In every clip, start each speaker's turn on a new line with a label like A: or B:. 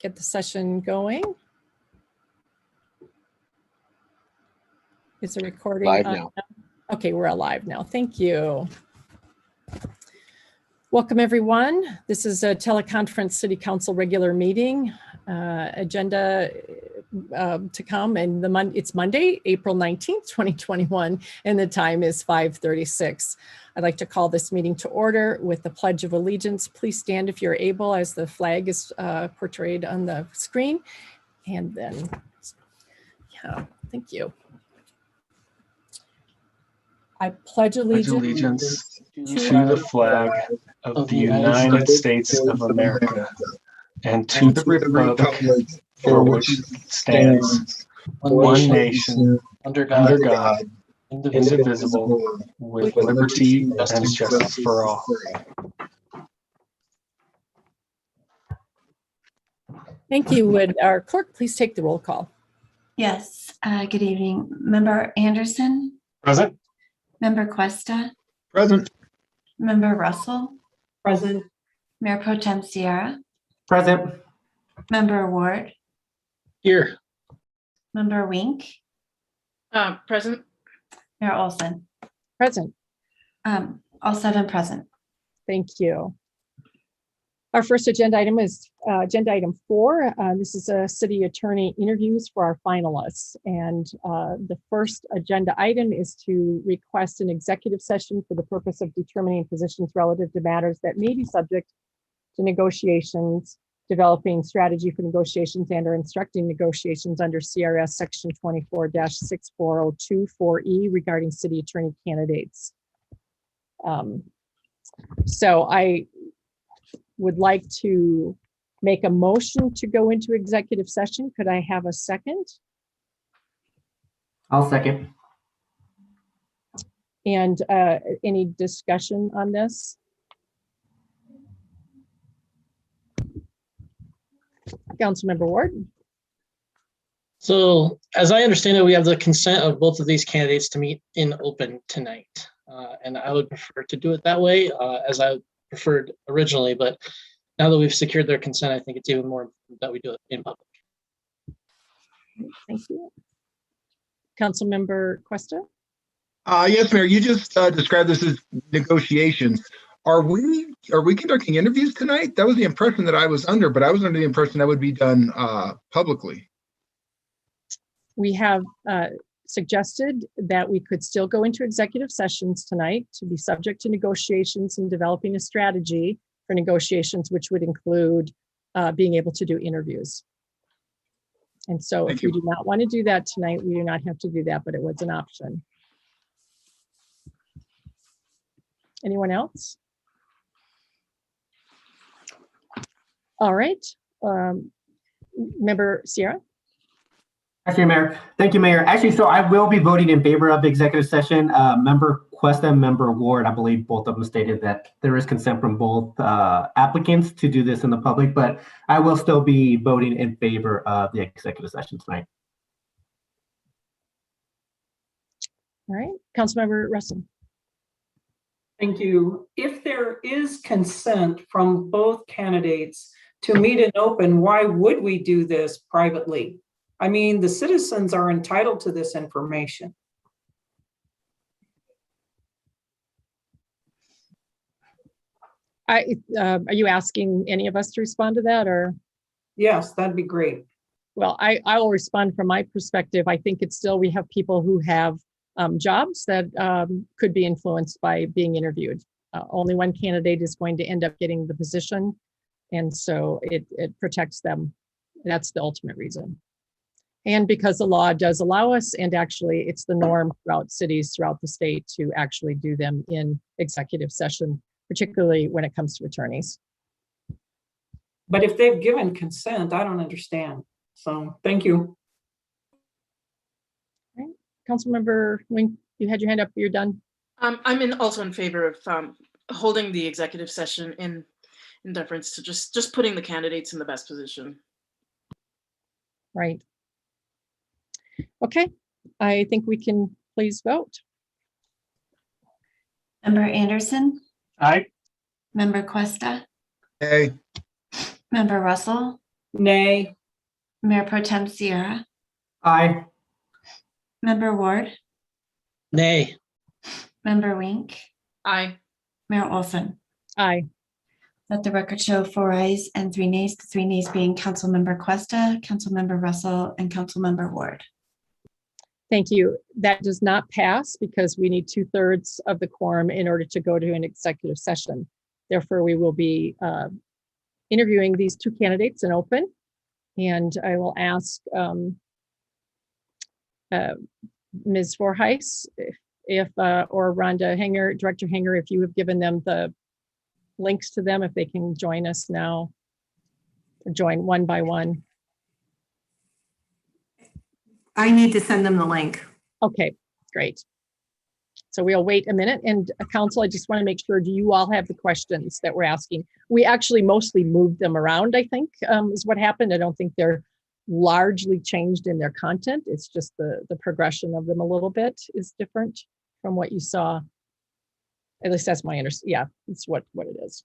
A: get the session going. Is the recording
B: live
A: on
B: now?
A: Okay, we're alive now. Thank you. Welcome, everyone. This is a Teleconferenced City Council regular meeting. Agenda to come, and it's Monday, April 19th, 2021, and the time is 5:36. I'd like to call this meeting to order with the Pledge of Allegiance. Please stand if you're able as the flag is portrayed on the screen. And then, yeah, thank you. I pledge allegiance
C: to the flag of the United States of America and to the republic for which it stands, one nation, under God, indivisible, with liberty and justice for all.
A: Thank you. Would our clerk please take the roll call?
D: Yes. Good evening. Member Anderson?
C: Present.
D: Member Cuesta?
B: Present.
D: Member Russell?
E: Present.
D: Mayor Pro Tem C.R.S.
E: Present.
D: Member Ward?
C: Here.
D: Member Wink?
F: Present.
D: Mayor Olson?
A: Present.
D: All seven present.
A: Thank you. Our first agenda item is agenda item 4. This is a city attorney interviews for our finalists. And the first agenda item is to request an executive session for the purpose of determining positions relative to matters that may be subject to negotiations, developing strategy for negotiations, and or instructing negotiations under C.R.S. section 24-6402 4E regarding city attorney candidates. So I would like to make a motion to go into executive session. Could I have a second?
E: I'll second.
A: And any discussion on this? Councilmember Ward.
G: So as I understand it, we have the consent of both of these candidates to meet in open tonight. And I would prefer to do it that way as I preferred originally, but now that we've secured their consent, I think it's even more important that we do it in public.
A: Thank you. Councilmember Cuesta.
B: Yes, Mayor, you just described this as negotiations. Are we conducting interviews tonight? That was the impression that I was under, but I was under the impression that would be done publicly.
A: We have suggested that we could still go into executive sessions tonight to be subject to negotiations and developing a strategy for negotiations, which would include being able to do interviews. And so if you do not want to do that tonight, we do not have to do that, but it was an option. Anyone else? All right. Member C.R.S.
E: Actually, Mayor. Thank you, Mayor. Actually, so I will be voting in favor of the executive session. Member Cuesta and Member Ward, I believe both of them stated that there is consent from both applicants to do this in the public, but I will still be voting in favor of the executive session tonight.
A: All right. Councilmember Russell.
H: Thank you. If there is consent from both candidates to meet in open, why would we do this privately? I mean, the citizens are entitled to this information.
A: Are you asking any of us to respond to that, or?
H: Yes, that'd be great.
A: Well, I will respond from my perspective. I think it's still, we have people who have jobs that could be influenced by being interviewed. Only one candidate is going to end up getting the position. And so it protects them. That's the ultimate reason. And because the law does allow us, and actually it's the norm throughout cities throughout the state to actually do them in executive session, particularly when it comes to attorneys.
H: But if they've given consent, I don't understand. So thank you.
A: All right. Councilmember Wing, you had your hand up, you're done.
F: I'm also in favor of holding the executive session in deference to just putting the candidates in the best position.
A: Right. Okay, I think we can please vote.
D: Member Anderson?
C: Aye.
D: Member Cuesta?
B: Hey.
D: Member Russell?
H: Nay.
D: Mayor Pro Tem Sierra,
E: Aye.
D: Member Ward,
G: Nay.
D: Member Wink,
F: Aye.
D: Mayor Olson.
A: Aye.
D: Let the record show 4 ayes and 3 nays, the 3 nays being Councilmember Questa, Councilmember Russell, and Councilmember Ward.
A: Thank you. That does not pass because we need 2/3 of the quorum in order to go to an executive session. Therefore, we will be interviewing these 2 candidates in open. And I will ask Ms. Voorhees or Rhonda Hanger, Director Hanger, if you have given them the links to them, if they can join us now, or join one by one.
I: I need to send them the link.
A: Okay, great. So we'll wait a minute. And council, I just want to make sure, do you all have the questions that we're asking? We actually mostly moved them around, I think, is what happened. I don't think they're largely changed in their content. It's just the progression of them a little bit is different from what you saw. At least that's my understanding. Yeah, it's what it is.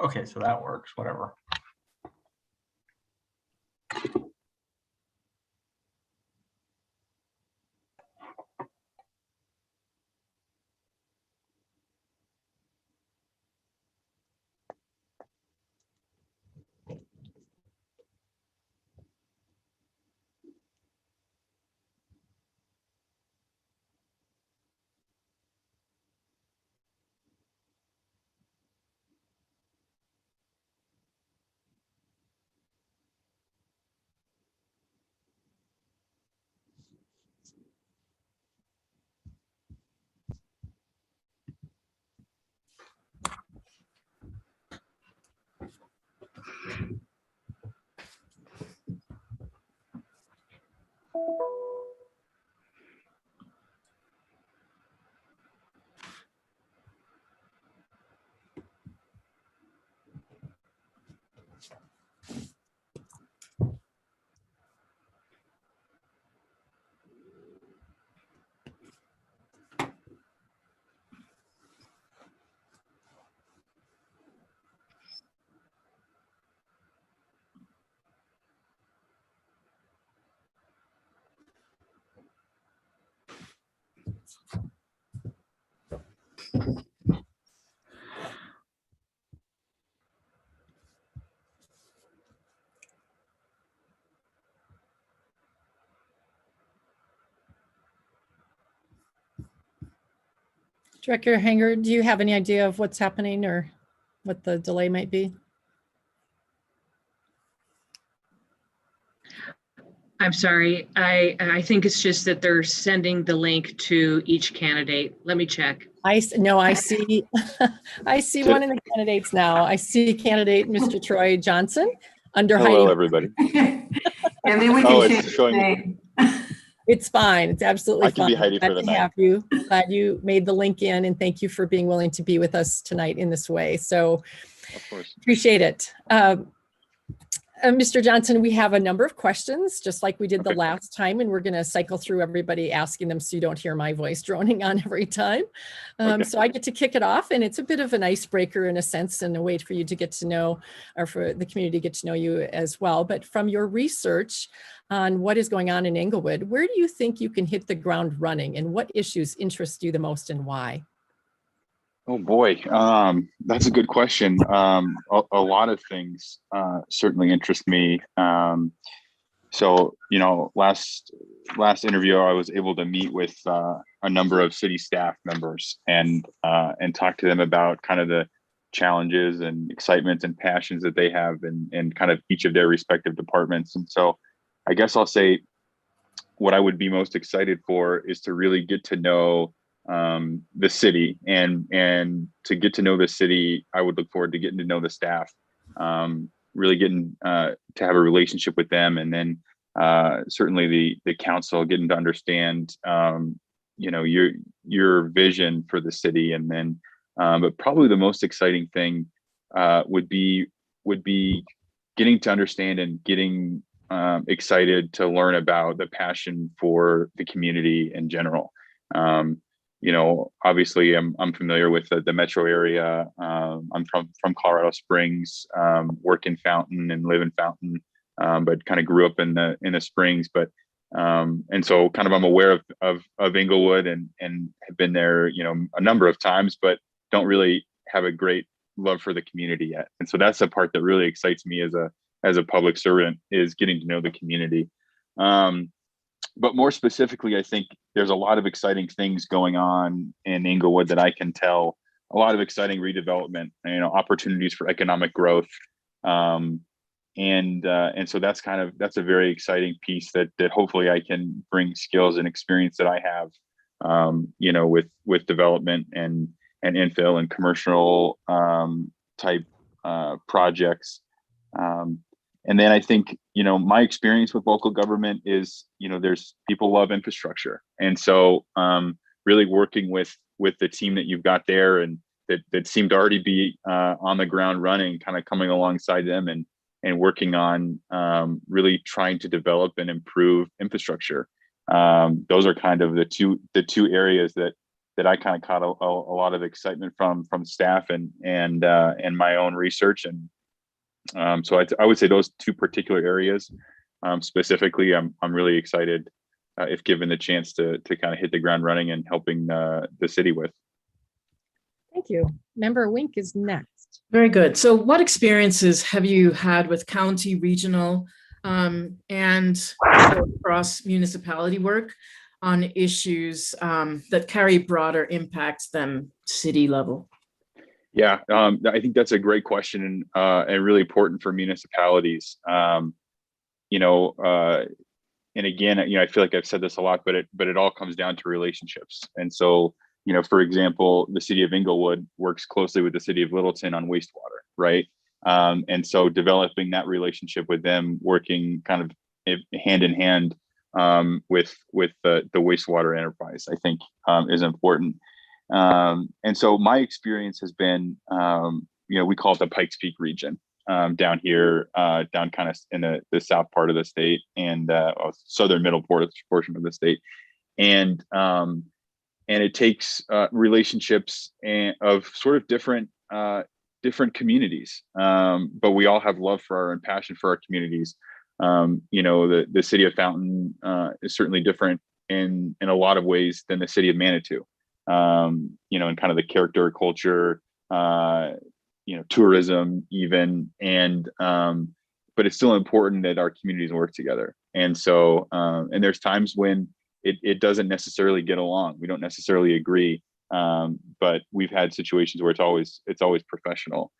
E: Okay, so that works, whatever.
A: Director Hanger, do you have any idea of what's happening or what the delay might be?
J: I'm sorry. I think it's just that they're sending the link to each candidate. Let me check.
A: No, I see. I see one of the candidates now. I see candidate Mr. Troy Johnson under
K: Hello,
A: Heidi.
K: everybody.
I: And then we
K: Oh,
I: can
K: it's
I: change the
K: showing-
I: name.
A: It's fine. It's absolutely
K: I can
A: fine.
K: be Heidi
A: Glad
K: for the
A: to
K: night.
A: have you. Glad you made the link in, and thank you for being willing to be with us tonight in this way. So
K: Of course.
A: appreciate it. Mr. Johnson, we have a number of questions, just like we did the last time, and we're going to cycle through everybody asking them so you don't hear my voice droning on every time. So I get to kick it off, and it's a bit of an icebreaker in a sense and a way for you to get to know, or for the community to get to know you as well. But from your research on what is going on in Englewood, where do you think you can hit the ground running, and what issues interest you the most and why?
K: Oh boy, that's a good question. A lot of things certainly interest me. So, you know, last interview, I was able to meet with a number of city staff members and talk to them about kind of the challenges and excitements and passions that they have in kind of each of their respective departments. And so I guess I'll say what I would be most excited for is to really get to know the city, and to get to know the city, I would look forward to getting to know the staff, really getting to have a relationship with them, and then certainly the council getting to understand, your vision for the city. And then, but probably the most exciting thing would be getting to understand and getting excited to learn about the passion for the community in general. Obviously I'm familiar with the metro area. I'm from Colorado Springs, work in Fountain and live in Fountain, but kind of grew up in the Springs. But and so kind of I'm aware of Inglewood and have been there, a number of times, but don't really have a great love for the community yet. And so that's the part that really excites me as a public servant, is getting to know the community. But more specifically, I think there's a lot of exciting things going on in Inglewood that I can tell. A lot of exciting redevelopment, opportunities for economic growth, and so that's a very exciting piece that hopefully I can bring skills and experience that I have, with development and infill and commercial type projects. And then I think, my experience with local government is, there's people love infrastructure. And so really working with the team that you've got there, and that seemed to already be on the ground running, kind of coming alongside them and working on really trying to develop and improve infrastructure. Those are kind of the two areas that I kind of caught a lot of excitement from staff and my own research. And so I would say those two particular areas specifically, I'm really excited if given the chance to kind of hit the ground running and helping the city with.
A: Thank you. Member Wink is next.
F: Very good. So what experiences have you had with county, regional, and cross municipality work on issues that carry broader impacts than city level?
K: Yeah, I think that's a great question, and really important for municipalities. And again, I feel like I've said this a lot, but it all comes down to relationships. And so, for example, the city of Inglewood works closely with the city of Littleton on wastewater, right? And so developing that relationship with them, working kind of hand in hand with the wastewater enterprise, I think is important. And so my experience has been, we call it the Pikes Peak region, down here, down kind of in the south part of the state and southern middle portion of the state. And it takes relationships of sort of different communities, but we all have love for and passion for our communities. The city of Fountain is certainly different in a lot of ways than the city of Manitou. And kind of the character, culture, tourism even, and but it's still important that our communities work together. And so, and there's times when it doesn't necessarily get along. We don't necessarily agree, but we've had situations where it's always professional,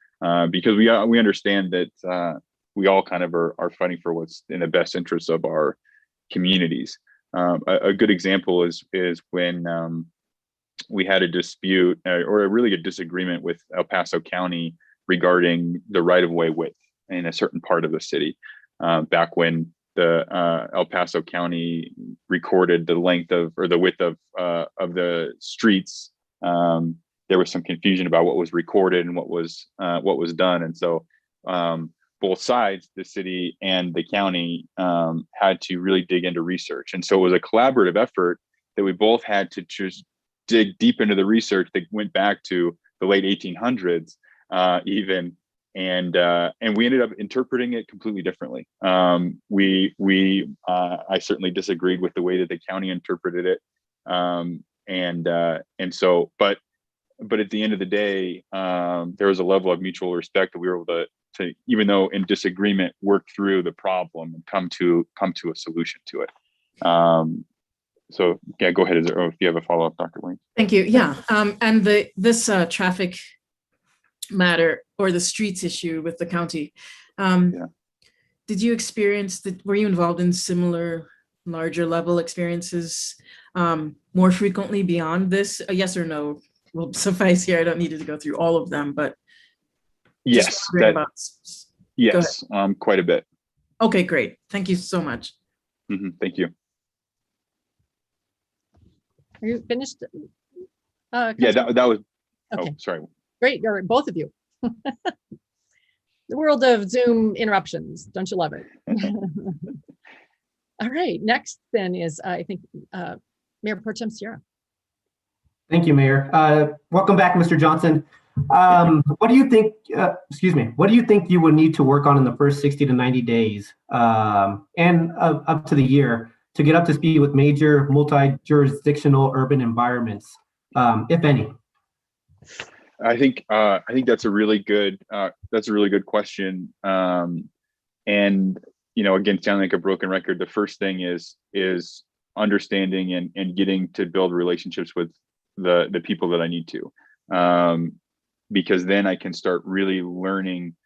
K: because we understand that we all kind of are fighting for what's in the best interest of our communities. A good example is when we had a dispute or a really good disagreement with El Paso County regarding the right-of-way width in a certain part of the city. Back when the El Paso County recorded the length or the width of the streets, there was some confusion about what was recorded and what was done. And so both sides, the city and the county, had to really dig into research. And so it was a collaborative effort that we both had to just dig deep into the research that went back to the late 1800s, even, and we ended up interpreting it completely differently. I certainly disagreed with the way that the county interpreted it, and so, but at the end of the day, there was a level of mutual respect that we were able to, even though in disagreement, work through the problem and come to a solution to it. So yeah, go ahead. If you have a follow-up, Dr. Wayne.
F: Thank you. Yeah, and this traffic matter or the streets issue with the county, did you experience that? Were you involved in similar larger level experiences more frequently beyond this? A yes or no will suffice here. I don't need to go through all of them, but
K: yes, quite a bit.
F: Okay, great. Thank you so much.
K: Thank you.
A: Are you finished?
K: Yeah,
A: Councilman?
K: that was,
A: Okay.
K: oh, sorry.
A: Great, or both of you. The world of Zoom interruptions, don't you love it? All right, next then is, I think, Mayor Pro Tem C.R.S.
E: Thank you, Mayor. Welcome back, Mr. Johnson. What do you think, excuse me, what do you think you would need to work on in the first 60 to 90 days and up to the year to get up to speed with major multi-jurisdictional urban environments, if any?
K: I think that's a really good question. And again, sounding like a broken record, the first thing is understanding and getting to build relationships with the people that I need to, because then I can start really learning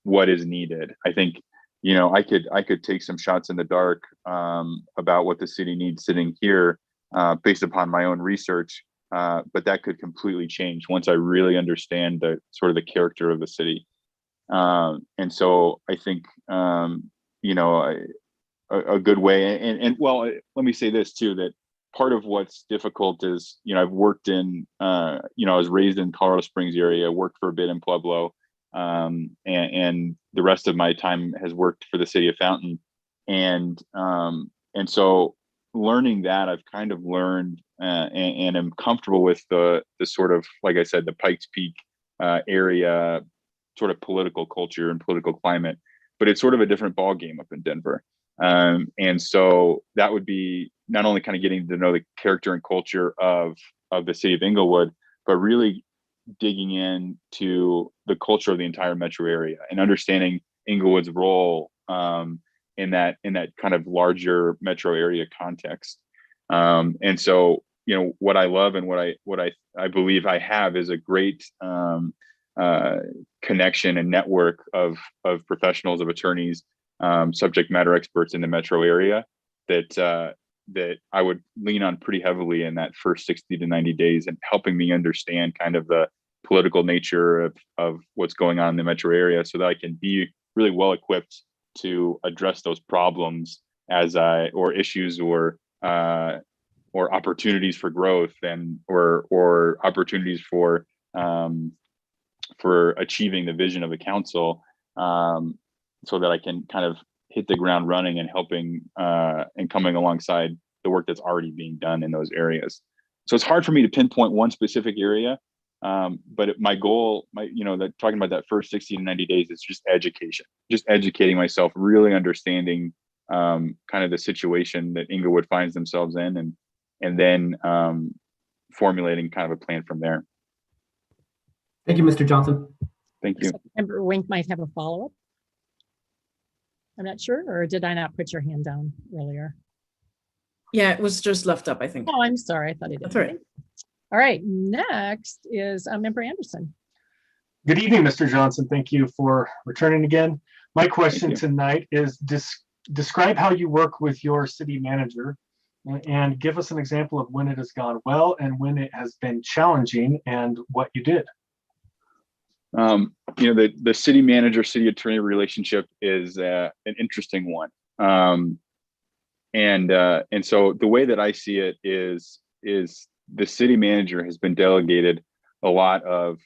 K: what is needed. I think I could take some shots in the dark about what the city needs sitting here based upon my own research. But that could completely change once I really understand the sort of the character of the city. And so I think, a good way, and well, let me say this too, that part of what's difficult is, I've worked in, I was raised in Colorado Springs area, worked for a bit in Pueblo, and the rest of my time has worked for the city of Fountain. And so learning that, I've kind of learned and am comfortable with the sort of, like I said, the Pikes Peak area sort of political culture and political climate, but it's sort of a different ball game up in Denver. And so that would be not only kind of getting to know the character and culture of the city of Inglewood, but really digging into the culture of the entire metro area and understanding Inglewood's role in that kind of larger metro area context. And so, what I love and what I believe I have is a great connection and network of professionals, of attorneys, subject matter experts in the metro area that I would lean on pretty heavily in that first 60 to 90 days, and helping me understand kind of the political nature of what's going on in the metro area, so that I can be really well equipped to address those problems or issues or opportunities for growth or opportunities for achieving the vision of the council, so that I can kind of hit the ground running and helping and coming alongside the work that's already being done in those areas. So it's hard for me to pinpoint one specific area, but my goal, talking about that first 60 to 90 days, is just education, just educating myself, really understanding kind of the situation that Inglewood finds themselves in, and then formulating kind of a plan from there.
E: Thank you, Mr. Johnson.
K: Thank you.
A: Member Wink might have a follow-up. I'm not sure, or did I not put your hand down earlier?
F: Yeah, it was just left up, I think.
A: Oh, I'm sorry. I thought I did.
F: That's all right.
A: All right, next is Member Anderson.
C: Good evening, Mr. Johnson. Thank you for returning again. My question tonight is describe how you work with your city manager, and give us an example of when it has gone well and when it has been challenging, and what you did.
K: The city manager, city attorney relationship is an interesting one. And so the way that I see it is the city manager has been delegated a lot of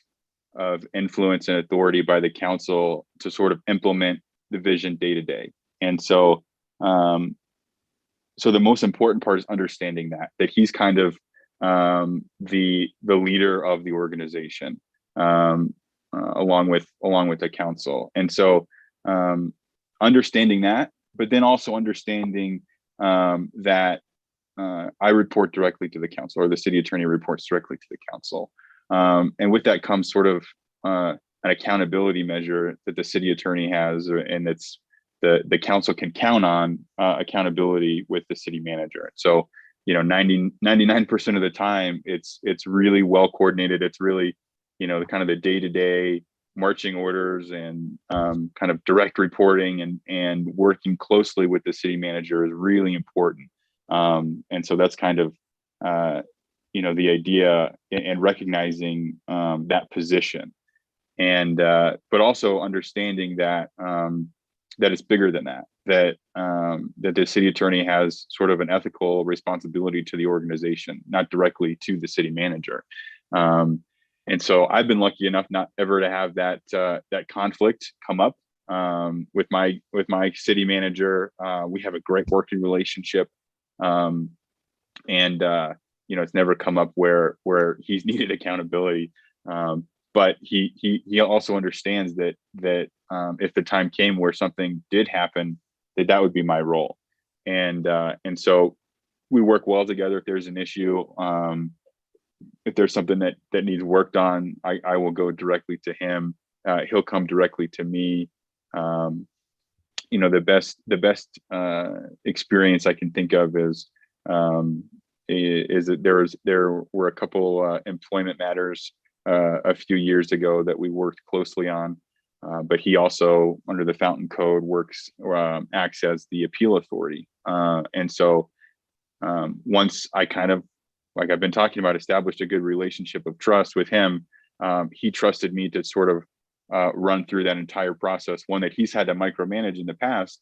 K: influence and authority by the council to sort of implement the vision day to day. And so, so the most important part is understanding that he's kind of the leader of the organization, along with the council. And so understanding that, but then also understanding that I report directly to the council, or the city attorney reports directly to the council. And with that comes sort of an accountability measure that the city attorney has, and it's the council can count on accountability with the city manager. So, 99% of the time it's really well coordinated. It's really, the kind of the day-to-day marching orders and kind of direct reporting and working closely with the city manager is really important. And so that's kind of, the idea, and recognizing that position, and but also understanding that that it's bigger than that, that the city attorney has sort of an ethical responsibility to the organization, not directly to the city manager. And so I've been lucky enough not ever to have that conflict come up with my city manager. We have a great working relationship, and it's never come up where he's needed accountability. But he also understands that if the time came where something did happen, that would be my role, and so we work well together. If there's an issue, if there's something that needs worked on, I will go directly to him. He'll come directly to me. The best experience I can think of is that there were a couple employment matters a few years ago that we worked closely on, but he also, under the Fountain Code, acts as the appeal authority, and so once I kind of, like I've been talking about, established a good relationship of trust with him, he trusted me to sort of run through that entire process, one that he's had to micromanage in the past,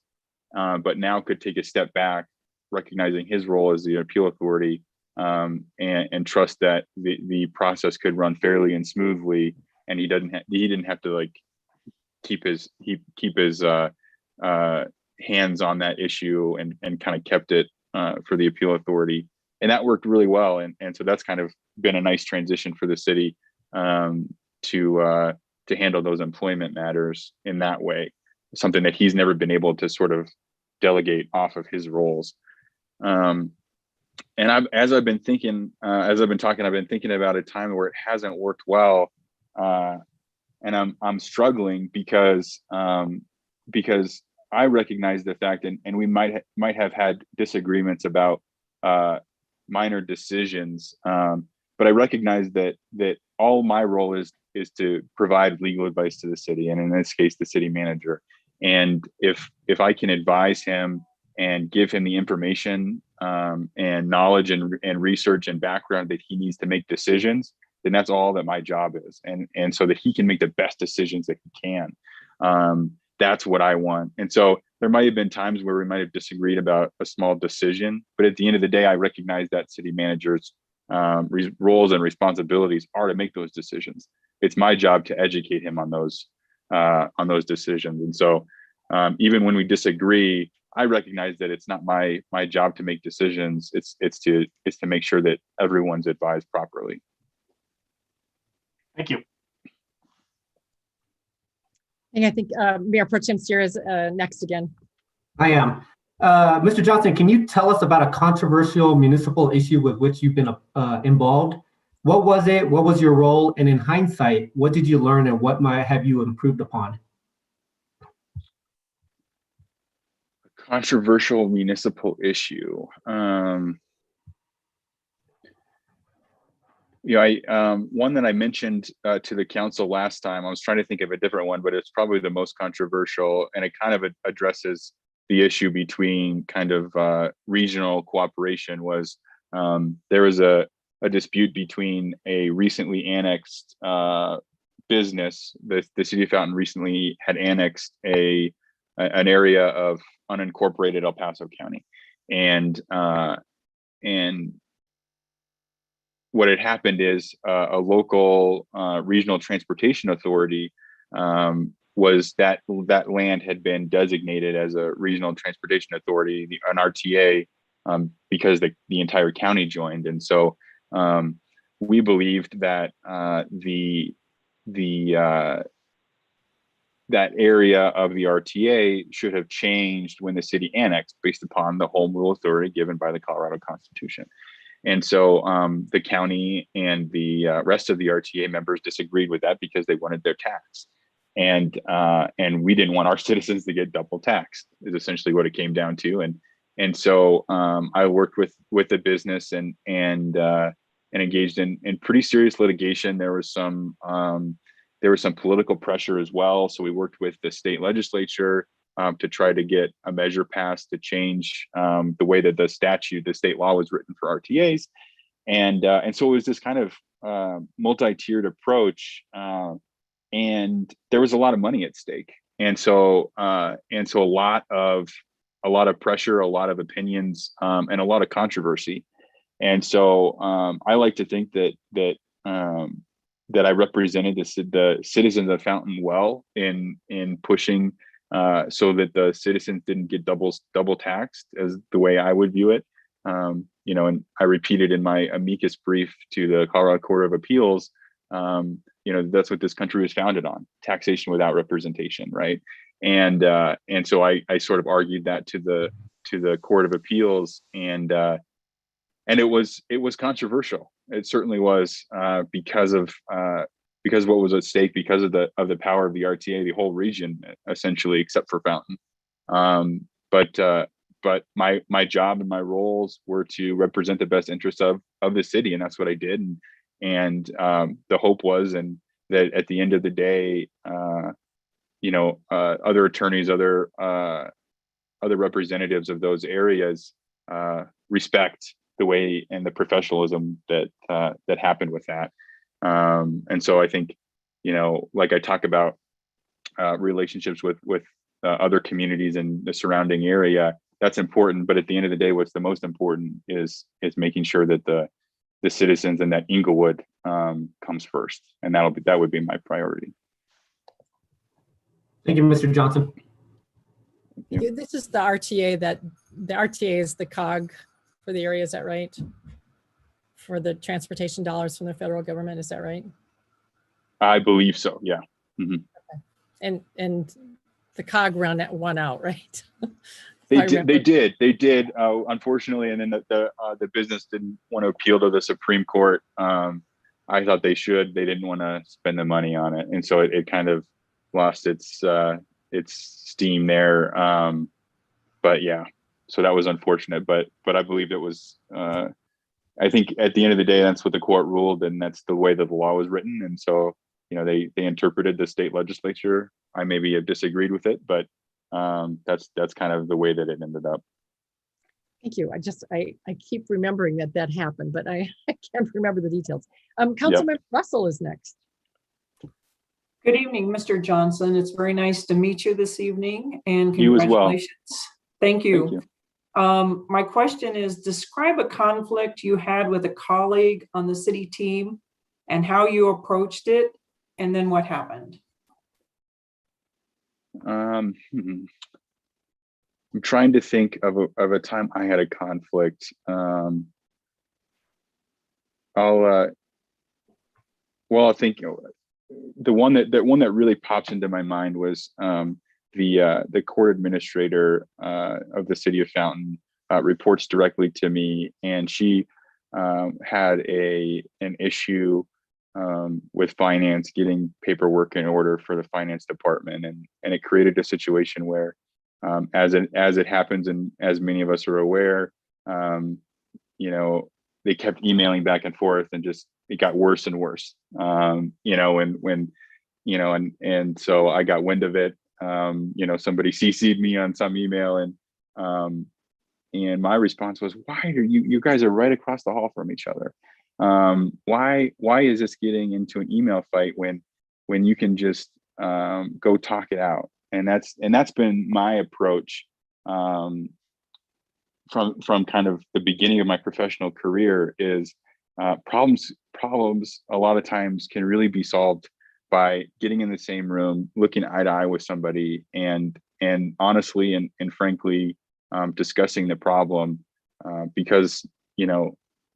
K: but now could take a step back, recognizing his role as the appeal authority, and trust that the process could run fairly and smoothly, and he didn't have to like keep his hands on that issue, and kind of kept it for the appeal authority. And that worked really well. And so that's kind of been a nice transition for the city to handle those employment matters in that way, something that he's never been able to sort of delegate off of his roles. And as I've been talking, I've been thinking about a time where it hasn't worked well. And I'm struggling because I recognize the fact, and we might have had disagreements about minor decisions, but I recognize that all my role is to provide legal advice to the city, and in this case, the city manager. And if I can advise him and give him the information and knowledge and research and background that he needs to make decisions, then that's all that my job is, and so that he can make the best decisions that he can. That's what I want. And so there might have been times where we might have disagreed about a small decision, but at the end of the day, I recognize that city manager's roles and responsibilities are to make those decisions. It's my job to educate him on those decisions. And so even when we disagree, I recognize that it's not my job to make decisions. It's to make sure that everyone's advised properly.
C: Thank you.
A: And I think Mayor Pro Tem Steer is next again.
E: I am. Mr. Johnson, can you tell us about a controversial municipal issue with which you've been involved? What was it? What was your role? And in hindsight, what did you learn, and what might have you improved upon?
K: A controversial municipal issue. One that I mentioned to the council last time, I was trying to think of a different one, but it's probably the most controversial, and it kind of addresses the issue between kind of regional cooperation. Was there was a dispute between a recently annexed business. The city of Fountain recently had annexed an area of unincorporated El Paso County, and what had happened is a local regional transportation authority was that land had been designated as a regional transportation authority, an RTA, because the entire county joined. And so we believed that that area of the RTA should have changed when the city annexed, based upon the home rule authority given by the Colorado Constitution. And so the county and the rest of the RTA members disagreed with that because they wanted their tax, and we didn't want our citizens to get double taxed. Is essentially what it came down to. And so I worked with the business and engaged in pretty serious litigation. There was some political pressure as well. So we worked with the state legislature to try to get a measure passed to change the way that the state law was written for RTAs. And so it was this kind of multi-tiered approach. And there was a lot of money at stake. so a lot of pressure, a lot of opinions, and a lot of controversy. And so I like to think that I represented the citizens of Fountain well in pushing so that the citizens didn't get double taxed, as the way I would view it. And I repeated in my amicus brief to the Colorado Court of Appeals, that's what this country was founded on: taxation without representation, right? And so I sort of argued that to the Court of Appeals, and it was controversial. It certainly was, because of what was at stake, because of the power of the RTA, the whole region essentially, except for Fountain. But my job and my roles were to represent the best interests of the city, and that's what I did. And the hope was, and that at the end of the day, other attorneys, other representatives of those areas respect the way and the professionalism that happened with that. And so I think, like I talk about relationships with other communities in the surrounding area, that's important. But at the end of the day, what's the most important is making sure that the citizens and that Inglewood comes first, and that would be my priority.
E: Thank you, Mr. Johnson.
A: This is the RTA. The RTA is the cog for the area. Is that right? For the transportation dollars from the federal government, is that right? I
K: believe so. Yeah. Mm-hmm.
A: Okay. And the cog ran that one out, right?
K: They did. Unfortunately, and then the business didn't want to appeal to the Supreme Court. I thought they should. They didn't want to spend the money on it, and so it kind of lost its steam there. But yeah, so that was unfortunate. But I believe it was. I think at the end of the day, that's what the court ruled, and that's the way that the law was written. And so, they interpreted the state legislature. I maybe have disagreed with it, but that's kind of the way that it ended up.
A: Thank you. I keep remembering that happened, but I can't remember the details. Councilmember Russell is next.
H: Good evening, Mr. Johnson. It's very nice to meet you this evening, and congratulations.
K: You as well.
H: Thank you. Thank you. My question is, describe a conflict you had with a colleague on the city team and how you approached it, and then what happened.
K: I'm trying to think of a time I had a conflict. I think the one that really pops into my mind was the court administrator of the city of Fountain reports directly to me, and she had an issue with finance, getting paperwork in order for the finance department, and it created a situation where, as it happens, and as many of us are aware, they kept emailing back and forth, and just it got worse and worse. And so I got wind of it. Somebody CC'd me on some email, and my response was, why are you guys are right across the hall from each other? Why is this getting into an email fight when you can just go talk it out? And that's been my approach from kind of the beginning of my professional career. Is problems a lot of times can really be solved by getting in the same room, looking eye to eye with somebody, and honestly and frankly discussing the problem, because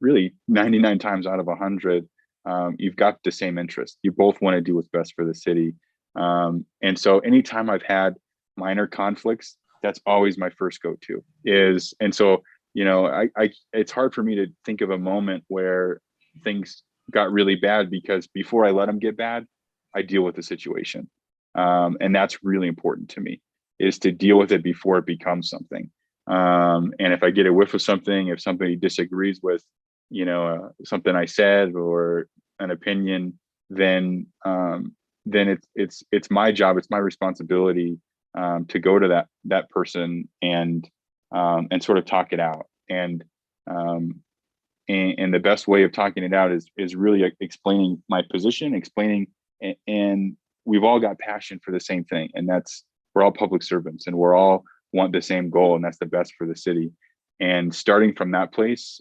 K: really 99 times out of 100 you've got the same interest. You both want to do what's best for the city, and so anytime I've had minor conflicts, that's always my first go-to. And so it's hard for me to think of a moment where things got really bad, because before I let them get bad, I deal with the situation. And that's really important to me, is to deal with it before it becomes something. And if I get a whiff of something, if somebody disagrees with, something I said or an opinion, then it's my job, it's my responsibility to go to that person and sort of talk it out. And the best way of talking it out is really explaining my position, and we've all got passion for the same thing, and that's public servants, and we're all want the same goal, and that's the best for the city. And starting from that place,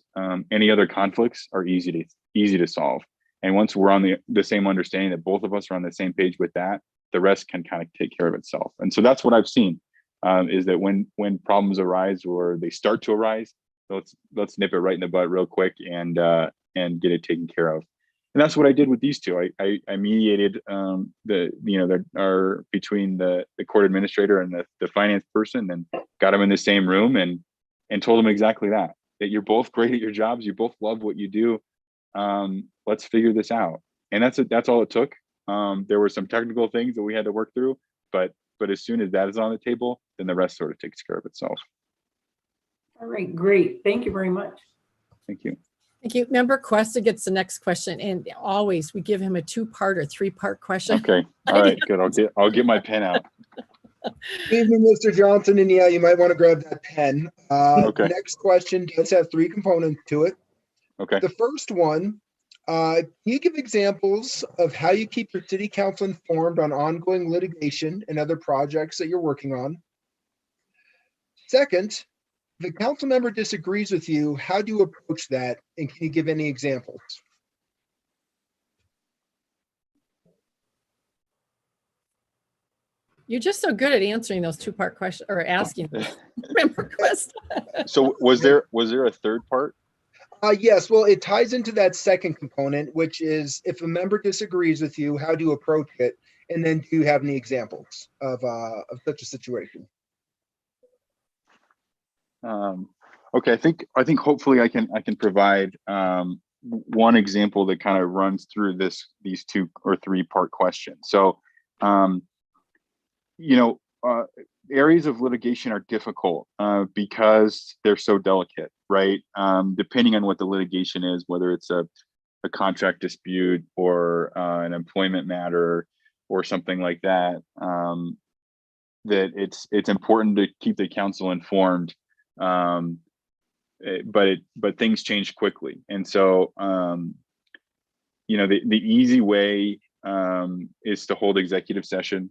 K: any other conflicts are easy to solve. And once we're on the same understanding that both of us are on the same page with that, the rest can kind of take care of itself. And so that's what I've seen, is that when problems arise or they start to arise, let's nip it right in the bud real quick and get it taken care of. And that's what I did with these two. I mediated between the court administrator and the finance person, and got them in the same room and told them exactly that you're both great at your jobs, you both love what you do. Let's figure this out. And that's all it took. There were some technical things that we had to work through, but as soon as that is on the table, then the rest sort of takes care of itself.
H: All right, great. Thank you very much.
K: Thank you.
A: Thank you. Member Cuesta gets the next question, and always we give him a 2-part or 3-part question.
K: Okay. All right, good. I'll get my pen out.
B: Evening, Mr. Johnson, and yeah, you might want to grab that pen.
K: Okay.
B: The next question does have 3 components to it.
K: Okay.
B: The first one, can you give examples of how you keep your city council informed on ongoing litigation and other projects that you're working on? Second, if a council member disagrees with you, how do you approach that? And can you give any examples?
A: You're just so good at answering those 2-part questions or asking. Member Cuesta.
K: So was there a third part?
B: Yes, well, it ties into that second component, which is if a member disagrees with you, how do you approach it? And then do you have any examples of such a situation?
K: Okay, I think hopefully I can provide one example that kind of runs through these 2 or 3-part questions. So, areas of litigation are difficult because they're so delicate, right? Depending on what the litigation is, whether it's a contract dispute or an employment matter or something like that, that it's important to keep the council informed. But things change quickly, and so the easy way is to hold executive session,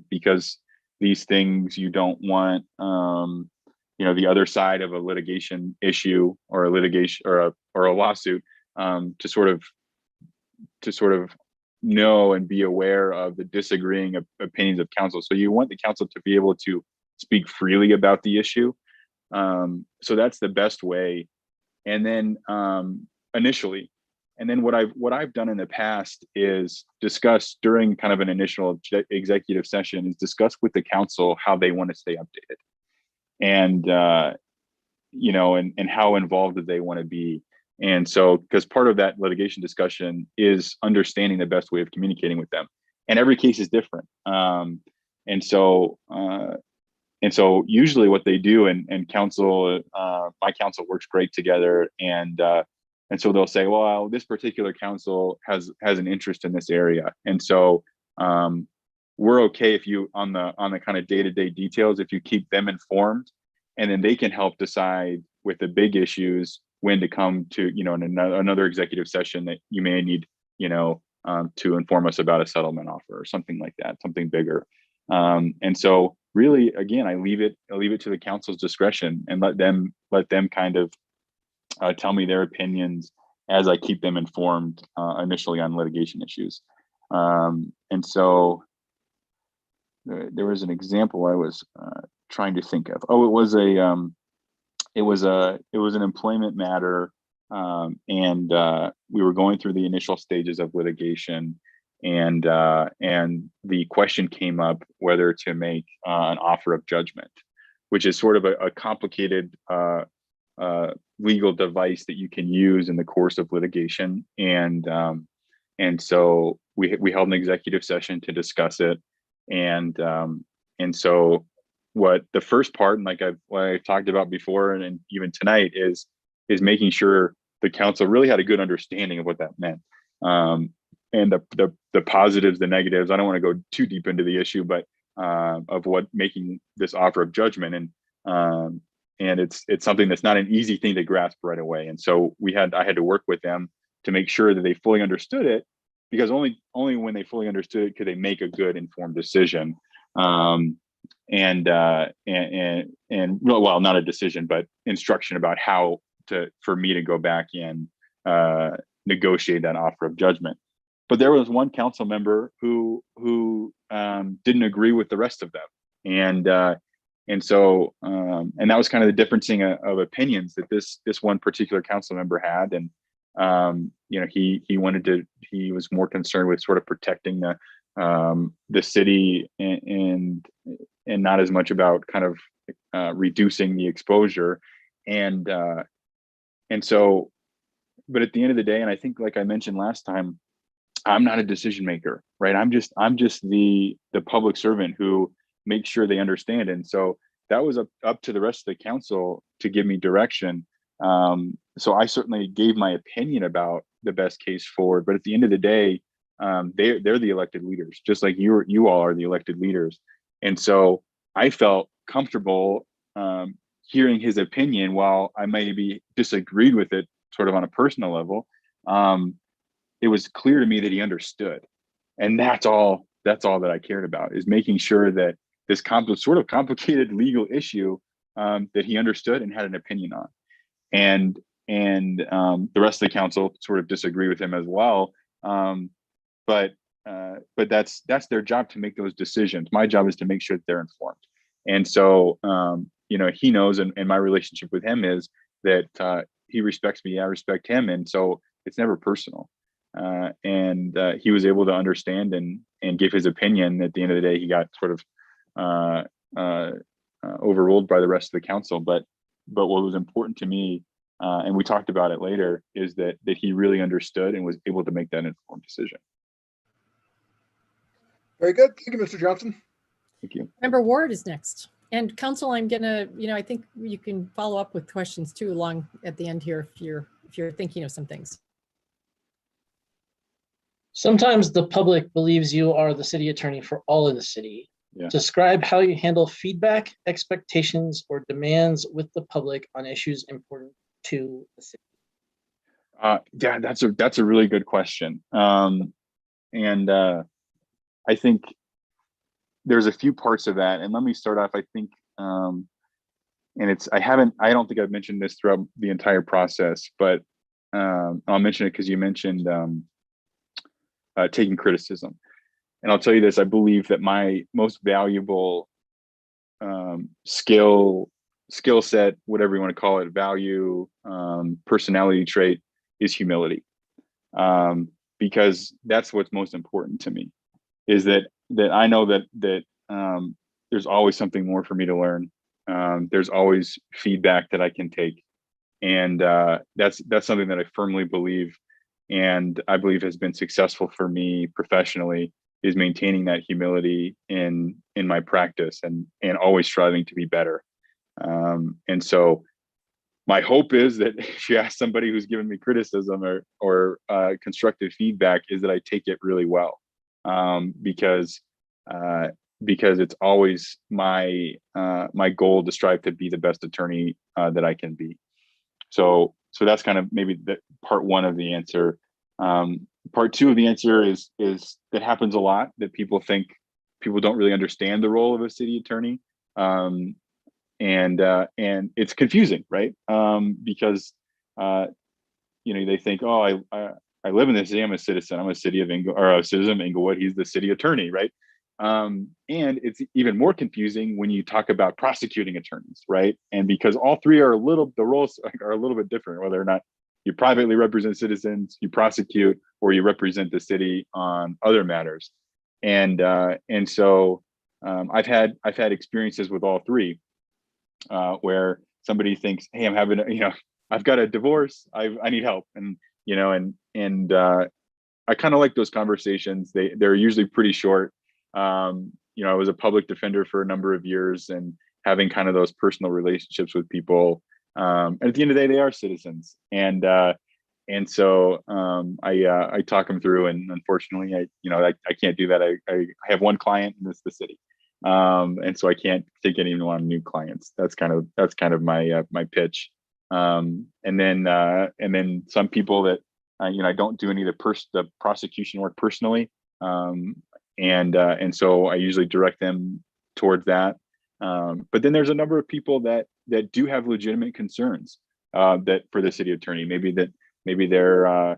K: because these things you don't want the other side of a litigation issue or a litigation or a lawsuit to sort of know and be aware of the disagreeing opinions of counsel. So you want the counsel to be able to speak freely about the issue. So that's the best way. And then initially, and then what I've done in the past is discuss during kind of an initial executive session is discuss with the council how they want to stay updated, and and how involved do they want to be. And so, because part of that litigation discussion is understanding the best way of communicating with them, and every case is different. And so usually what they do, and council, my council works great together, and so they'll say, well, this particular council has an interest in this area, and so we're okay if you on the kind of day-to-day details, if you keep them informed, and then they can help decide with the big issues when to come to in another executive session that you may need to inform us about a settlement offer or something like that, something bigger. And so really, again, I leave it to the council's discretion and let them kind of tell me their opinions as I keep them informed initially on litigation issues. And so there was an example I was trying to think of. Oh, it was an employment matter, and we were going through the initial stages of litigation, and the question came up whether to make an offer of judgment, which is sort of a complicated legal device that you can use in the course of litigation. And so we held an executive session to discuss it, and so what the first part, and like I talked about before, and even tonight, is making sure the council really had a good understanding of what that meant, and the positives, the negatives. I don't want to go too deep into the issue, but of what making this offer of judgment, and it's something that's not an easy thing to grasp right away. And so I had to work with them to make sure that they fully understood it, because only when they fully understood it could they make a good informed decision. well, not a decision, but instruction about how for me to go back and negotiate that offer of judgment. But there was one council member who didn't agree with the rest of them, and that was kind of the differencing of opinions that this one particular council member had, and he was more concerned with sort of protecting the city and not as much about kind of reducing the exposure, but at the end of the day, and I think, like I mentioned last time, I'm not a decision maker, right? I'm just the public servant who makes sure they understand. And so that was up to the rest of the council to give me direction. So I certainly gave my opinion about the best case forward, but at the end of the day, they're the elected leaders, just like you all are the elected leaders. And so I felt comfortable hearing his opinion while I maybe disagreed with it sort of on a personal level. It was clear to me that he understood, and that's all that I cared about, is making sure that this sort of complicated legal issue that he understood and had an opinion on. And the rest of the council sort of disagree with him as well. But that's their job, to make those decisions. My job is to make sure that they're informed. And so he knows, and my relationship with him is that he respects me, I respect him, and so it's never personal. He was able to understand and give his opinion. At the end of the day, he got sort of overruled by the rest of the council. But what was important to me, and we talked about it later, is that he really understood and was able to make that informed decision.
B: Very good. Thank you, Mr. Johnson.
K: Thank you.
A: Member Ward is next. And council, I'm gonna, I think you can follow up with questions too along at the end here if you're thinking of some things.
G: Sometimes the public believes you are the city attorney for all of the city.
K: Yeah.
G: Describe how you handle feedback, expectations, or demands with the public on issues important to the city.
K: Yeah, that's a really good question. I think there's a few parts of that, and let me start off. I think, I don't think I've mentioned this throughout the entire process, but I'll mention it because you mentioned taking criticism. And I'll tell you this, I believe that my most valuable skill set, whatever you want to call it, value, personality trait, is humility. Because that's what's most important to me, is that I know that there's always something more for me to learn. There's always feedback that I can take. And that's something that I firmly believe, and I believe has been successful for me professionally, is maintaining that humility in my practice and always striving to be better. And so my hope is that if you ask somebody who's given me criticism or constructive feedback, is that I take it really well, because it's always my goal to strive to be the best attorney that I can be. So that's kind of maybe the part one of the answer. Part two of the answer is that happens a lot, that people think people don't really understand the role of a city attorney. And it's confusing, right? Because they think, oh, I live in this city, I'm a citizen, I'm a citizen of Inglewood, he's the city attorney, right? And it's even more confusing when you talk about prosecuting attorneys, right? And because all three the roles are a little bit different, whether or not you privately represent citizens, you prosecute, or you represent the city on other matters. And so I've had experiences with all three, where somebody thinks, hey, I'm having I've got a divorce, I need help, and I kind of like those conversations. They're usually pretty short. I was a public defender for a number of years, and having kind of those personal relationships with people. And at the end of the day, they are citizens, and so I talk them through. And unfortunately, I can't do that. I have one client, and it's the city, and so I can't take anyone on new clients. That's kind of my pitch. And then some people that I don't do any of the prosecution work personally. And so I usually direct them towards that. But then there's a number of people that do have legitimate concerns that for the city attorney, maybe their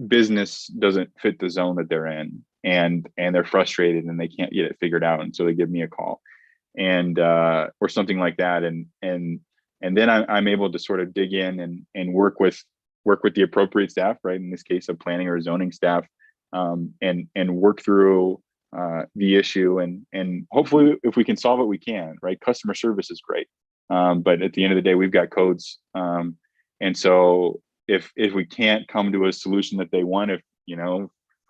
K: business doesn't fit the zone that they're in, and they're frustrated and they can't get it figured out, and so they give me a call, and or something like that, and then I'm able to sort of dig in and work with the appropriate staff, right? In this case, of planning or zoning staff, and work through the issue, and hopefully, if we can solve it, we can, right? Customer service is great, but at the end of the day, we've got codes, and so if we can't come to a solution that they want, if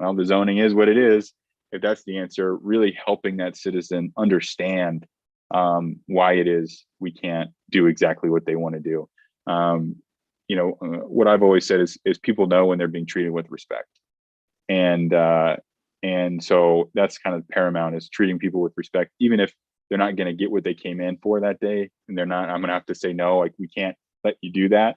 K: well, the zoning is what it is, if that's the answer, really helping that citizen understand why it is we can't do exactly what they want to do. What I've always said is people know when they're being treated with respect, and so that's kind of paramount, is treating people with respect, even if they're not going to get what they came in for that day, and I'm going to have to say no, like, we can't let you do that.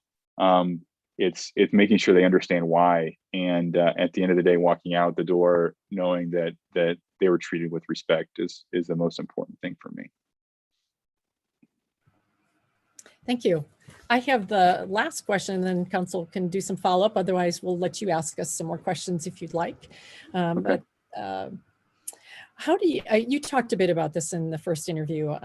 K: It's making sure they understand why, and at the end of the day, walking out the door knowing that they were treated with respect is the most important thing for me.
A: Thank you. I have the last question, and then council can do some follow-up. Otherwise, we'll let you ask us some more questions if you'd like.
K: Okay.
A: But how do you talked a bit about this in the first interview,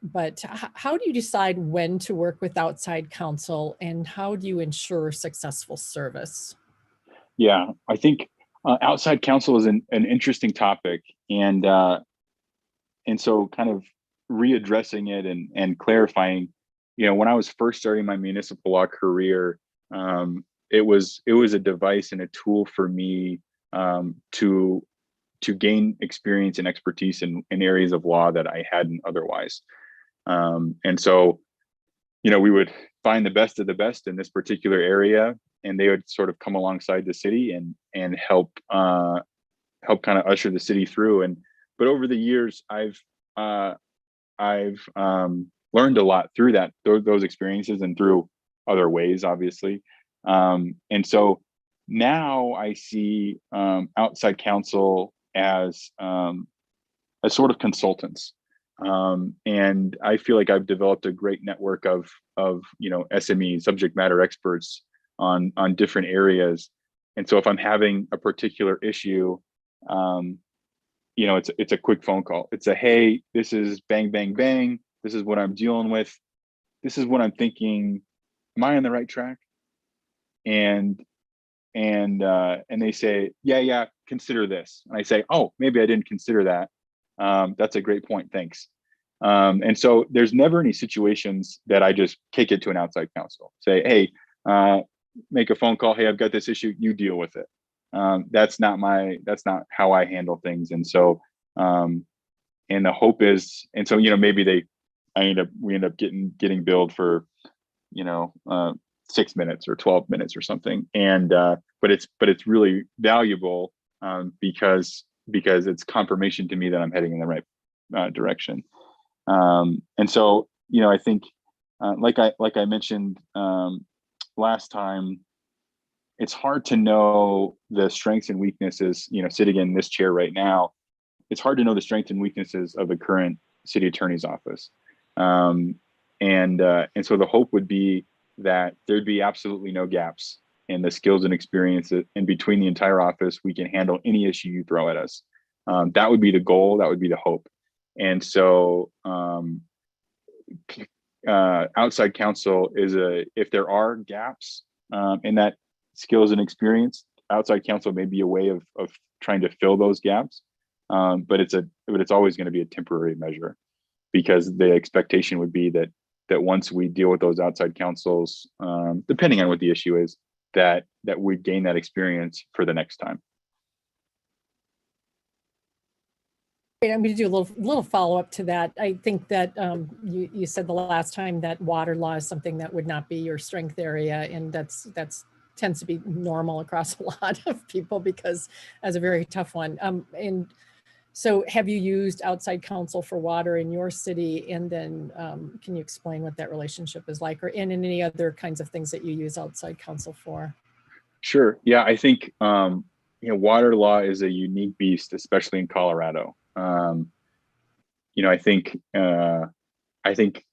A: but how do you decide when to work with outside counsel, and how do you ensure successful service?
K: Yeah, I think outside counsel is an interesting topic, and so kind of readdressing it and clarifying. When I was first starting my municipal law career, it was a device and a tool for me to gain experience and expertise in areas of law that I hadn't otherwise. And so, we would find the best of the best in this particular area, and they would sort of come alongside the city and help kind of usher the city through. But over the years, I've learned a lot through those experiences and through other ways, obviously. And so now I see outside counsel as sort of consultants, and I feel like I've developed a great network of SMEs, subject matter experts on different areas. And so if I'm having a particular issue, it's a quick phone call. It's a, hey, this is bang bang bang. This is what I'm dealing with. This is what I'm thinking. Am I on the right track? And they say, yeah, consider this. And I say, oh, maybe I didn't consider that. That's a great point. Thanks. And so there's never any situations that I just kick it to an outside counsel. Say, hey, make a phone call. Hey, I've got this issue. You deal with it. That's not how I handle things. And so, and the hope is, and so, maybe we end up getting billed for, 6 minutes or 12 minutes or something. And, but it's really valuable, because it's confirmation to me that I'm heading in the right direction. And so, I think, like I mentioned last time, it's hard to know the strengths and weaknesses, sitting in this chair right now, it's hard to know the strengths and weaknesses of the current city attorney's office. And so the hope would be that there'd be absolutely no gaps in the skills and experience in between the entire office. We can handle any issue you throw at us. That would be the goal. That would be the hope. And so outside counsel if there are gaps in that skills and experience, outside counsel may be a way of trying to fill those gaps. But it's always going to be a temporary measure, because the expectation would be that once we deal with those outside counsels, depending on what the issue is, that we gain that experience for the next time.
A: I'm going to do a little follow-up to that. I think that you said the last time that water law is something that would not be your strength area, and that's tends to be normal across a lot of people, because that's a very tough one. And so have you used outside counsel for water in your city? And then can you explain what that relationship is like, or in any other kinds of things that you use outside counsel for?
K: Sure. Yeah, I think water law is a unique beast, especially in Colorado. I think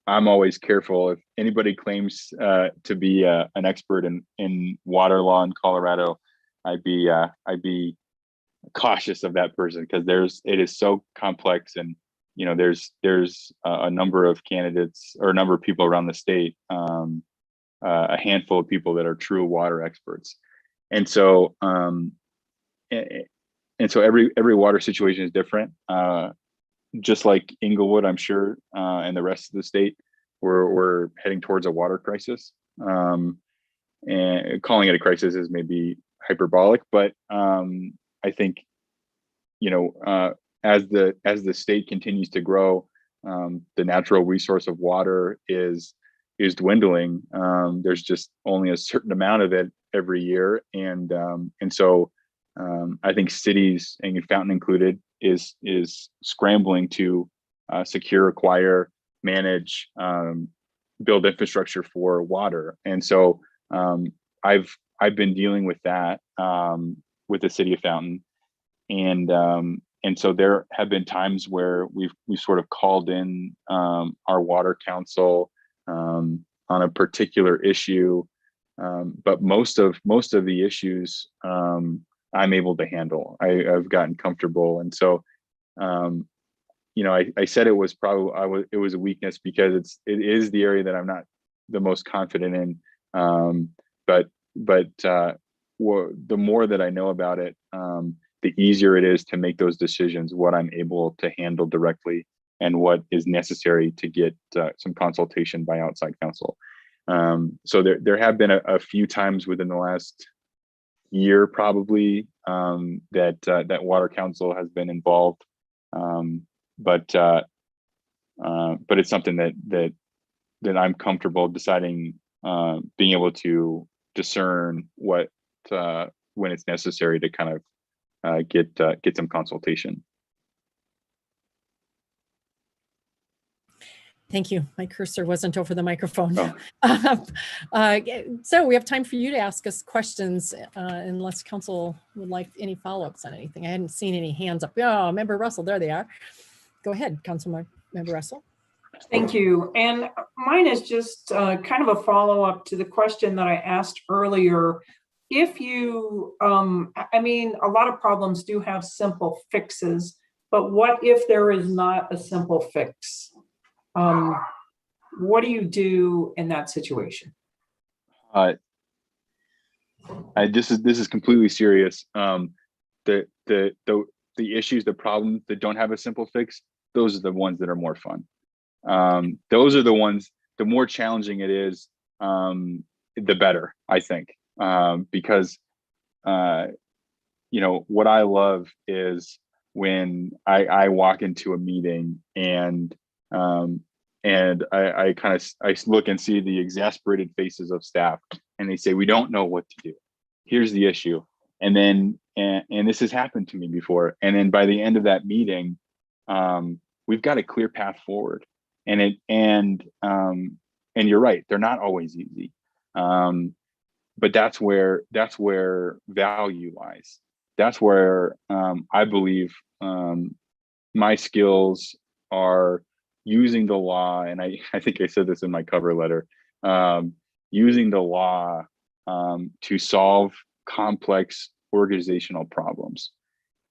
K: I'm always careful if anybody claims to be an expert in water law in Colorado. I'd be cautious of that person, because it is so complex, and there's a number of candidates or a number of people around the state, a handful of people that are true water experts, and so every water situation is different. Just like Inglewood, I'm sure, and the rest of the state, we're heading towards a water crisis. And calling it a crisis is maybe hyperbolic, but I think, as the state continues to grow, the natural resource of water is dwindling. There's just only a certain amount of it every year, and so I think cities, and Fountain included, is scrambling to secure, acquire, manage, build infrastructure for water. And so I've been dealing with that with the city of Fountain, and so there have been times where we've sort of called in our water council on a particular issue, but most of the issues I'm able to handle. I've gotten comfortable, and so I said it was it was a weakness because it is the area that I'm not the most confident in. But the more that I know about it, the easier it is to make those decisions, what I'm able to handle directly and what is necessary to get some consultation by outside counsel. So there have been a few times within the last year, probably, that water council has been involved, but it's something that I'm comfortable deciding, being able to discern when it's necessary to kind of get some consultation.
A: Thank you. My cursor wasn't over the microphone.
K: Oh.
A: So we have time for you to ask us questions, unless council would like any follow-ups on anything. I hadn't seen any hands up. Oh, Member Russell, there they are. Go ahead, Councilmember Russell.
H: Thank you. And mine is just kind of a follow-up to the question that I asked earlier. If you, I mean, a lot of problems do have simple fixes, but what if there is not a simple fix? What do you do in that situation?
K: This is completely serious. The issues, the problems that don't have a simple fix, those are the ones that are more fun. Those are the ones, the more challenging it is, the better, I think. Because what I love is when I walk into a meeting and I look and see the exasperated faces of staff, and they say, we don't know what to do. Here's the issue. And then, and this has happened to me before. And then by the end of that meeting, we've got a clear path forward. And you're right, they're not always easy. But that's where value lies. That's where I believe my skills are using the law, and I think I said this in my cover letter, using the law to solve complex organizational problems.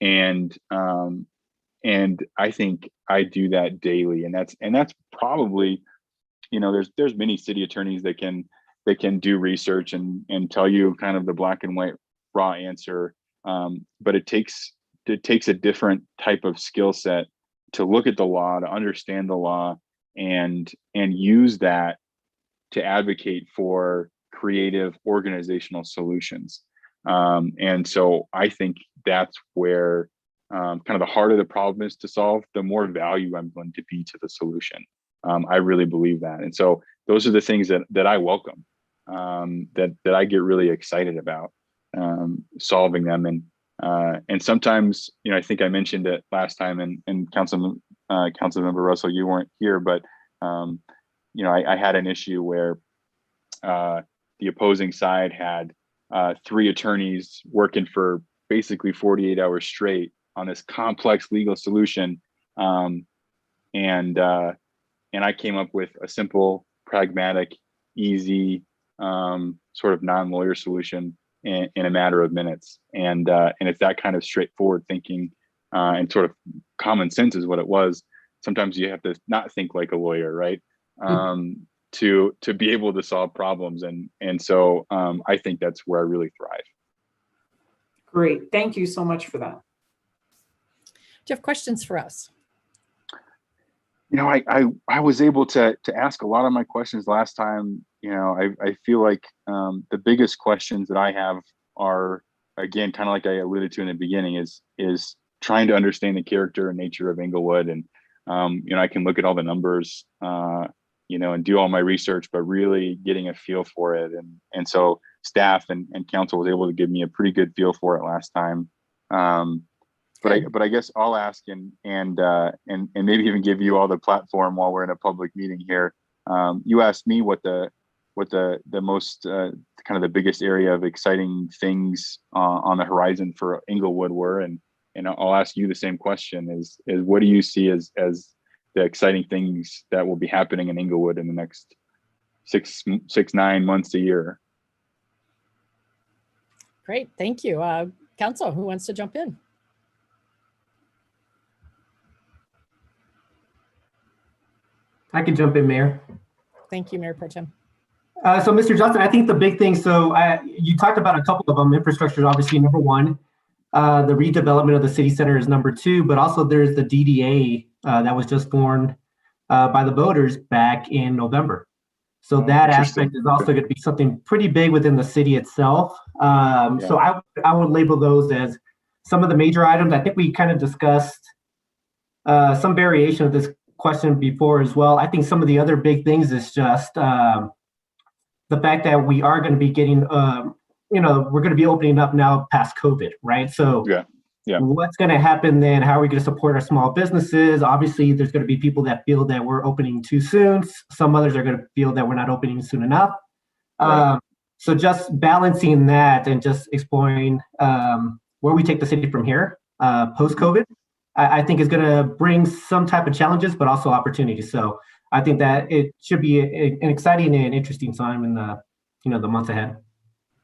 K: And I think I do that daily, and that's probably, there's many city attorneys that can do research and tell you kind of the black and white raw answer, but it takes a different type of skill set to look at the law, to understand the law, and use that to advocate for creative organizational solutions. And so I think that's where kind of the heart of the problem is to solve, the more value I'm going to be to the solution. I really believe that. And so those are the things that I welcome, that I get really excited about, solving them. And sometimes, I think I mentioned it last time, and Councilmember Russell, you weren't here, but I had an issue where the opposing side had three attorneys working for basically 48 hours straight on this complex legal solution. And I came up with a simple, pragmatic, easy, sort of non-lawyer solution in a matter of minutes. And it's that kind of straightforward thinking and sort of common sense is what it was. Sometimes you have to not think like a lawyer, right? To be able to solve problems. And so I think that's where I really thrive.
H: Great. Thank you so much for that.
A: Do you have questions for us?
K: You know, I was able to ask a lot of my questions last time. You know, I feel like the biggest questions that I have are, again, kind of like I alluded to in the beginning, is trying to understand the character and nature of Inglewood. And, you know, I can look at all the numbers, you know, and do all my research, but really getting a feel for it. And so staff and council was able to give me a pretty good feel for it last time. But I guess I'll ask and maybe even give you all the platform while we're in a public meeting here. You asked me what the most kind of the biggest area of exciting things on the horizon for Inglewood were, and I'll ask you the same question: is what do you see as the exciting things that will be happening in Inglewood in the next 9 months, a year?
A: Great, thank you. Council, who wants to jump in?
E: I can jump in, Mayor.
A: Thank you, Mayor Pro Tem.
E: So, Mr. Johnson, I think the big thing, you talked about a couple of them. Infrastructure is obviously number one. The redevelopment of the city center is number two, but also there's the DDA that was just formed by the voters back in November. So that aspect is also going to be something pretty big within the city itself. So I would label those as some of the major items. I think we kind of discussed some variation of this question before as well. I think some of the other big things is just the fact that we are going to be getting, you know, we're going to be opening up now past COVID, right? So what's going to happen then? How are we going to support our small businesses? Obviously, there's going to be people that feel that we're opening too soon. Some others are going to feel that we're not opening soon enough. So just balancing that and just exploring where we take the city from here post-COVID, I think is going to bring some type of challenges, but also opportunities. So I think that it should be an exciting and interesting time in the, you know, the months ahead.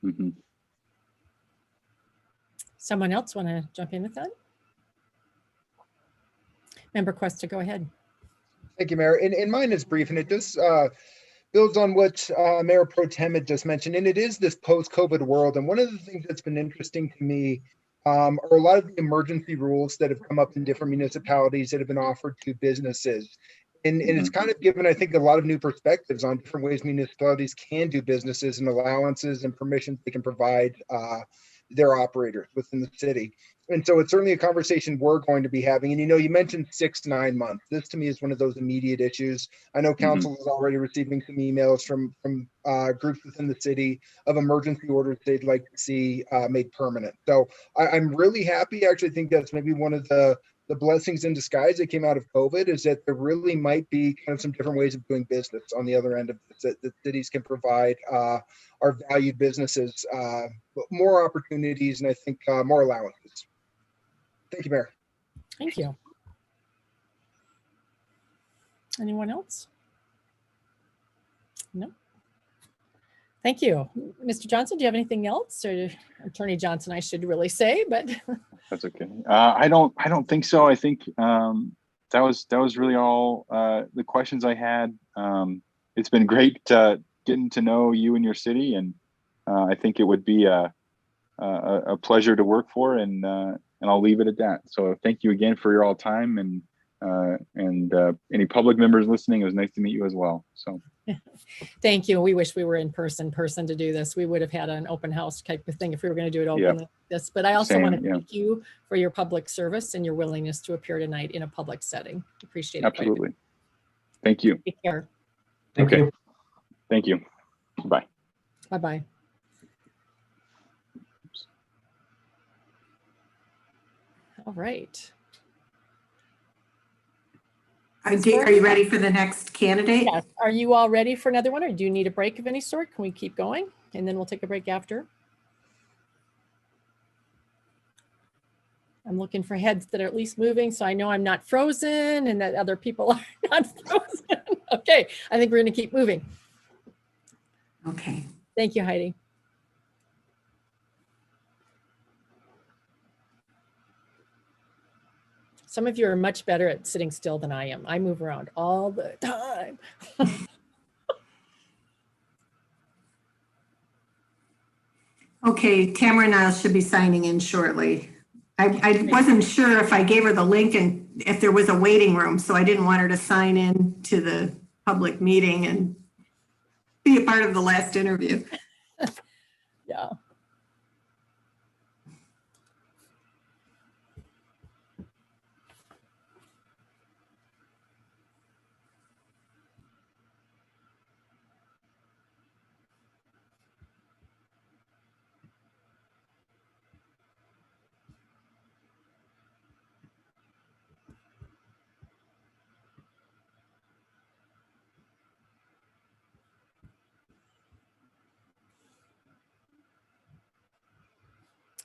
K: Mm-hmm.
A: Someone else want to jump in with that? Member Cuesta, go ahead.
L: Thank you, Mayor. And mine is brief, and it just builds on what Mayor Pro Tem had just mentioned, and it is this post-COVID world. And one of the things that's been interesting to me are a lot of the emergency rules that have come up in different municipalities that have been offered to businesses. And it's kind of given, I think, a lot of new perspectives on different ways municipalities can do businesses and allowances and permissions they can provide their operators within the city. And so it's certainly a conversation we're going to be having. And, you know, you mentioned 6 to 9 months. This to me is one of those immediate issues. I know council is already receiving some emails from groups within the city of emergency orders they'd like to see made permanent. So I'm really happy. I actually think that's maybe one of the blessings in disguise that came out of COVID, is that there really might be kind of some different ways of doing business on the other end of this, that cities can provide our valued businesses more opportunities, and I think more allowances. Thank you, Mayor.
A: Thank you. Anyone else? No. Thank you. Mr. Johnson, do you have anything else? Or Attorney Johnson, I should really say, but
K: that's okay. I don't think so. I think that was really all the questions I had. It's been great getting to know you and your city, and I think it would be a pleasure to work for, and I'll leave it at that. So thank you again for your all time, and any public members listening, it was nice to meet you as well. So.
A: Thank you. We wish we were in person to do this. We would have had an open house type of thing if we were going to do it open like this. But I also want to thank you for your public service and your willingness to appear tonight in a public setting. Appreciate it.
K: Absolutely. Thank you.
A: Take care.
E: Thank you.
K: Thank you. Bye.
A: Bye-bye. All right.
I: Are you ready for the next candidate?
A: Yes. Are you all ready for another one, or do you need a break of any sort? Can we keep going and then we'll take a break after? I'm looking for heads that are at least moving, so I know I'm not frozen and that other people are not frozen. Okay, I think we're going to keep moving.
I: Okay.
A: Thank you, Heidi. Some of you are much better at sitting still than I am. I move around all the time.
I: Okay, Tamara Niles should be signing in shortly. I wasn't sure if I gave her the link and if there was a waiting room, so I didn't want her to sign in to the public meeting and be a part of the last interview.
A: Yeah.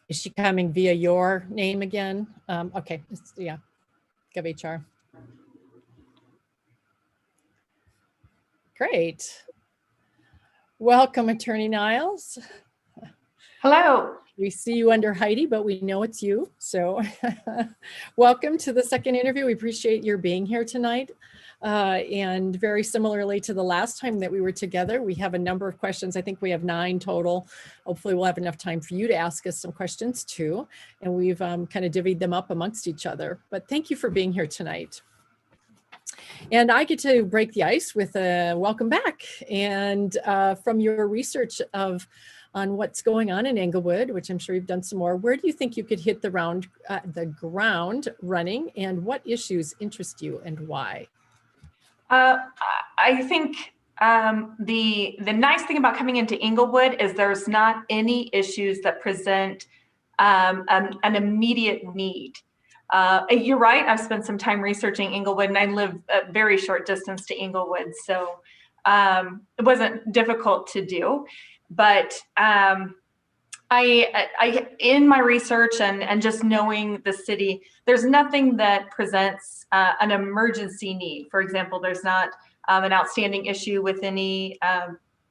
A: Is she coming via your name again? Okay, yeah, GovHR. Great. Welcome, Attorney Niles.
M: Hello.
A: We see you under Heidi, but we know it's you. So welcome to the second interview. We appreciate your being here tonight. And very similarly to the last time that we were together, we have a number of questions. I think we have 9 total. Hopefully we'll have enough time for you to ask us some questions too. And we've kind of divvied them up amongst each other. But thank you for being here tonight. And I get to break the ice with a welcome back. And from your research on what's going on in Englewood, which I'm sure you've done some more, where do you think you could hit the ground running, and what issues interest you and why?
M: I think the nice thing about coming into Englewood is there's not any issues that present an immediate need. You're right, I've spent some time researching Englewood, and I live a very short distance to Englewood, so it wasn't difficult to do. But I in my research and just knowing the city, there's nothing that presents an emergency need. For example, there's not an outstanding issue with any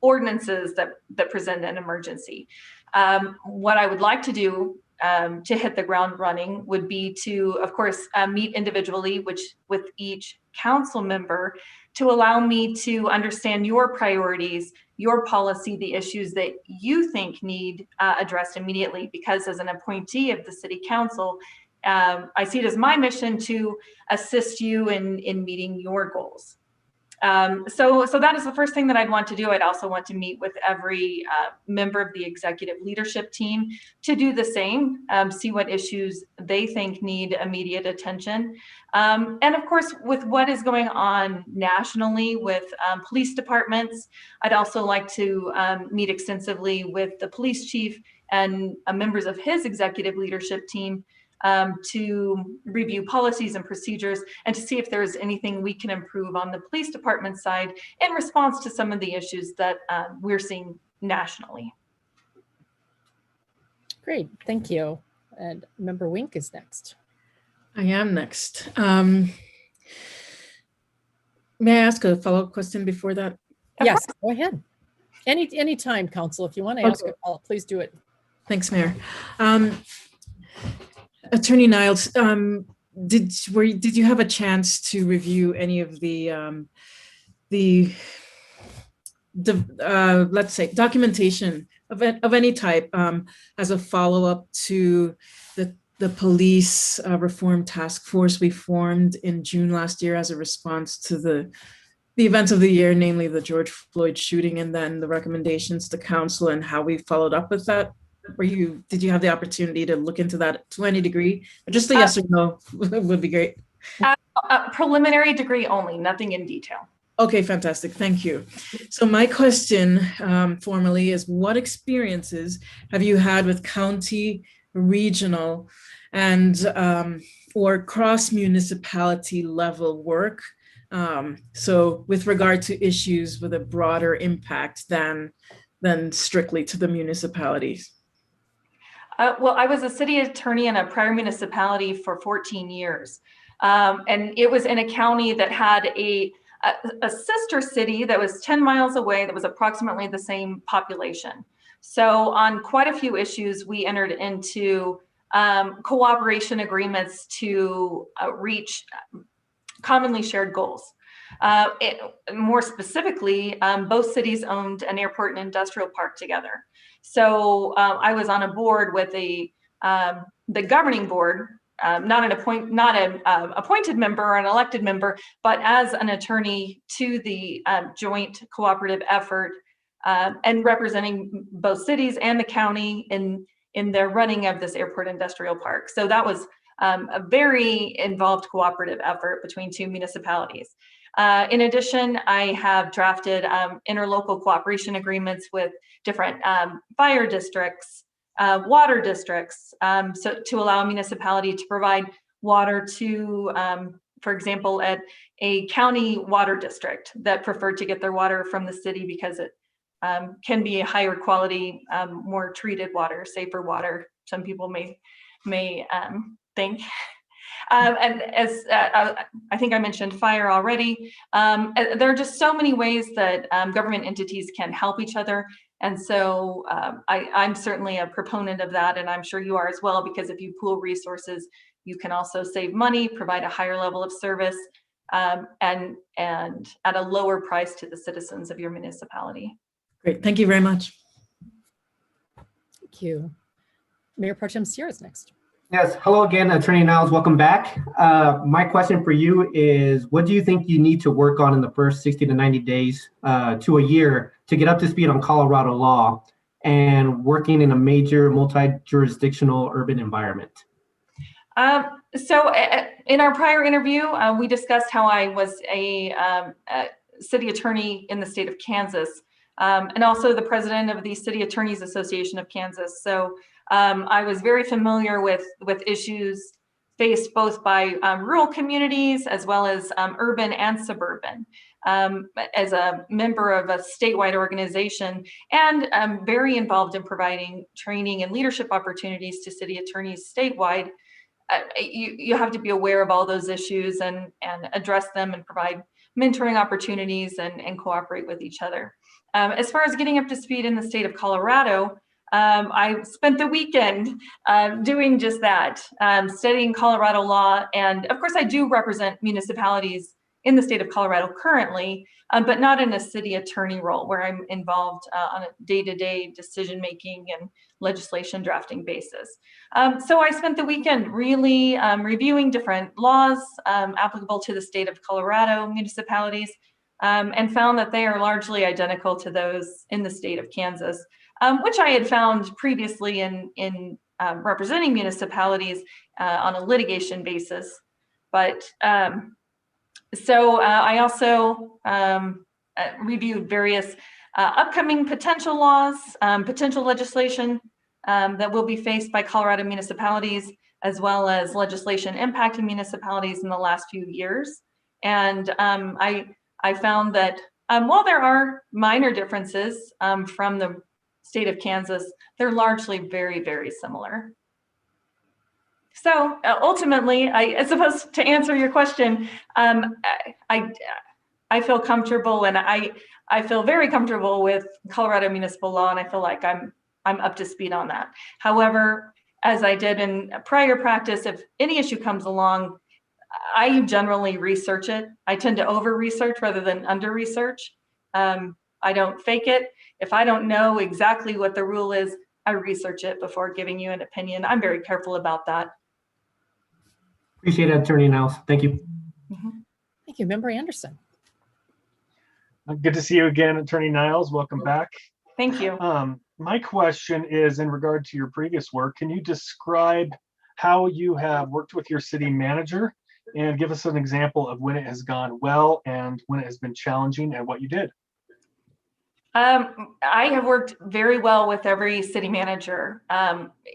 M: ordinances that present an emergency. What I would like to do to hit the ground running would be to, of course, meet individually, with each council member, to allow me to understand your priorities, your policy, the issues that you think need addressed immediately. Because as an appointee of the city council, I see it as my mission to assist you in meeting your goals. So that is the first thing that I'd want to do. I'd also want to meet with every member of the executive leadership team to do the same, see what issues they think need immediate attention. And of course, with what is going on nationally with police departments, I'd also like to meet extensively with the police chief and members of his executive leadership team to review policies and procedures and to see if there's anything we can improve on the police department side in response to some of the issues that we're seeing nationally.
A: Great, thank you. And Member Wink is next.
F: I am next. May I ask a follow-up question before that?
A: Yes, go ahead. Any time, Council, if you want to ask a follow-up, please do it.
F: Thanks, Mayor. Attorney Niles, did you have a chance to review any of the let's say documentation of any type as a follow-up to the police reform task force we formed in June last year as a response to the events of the year, namely the George Floyd shooting, and then the recommendations to council and how we followed up with that? Did you have the opportunity to look into that to any degree? Just a yes or no would be great.
M: Preliminary degree only, nothing in detail.
F: Okay, fantastic. Thank you. So my question formally is, what experiences have you had with county, regional, and or cross-municipality level work? So with regard to issues with a broader impact than strictly to the municipalities?
M: Well, I was a city attorney in a prior municipality for 14 years. And it was in a county that had a sister city that was 10 miles away that was approximately the same population. So on quite a few issues, we entered into cooperation agreements to reach commonly shared goals. More specifically, both cities owned an airport and industrial park together. So I was on a board with the governing board, not an appointed member or an elected member, but as an attorney to the joint cooperative effort and representing both cities and the county in their running of this airport industrial park. So that was a very involved cooperative effort between two municipalities. In addition, I have drafted interlocal cooperation agreements with different fire districts, water districts, so to allow a municipality to provide water to, for example, at a county water district that preferred to get their water from the city because it can be a higher quality, more treated water, safer water. Some people may think. And as I think I mentioned fire already, there are just so many ways that government entities can help each other. And so I'm certainly a proponent of that, and I'm sure you are as well, because if you pool resources, you can also save money, provide a higher level of service, and at a lower price to the citizens of your municipality.
F: Great, thank you very much.
A: Thank you. Mayor Pro Tem C.R.S. is next.
E: Yes, hello again, Attorney Niles, welcome back. My question for you is, what do you think you need to work on in the first 60 to 90 days to a year to get up to speed on Colorado law and working in a major multi-jurisdictional urban environment?
M: So in our prior interview, we discussed how I was a city attorney in the state of Kansas, and also the president of the City Attorneys Association of Kansas. So I was very familiar with issues faced both by rural communities as well as urban and suburban. As a member of a statewide organization, and very involved in providing training and leadership opportunities to city attorneys statewide, you have to be aware of all those issues and address them and provide mentoring opportunities and cooperate with each other. As far as getting up to speed in the state of Colorado, I spent the weekend doing just that, studying Colorado law. And of course, I do represent municipalities in the state of Colorado currently, but not in a city attorney role where I'm involved on a day-to-day decision-making and legislation drafting basis. So I spent the weekend really reviewing different laws applicable to the state of Colorado municipalities, and found that they are largely identical to those in the state of Kansas, which I had found previously in representing municipalities on a litigation basis. But so I also reviewed various upcoming potential laws, potential legislation that will be faced by Colorado municipalities, as well as legislation impacting municipalities in the last few years. And I found that while there are minor differences from the state of Kansas, they're largely very, very similar. So ultimately, I suppose to answer your question, I feel comfortable, and I feel very comfortable with Colorado municipal law, and I feel like I'm up to speed on that. However, as I did in prior practice, if any issue comes along, I generally research it. I tend to over-research rather than under-research. I don't fake it. If I don't know exactly what the rule is, I research it before giving you an opinion. I'm very careful about that.
E: Appreciate it, Attorney Niles. Thank you.
A: Thank you, Member Anderson.
C: Good to see you again, Attorney Niles. Welcome back.
M: Thank you.
C: My question is in regard to your previous work. Can you describe how you have worked with your city manager and give us an example of when it has gone well and when it has been challenging and what you did?
M: I have worked very well with every city manager.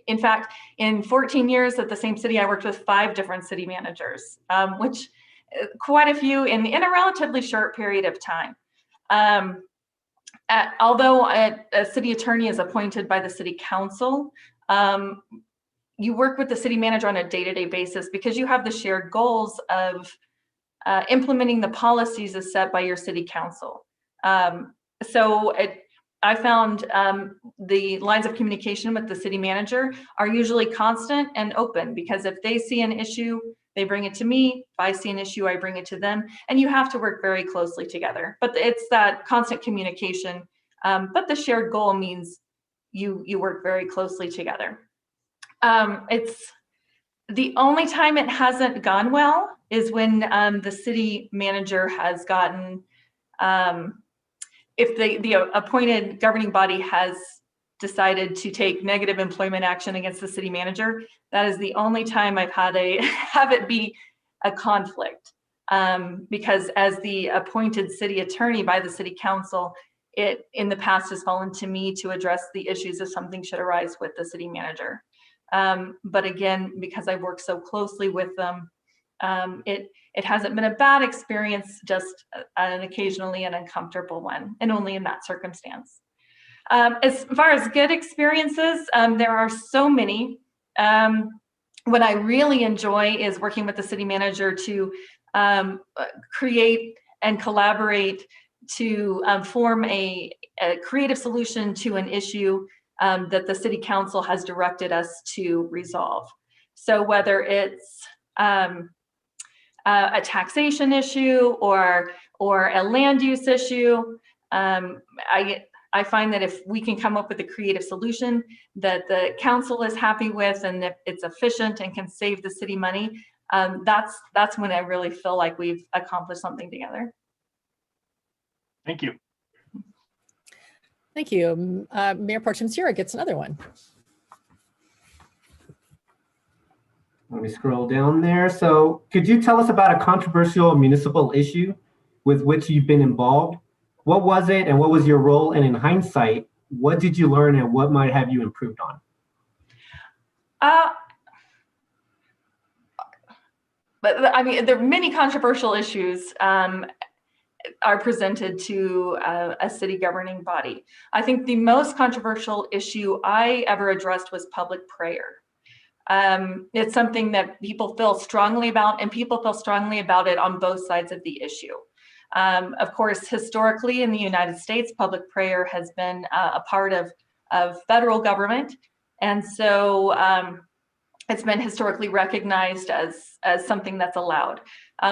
M: In fact, in 14 years at the same city, I worked with 5 different city managers, which quite a few in a relatively short period of time. Although a city attorney is appointed by the city council, you work with the city manager on a day-to-day basis because you have the shared goals of implementing the policies as set by your city council. I found the lines of communication with the city manager are usually constant and open, because if they see an issue, they bring it to me. If I see an issue, I bring it to them, and you have to work very closely together. But it's that constant communication. But the shared goal means you work very closely together. It's the only time it hasn't gone well is when the city manager has gotten, if the appointed governing body has decided to take negative employment action against the city manager. That is the only time I've had have it be a conflict, because as the appointed city attorney by the city council, it in the past has fallen to me to address the issues if something should arise with the city manager. But again, because I've worked so closely with them, it hasn't been a bad experience, just occasionally an uncomfortable one, and only in that circumstance. As far as good experiences, there are so many. What I really enjoy is working with the city manager to create and collaborate to form a creative solution to an issue that the city council has directed us to resolve. So whether it's a taxation issue or a land use issue, I find that if we can come up with a creative solution that the council is happy with, and if it's efficient and can save the city money, that's when I really feel like we've accomplished something together.
C: Thank you.
A: Thank you. Mayor Pro Tem Sierra gets another one.
E: Let me scroll down there. So could you tell us about a controversial municipal issue with which you've been involved? What was it and what was your role? And in hindsight, what did you learn and what might have you improved on?
M: But I mean, there are many controversial issues are presented to a city governing body. I think the most controversial issue I ever addressed was public prayer. It's something that people feel strongly about, and people feel strongly about it on both sides of the issue. Of course, historically in the United States, public prayer has been a part of federal government. And so it's been historically recognized as something that's allowed.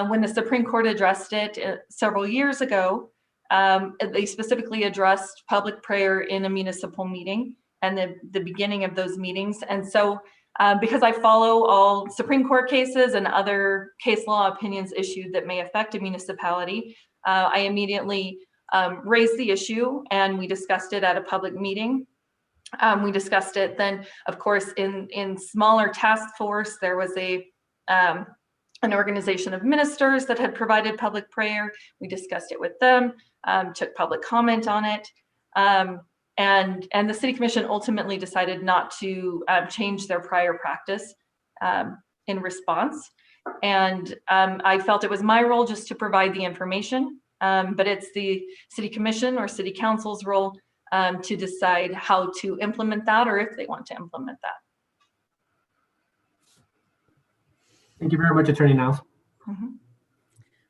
M: When the Supreme Court addressed it several years ago, they specifically addressed public prayer in a municipal meeting and the beginning of those meetings. And so because I follow all Supreme Court cases and other case law opinions issued that may affect a municipality, I immediately raised the issue and we discussed it at a public meeting. We discussed it then, of course, in smaller task force, there was an organization of ministers that had provided public prayer. We discussed it with them, took public comment on it. And the city commission ultimately decided not to change their prior practice in response. And I felt it was my role just to provide the information, but it's the city commission or city council's role to decide how to implement that or if they want to implement that.
E: Thank you very much, Attorney Niles.
A: Mm-hmm.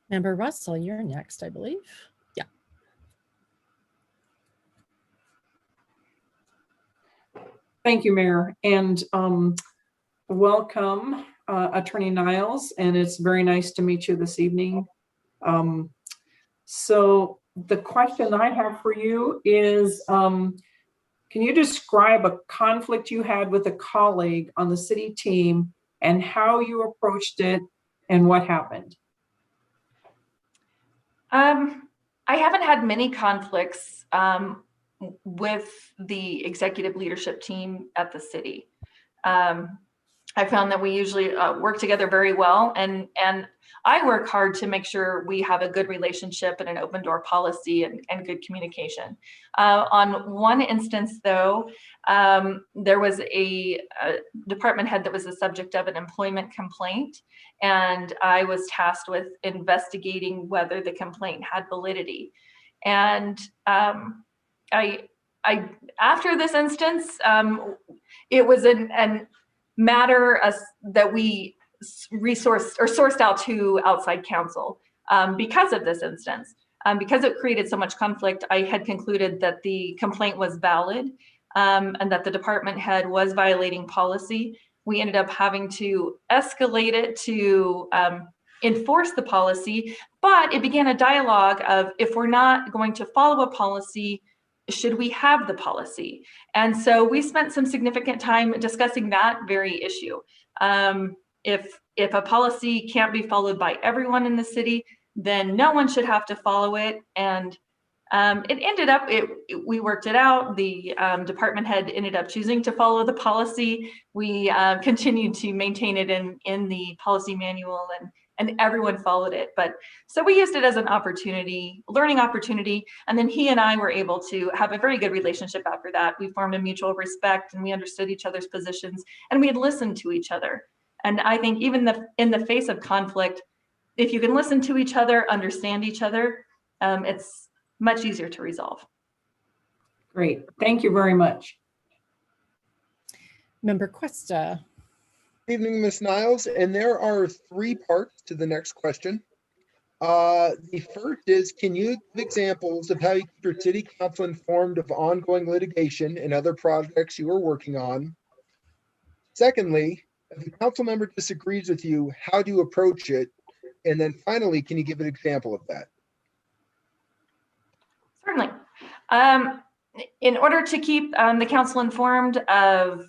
A: Member Russell, you're next, I believe. Yeah.
H: Thank you, Mayor, and welcome, Attorney Niles, and it's very nice to meet you this evening. So the question I have for you is, can you describe a conflict you had with a colleague on the city team and how you approached it and what happened?
M: I haven't had many conflicts with the executive leadership team at the city. I found that we usually work together very well, and I work hard to make sure we have a good relationship and an open door policy and good communication. On one instance, though, there was a department head that was the subject of an employment complaint, and I was tasked with investigating whether the complaint had validity. And I after this instance, it was a matter that we sourced out to outside counsel because of this instance. Because it created so much conflict, I had concluded that the complaint was valid and that the department head was violating policy. We ended up having to escalate it to enforce the policy, but it began a dialogue of, if we're not going to follow a policy, should we have the policy? And so we spent some significant time discussing that very issue. If a policy can't be followed by everyone in the city, then no one should have to follow it. And it ended up, we worked it out. The department head ended up choosing to follow the policy. We continued to maintain it in the policy manual, and everyone followed it. But so we used it as an opportunity, learning opportunity. And then he and I were able to have a very good relationship after that. We formed a mutual respect, and we understood each other's positions, and we had listened to each other. And I think even in the face of conflict, if you can listen to each other, understand each other, it's much easier to resolve.
H: Great. Thank you very much.
A: Member Cuesta.
L: Good evening, Ms. Niles. And there are 3 parts to the next question. The first is, can you give examples of how you keep your city council informed of ongoing litigation and other projects you are working on? Secondly, if a council member disagrees with you, how do you approach it? And then finally, can you give an example of that?
M: Certainly. In order to keep the council informed of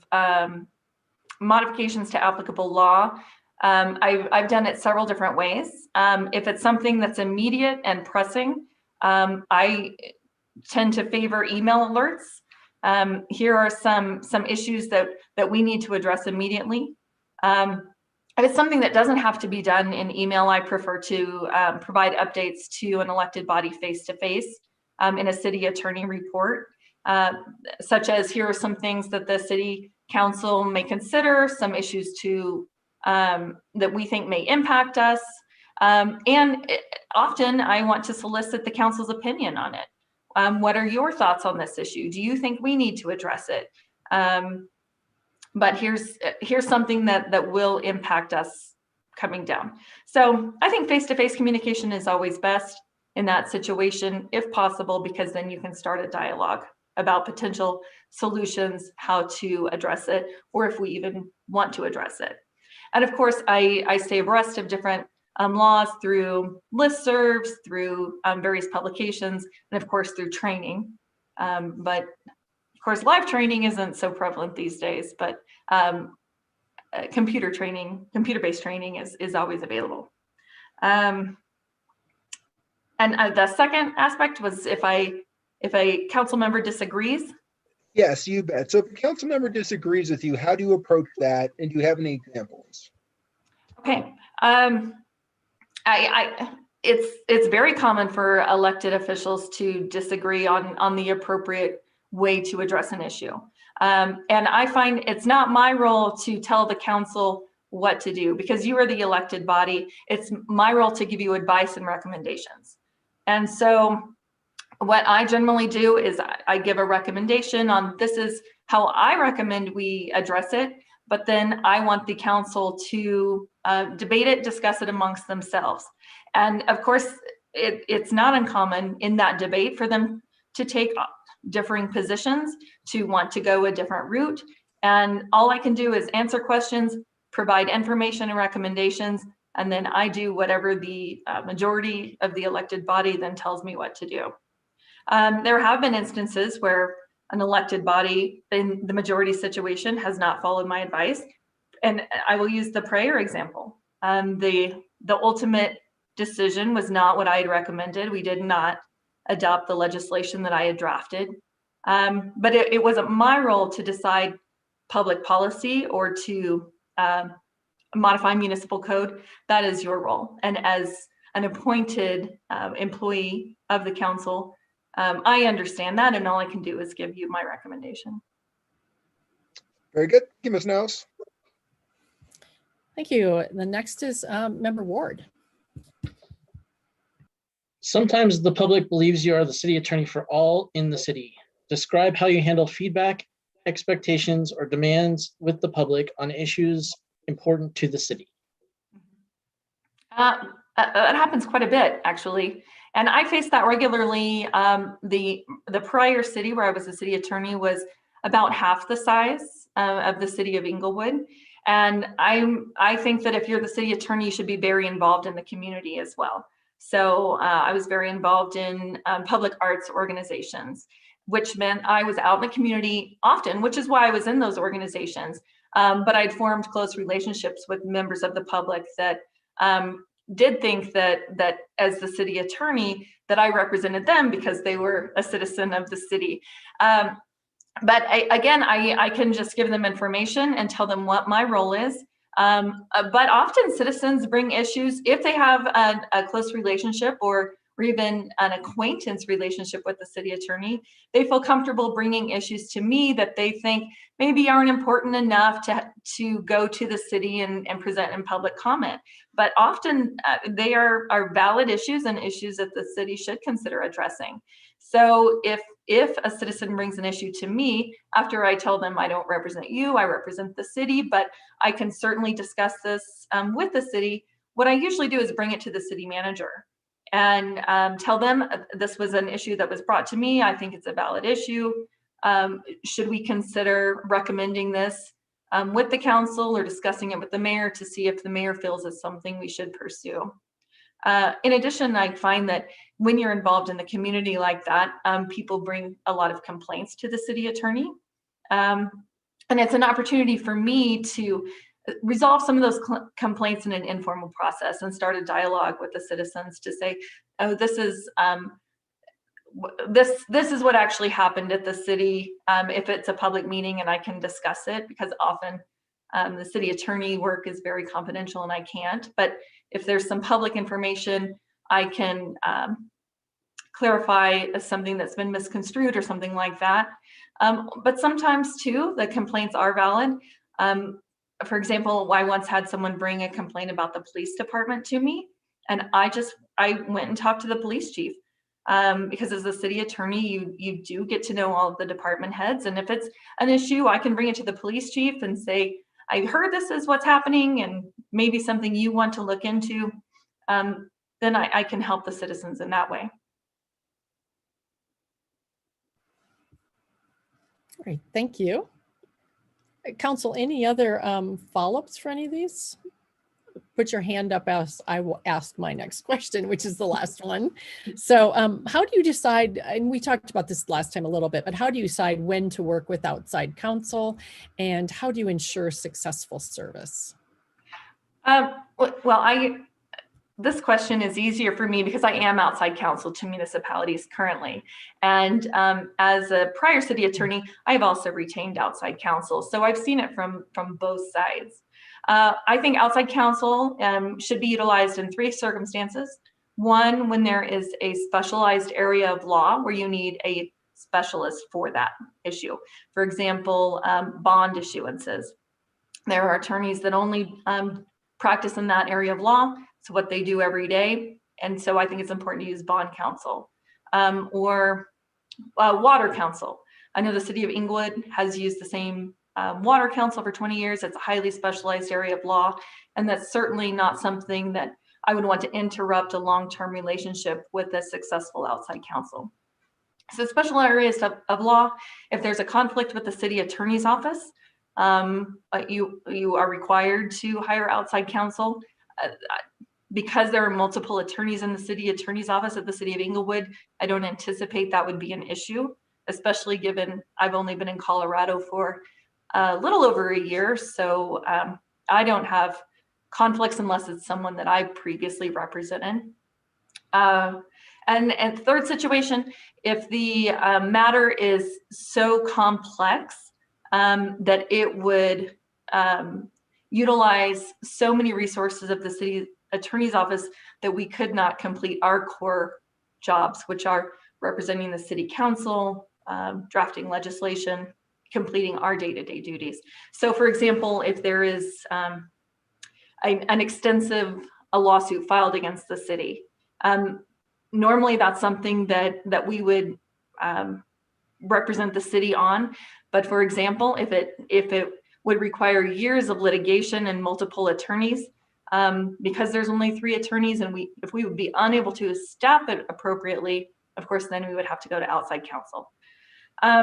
M: modifications to applicable law, I've done it several different ways. If it's something that's immediate and pressing, I tend to favor email alerts. Here are some issues that we need to address immediately. If it's something that doesn't have to be done in email, I prefer to provide updates to an elected body face-to-face in a city attorney report, such as, here are some things that the city council may consider, some issues that we think may impact us. Often I want to solicit the council's opinion on it. What are your thoughts on this issue? Do you think we need to address it? But here's something that will impact us coming down. So I think face-to-face communication is always best in that situation, if possible, because then you can start a dialogue about potential solutions, how to address it, or if we even want to address it. And of course, I stay abreast of different laws through listservs, through various publications, and of course through training. But of course, live training isn't so prevalent these days, but computer-based training is always available. And the second aspect was if a council member disagrees.
L: Yes, you bet. So if a council member disagrees with you, how do you approach that? And do you have any examples?
M: Okay. It's very common for elected officials to disagree on the appropriate way to address an issue. And I find it's not my role to tell the council what to do, because you are the elected body. It's my role to give you advice and recommendations. And so what I generally do is I give a recommendation on, this is how I recommend we address it, but then I want the council to debate it, discuss it amongst themselves. And of course, it's not uncommon in that debate for them to take differing positions, to want to go a different route. And all I can do is answer questions, provide information and recommendations, and then I do whatever the majority of the elected body then tells me what to do. There have been instances where an elected body in the majority situation has not followed my advice. And I will use the prayer example. The ultimate decision was not what I had recommended. We did not adopt the legislation that I had drafted. But it wasn't my role to decide public policy or to modify municipal code. That is your role. And as an appointed employee of the council, I understand that, and all I can do is give you my recommendation.
L: Very good. Thank you, Ms. Niles.
A: Thank you. The next is Member Ward.
G: Sometimes the public believes you are the city attorney for all in the city. Describe how you handle feedback, expectations, or demands with the public on issues important to the city.
M: That happens quite a bit, actually. And I face that regularly. The prior city where I was a city attorney was about half the size of the city of Inglewood. And I think that if you're the city attorney, you should be very involved in the community as well. So I was very involved in public arts organizations, which meant I was out in the community often, which is why I was in those organizations. But I'd formed close relationships with members of the public that did think that as the city attorney that I represented them because they were a citizen of the city. But I can just give them information and tell them what my role is. But often citizens bring issues if they have a close relationship or even an acquaintance relationship with the city attorney. They feel comfortable bringing issues to me that they think maybe aren't important enough to go to the city and present in public comment. But often they are valid issues and issues that the city should consider addressing. So if a citizen brings an issue to me, after I tell them I don't represent you, I represent the city, but I can certainly discuss this with the city, what I usually do is bring it to the city manager and tell them this was an issue that was brought to me. I think it's a valid issue. Should we consider recommending this with the council or discussing it with the mayor to see if the mayor feels it's something we should pursue? In addition, I find that when you're involved in the community like that, people bring a lot of complaints to the city attorney. And it's an opportunity for me to resolve some of those complaints in an informal process and start a dialogue with the citizens to say, oh, this is what actually happened at the city. If it's a public meeting and I can discuss it, because often the city attorney work is very confidential and I can't. But if there's some public information, I can clarify something that's been misconstrued or something like that. But sometimes too, the complaints are valid. For example, I once had someone bring a complaint about the police department to me, and I went and talked to the police chief. Because as a city attorney, you do get to know all of the department heads. And if it's an issue, I can bring it to the police chief and say, I heard this is what's happening and maybe something you want to look into. Then I can help the citizens in that way.
A: Great, thank you. Council, any other follow-ups for any of these? Put your hand up as I will ask my next question, which is the last one. So how do you decide, and we talked about this last time a little bit, but how do you decide when to work with outside counsel and how do you ensure successful service?
M: This question is easier for me because I am outside counsel to municipalities currently. And as a prior city attorney, I've also retained outside counsel. So I've seen it from both sides. I think outside counsel should be utilized in 3 circumstances. One, when there is a specialized area of law where you need a specialist for that issue. For example, bond issuances. There are attorneys that only practice in that area of law. It's what they do every day. And so I think it's important to use bond counsel or water counsel. I know the city of Inglewood has used the same water counsel for 20 years. It's a highly specialized area of law. And that's certainly not something that I would want to interrupt a long-term relationship with a successful outside counsel. So special areas of law, if there's a conflict with the city attorney's office, you are required to hire outside counsel. Because there are multiple attorneys in the city attorney's office at the city of Inglewood, I don't anticipate that would be an issue, especially given I've only been in Colorado for a little over a year. So I don't have conflicts unless it's someone that I previously represented. And third situation, if the matter is so complex that it would utilize so many resources of the city attorney's office that we could not complete our core jobs, which are representing the city council, drafting legislation, completing our day-to-day duties. So for example, if there is an extensive lawsuit filed against the city, normally that's something that we would represent the city on. But for example, if it would require years of litigation and multiple attorneys, because there's only 3 attorneys, and if we would be unable to staff it appropriately, of course, then we would have to go to outside counsel. I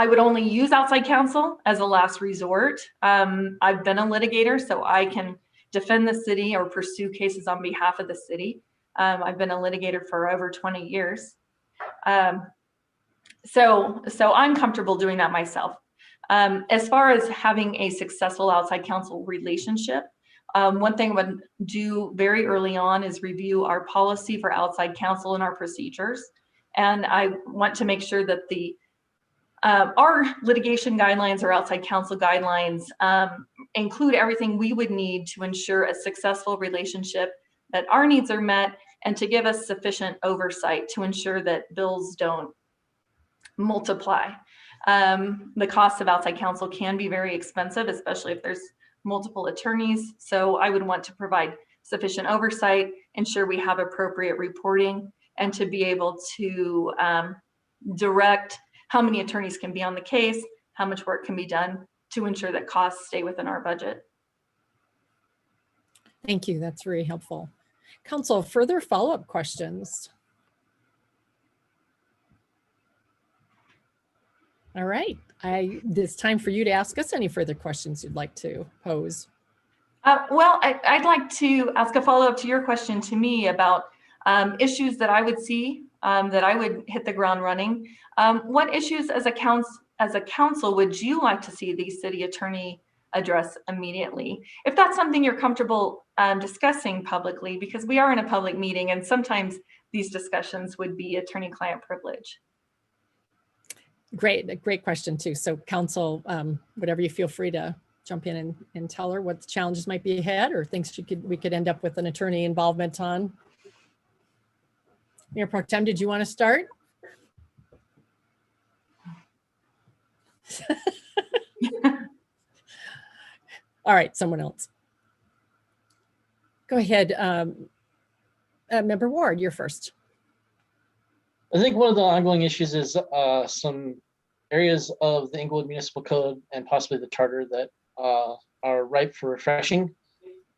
M: would only use outside counsel as a last resort. I've been a litigator, so I can defend the city or pursue cases on behalf of the city. I've been a litigator for over 20 years. So I'm comfortable doing that myself. As far as having a successful outside counsel relationship, one thing I would do very early on is review our policy for outside counsel and our procedures. And I want to make sure that our litigation guidelines or outside counsel guidelines include everything we would need to ensure a successful relationship, that our needs are met, and to give us sufficient oversight to ensure that bills don't multiply. The cost of outside counsel can be very expensive, especially if there's multiple attorneys. So I would want to provide sufficient oversight, ensure we have appropriate reporting, and to be able to direct how many attorneys can be on the case, how much work can be done to ensure that costs stay within our budget.
A: Thank you. That's very helpful. Council, further follow-up questions? All right. It's time for you to ask us any further questions you'd like to pose.
M: Well, I'd like to ask a follow-up to your question to me about issues that I would see, that I would hit the ground running. What issues as a council would you like to see the city attorney address immediately? If that's something you're comfortable discussing publicly, because we are in a public meeting and sometimes these discussions would be attorney-client privilege.
A: Great question too. So council, whatever you feel free to jump in and tell her what the challenges might be ahead or things we could end up with an attorney involvement on. Mayor Pro Tem, did you want to start? All right, someone else. Go ahead, Member Ward, you're first.
G: I think one of the ongoing issues is some areas of the Inglewood Municipal Code and possibly the charter that are ripe for refreshing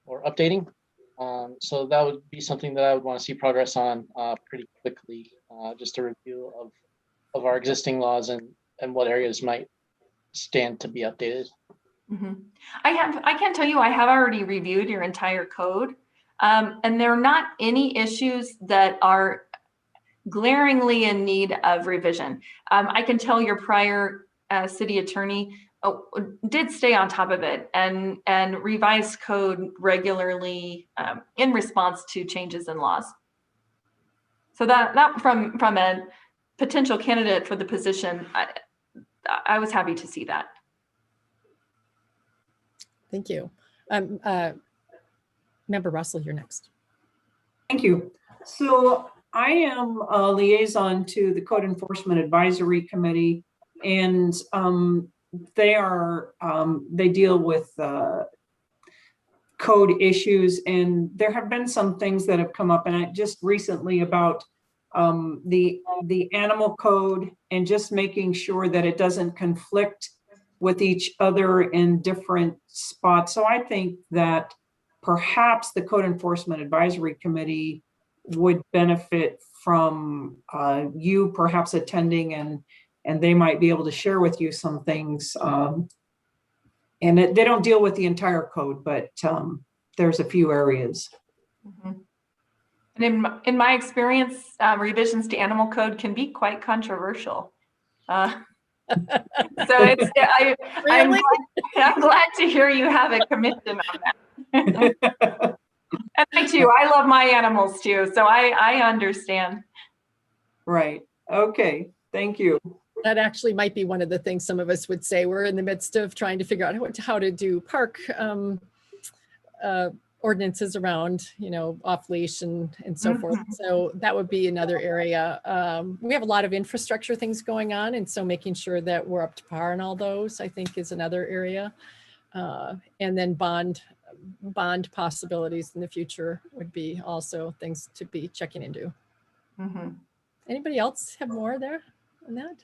G: or updating. So that would be something that I would want to see progress on pretty quickly, just a review of our existing laws and what areas might stand to be updated.
M: Mm-hmm. I can tell you I have already reviewed your entire code, and there are not any issues that are glaringly in need of revision. I can tell your prior city attorney did stay on top of it and revised code regularly in response to changes in laws. So that from a potential candidate for the position, I was happy to see that.
A: Thank you. Member Russell, you're next.
H: Thank you. So I am a liaison to the Code Enforcement Advisory Committee, and they deal with code issues, and there have been some things that have come up, and I just recently about the animal code and just making sure that it doesn't conflict with each other in different spots. So I think that perhaps the Code Enforcement Advisory Committee would benefit from you perhaps attending, and they might be able to share with you some things. And they don't deal with the entire code, but there's a few areas.
M: Mm-hmm. And in my experience, revisions to animal code can be quite controversial. So I'm glad to hear you have a commission on that. And I too, I love my animals too, so I understand.
H: Right. Okay. Thank you.
A: That actually might be one of the things some of us would say. We're in the midst of trying to figure out how to do park ordinances around, off leash and so forth. So that would be another area. We have a lot of infrastructure things going on, and so making sure that we're up to par on all those, I think, is another area. And then bond possibilities in the future would be also things to be checking into.
M: Mm-hmm.
A: Anybody else have more there on that?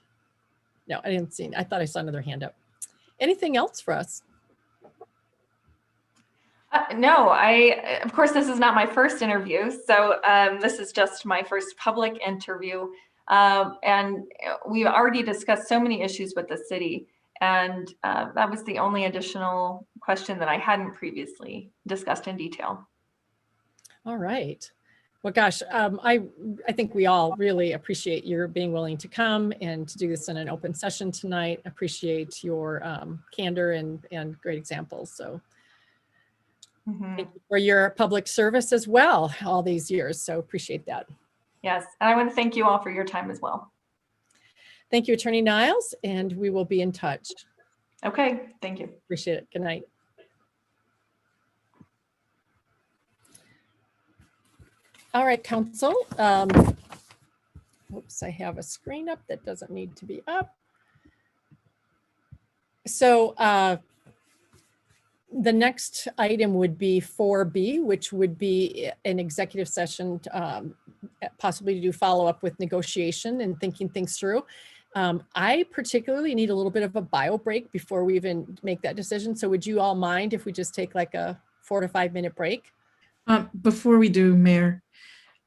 A: No, I didn't see. I thought I saw another hand up. Anything else for us?
M: No, of course, this is not my first interview. So this is just my first public interview. And we've already discussed so many issues with the city. And that was the only additional question that I hadn't previously discussed in detail.
A: All right. Well, gosh, I think we all really appreciate your being willing to come and to do this in an open session tonight. Appreciate your candor and great examples. So thank you for your public service as well all these years. So appreciate that.
M: Yes, and I want to thank you all for your time as well.
A: Thank you, Attorney Niles, and we will be in touch.
M: Okay, thank you.
A: Appreciate it. Good night. All right, Council. Oops, I have a screen up that doesn't need to be up. So the next item would be 4B, which would be an executive session, possibly to do follow up with negotiation and thinking things through. I particularly need a little bit of a bio break before we even make that decision. So would you all mind if we just take like a 4 to 5 minute break?
F: Before we do, Mayor,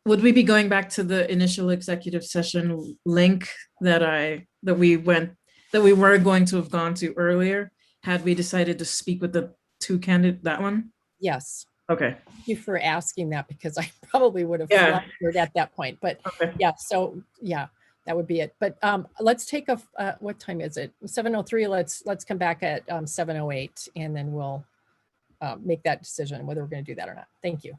F: would we be going back to the initial executive session link that we were going to have gone to earlier had we decided to speak with the two candidates, that one?
A: Yes.
F: Okay.
A: Thank you for asking that because I probably would have flustered at that point. But yeah, so yeah, that would be it. But let's take a what time is it? 7:03. Let's come back at 7:08 and then we'll make that decision whether we're going to do that or not. Thank you.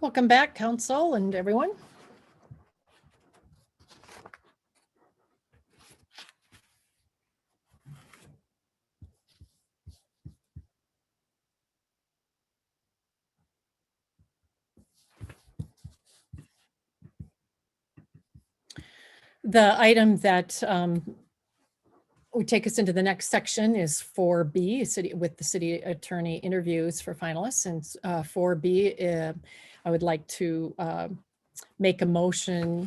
A: Welcome back, Council and everyone. The item that would take us into the next section is 4B, with the city attorney interviews for finalists. And 4B, I would like to make a motion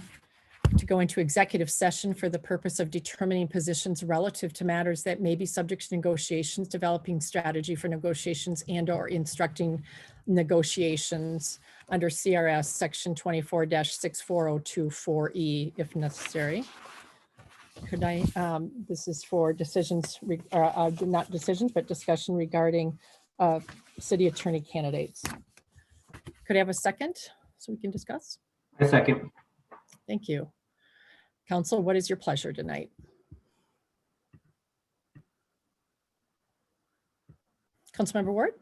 A: to go into executive session for the purpose of determining positions relative to matters that may be subject to negotiations, developing strategy for negotiations, and or instructing negotiations under C.R.S. section 24-64024E if necessary. Could I, this is for decisions, not decisions, but discussion regarding city attorney candidates. Could I have a second so we can discuss?
E: A second.
A: Thank you. Council, what is your pleasure tonight? Councilmember Ward?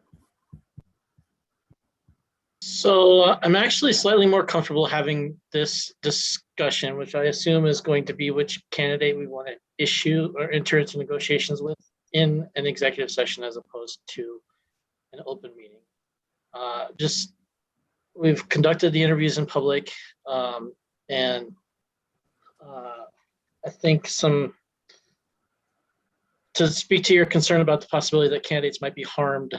G: So I'm actually slightly more comfortable having this discussion, which I assume is going to be which candidate we want to issue or enter into negotiations with in an executive session as opposed to an open meeting. We've conducted the interviews in public, and I think to speak to your concern about the possibility that candidates might be harmed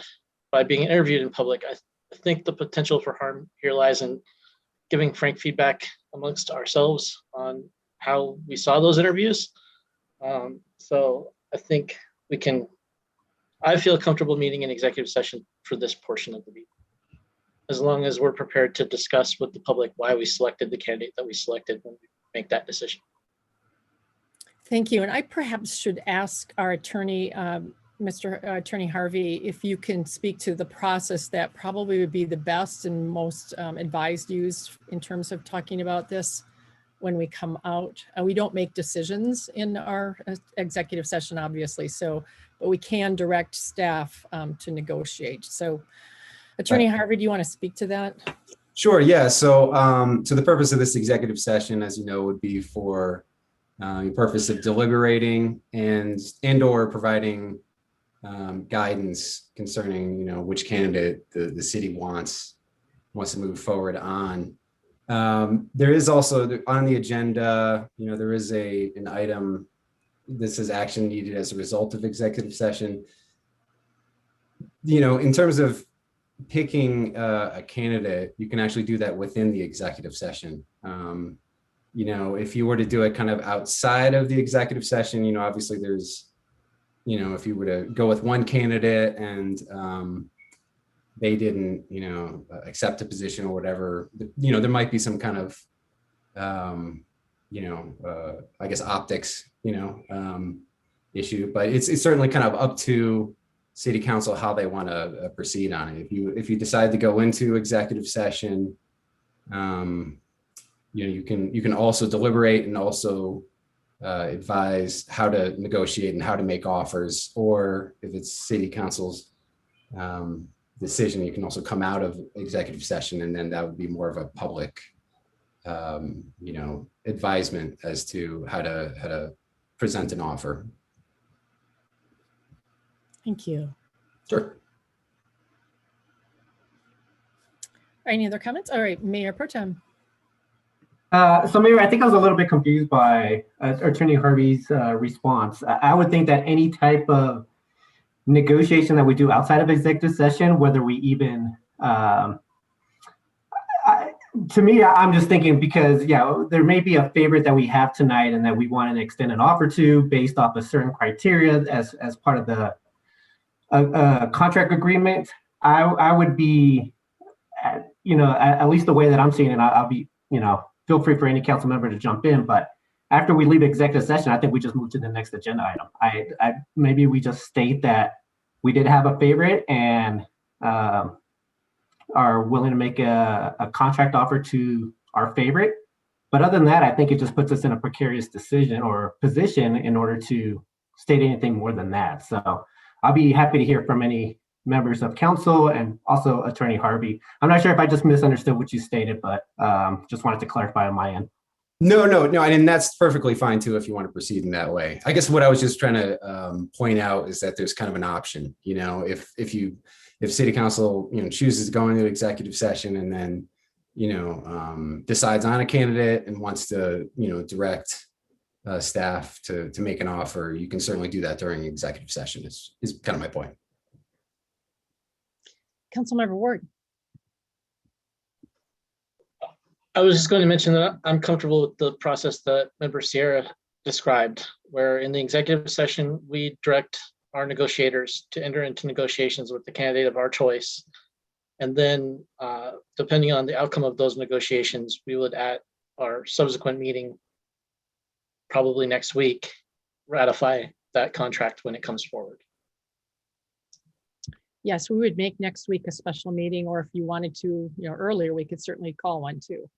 G: by being interviewed in public, I think the potential for harm here lies in giving frank feedback amongst ourselves on how we saw those interviews. So I think I feel comfortable meeting an executive session for this portion of the meeting, as long as we're prepared to discuss with the public why we selected the candidate that we selected when we make that decision.
A: Thank you. And I perhaps should ask our attorney, Mr. Attorney Harvey, if you can speak to the process that probably would be the best and most advised used in terms of talking about this when we come out. We don't make decisions in our executive session, obviously, but we can direct staff to negotiate. So Attorney Harvey, do you want to speak to that?
N: Sure, yeah. So the purpose of this executive session, as you know, would be for the purpose of deliberating and or providing guidance concerning, which candidate the city wants to move forward on. There is also on the agenda, there is an item that says action needed as a result of executive session. In terms of picking a candidate, you can actually do that within the executive session. If you were to do it kind of outside of the executive session, obviously there's, if you were to go with one candidate and they didn't, accept a position or whatever, there might be some kind of, I guess optics, issue, but it's certainly kind of up to City Council how they want to proceed on it. If you decide to go into executive session, you can also deliberate and also advise how to negotiate and how to make offers, or if it's City Council's decision, you can also come out of executive session, and then that would be more of a public, advisement as to how to present an offer.
A: Thank you.
N: Sure.
A: Any other comments? All right, Mayor Pro Tem.
E: So Mayor, I think I was a little bit confused by Attorney Harvey's response. I would think that any type of negotiation that we do outside of executive session, whether we even, to me, I'm just thinking because, there may be a favorite that we have tonight and that we want to extend an offer to based off of certain criteria as part of the contract agreement. I would be, at least the way that I'm seeing it, I'll be, feel free for any council member to jump in, but after we leave executive session, I think we just move to the next agenda item. Maybe we just state that we did have a favorite and are willing to make a contract offer to our favorite. But other than that, I think it just puts us in a precarious decision or position in order to state anything more than that. So I'll be happy to hear from any members of council, and also Attorney Harvey. I'm not sure if I just misunderstood what you stated, but just wanted to clarify on my end.
N: No, and that's perfectly fine too if you want to proceed in that way. I guess what I was just trying to point out is that there's kind of an option. If city council chooses to go into executive session and then decides on a candidate and wants to direct staff to make an offer, you can certainly do that during executive session. Is kind of my point.
A: Councilmember Ward.
G: I was just going to mention that I'm comfortable with the process that Member C.R.S described, where in the executive session, we direct our negotiators to enter into negotiations with the candidate of our choice. And then depending on the outcome of those negotiations, we would at our subsequent meeting, probably next week, ratify that contract when it comes forward.
A: Yes, we would make next week a special meeting, or if you wanted to, earlier, we could certainly call one too.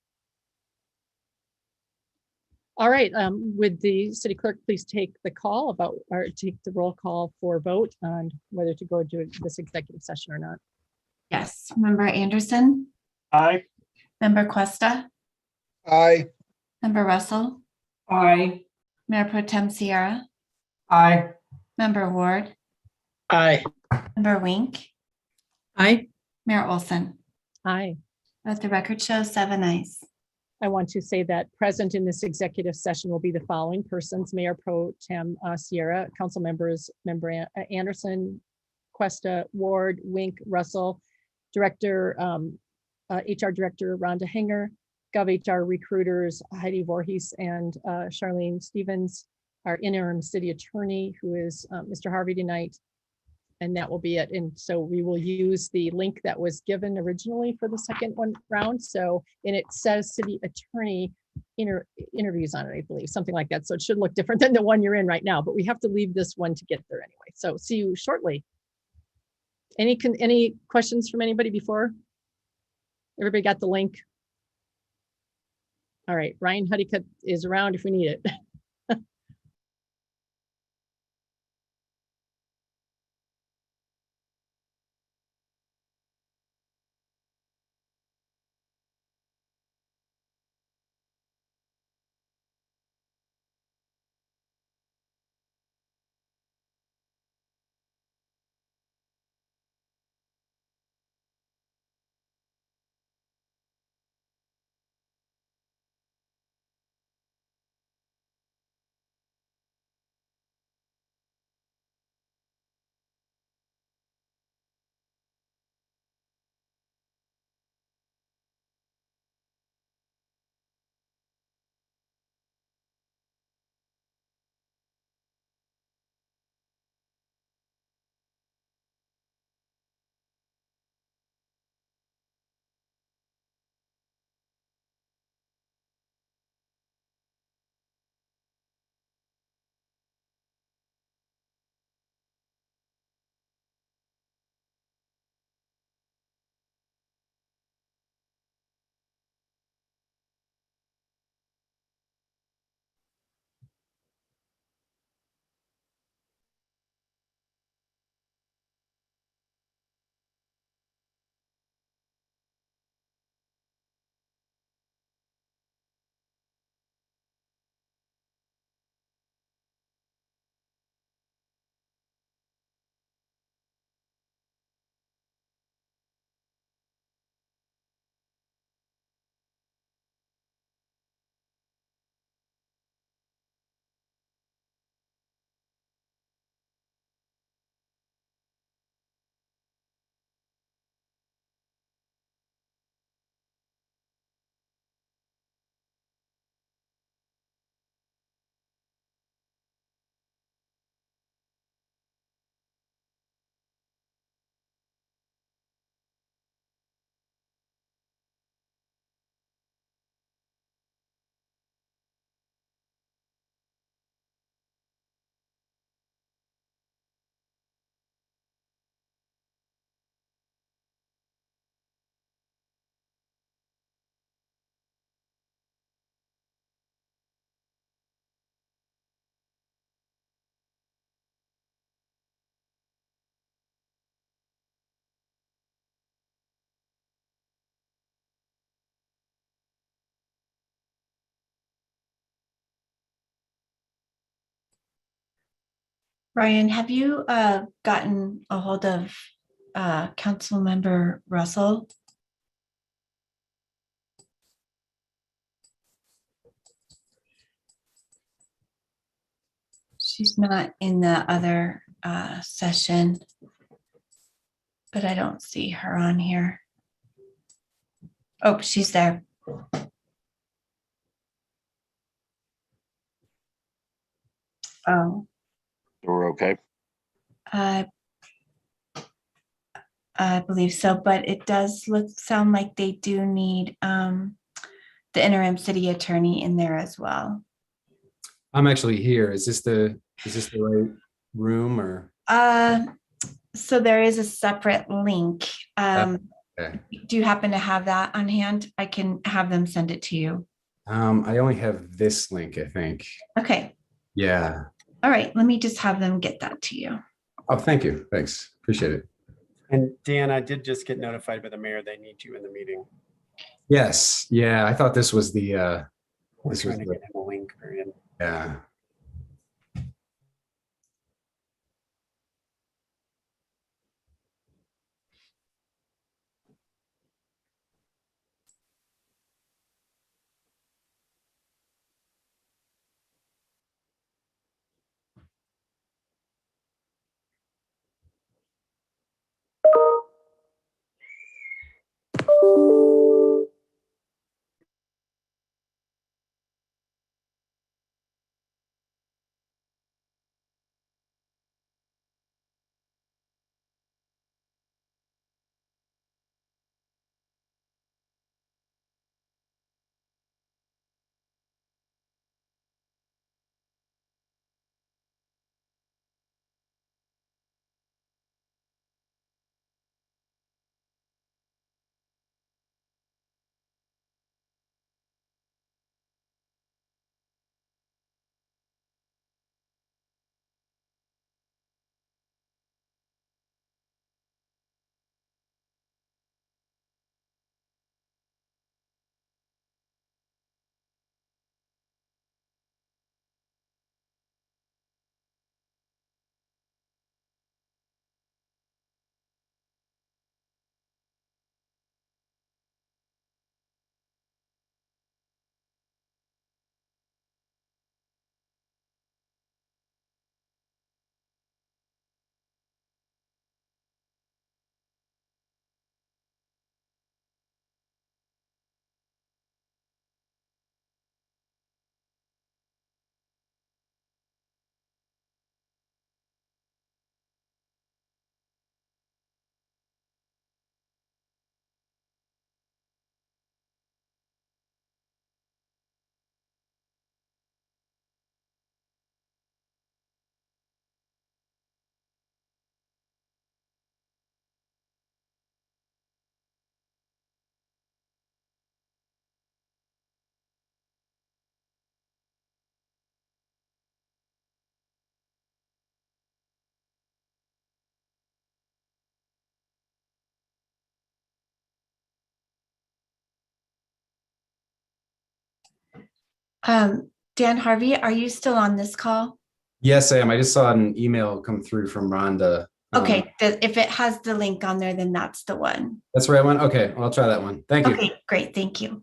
A: All right, would the city clerk please take the call about, or take the roll call for vote on whether to go to this executive session or not?
D: Yes. Member Anderson?
C: Aye.
D: Member Cuesta?
L: Aye.
D: Member Russell?
H: Aye.
D: Mayor Pro Tem C.R.S?
E: Aye.
D: Member Ward?
G: Aye.
D: Member Wink?
F: Aye.
D: Mayor Olson?
A: Aye.
D: Let the record show 7 ayes.
A: I want to say that present in this executive session will be the following persons: Mayor Pro Tem C.R.S, council members, Member Anderson, Cuesta, Ward, Wink, Russell, Director, HR Director Rhonda Hanger, GovHR recruiters Heidi Voorhees and Charlene Stevens, our interim city attorney, who is Mr. Harvey tonight. And that will be it. And so we will use the link that was given originally for the second round. So, and it says city attorney interviews on it, I believe, something like that. So it should look different than the one you're in right now, but we have to leave this one to get there anyway. So see you shortly. Any questions from anybody before? Everybody got the link? All right, Ryan Huddycutt is around if we need it.
D: Ryan, have you gotten a hold of Councilmember Russell? She's not in the other session, but I don't see her on here. Oh, she's there. Oh,
O: We're okay.
D: I believe so, but it does sound like they do need the interim city attorney in there as well.
N: I'm actually here. Is this the right room or?
D: So there is a separate link.
N: Okay.
D: Do you happen to have that on hand? I can have them send it to you.
N: I only have this link, I think.
D: Okay.
N: Yeah.
D: All right. Let me just have them get that to you.
N: Oh, thank you. Thanks. Appreciate it.
P: And Dan, I did just get notified by the mayor they need you in the meeting.
N: Yes. Yeah. I thought this was the.
P: We're trying to get him a link.
N: Yeah.
D: Dan Harvey, are you still on this call?
N: Yes, I am. I just saw an email come through from Rhonda.
D: Okay. If it has the link on there, then that's the one.
N: That's the right one. Okay, well, I'll try that one. Thank you.
D: Okay, great. Thank you.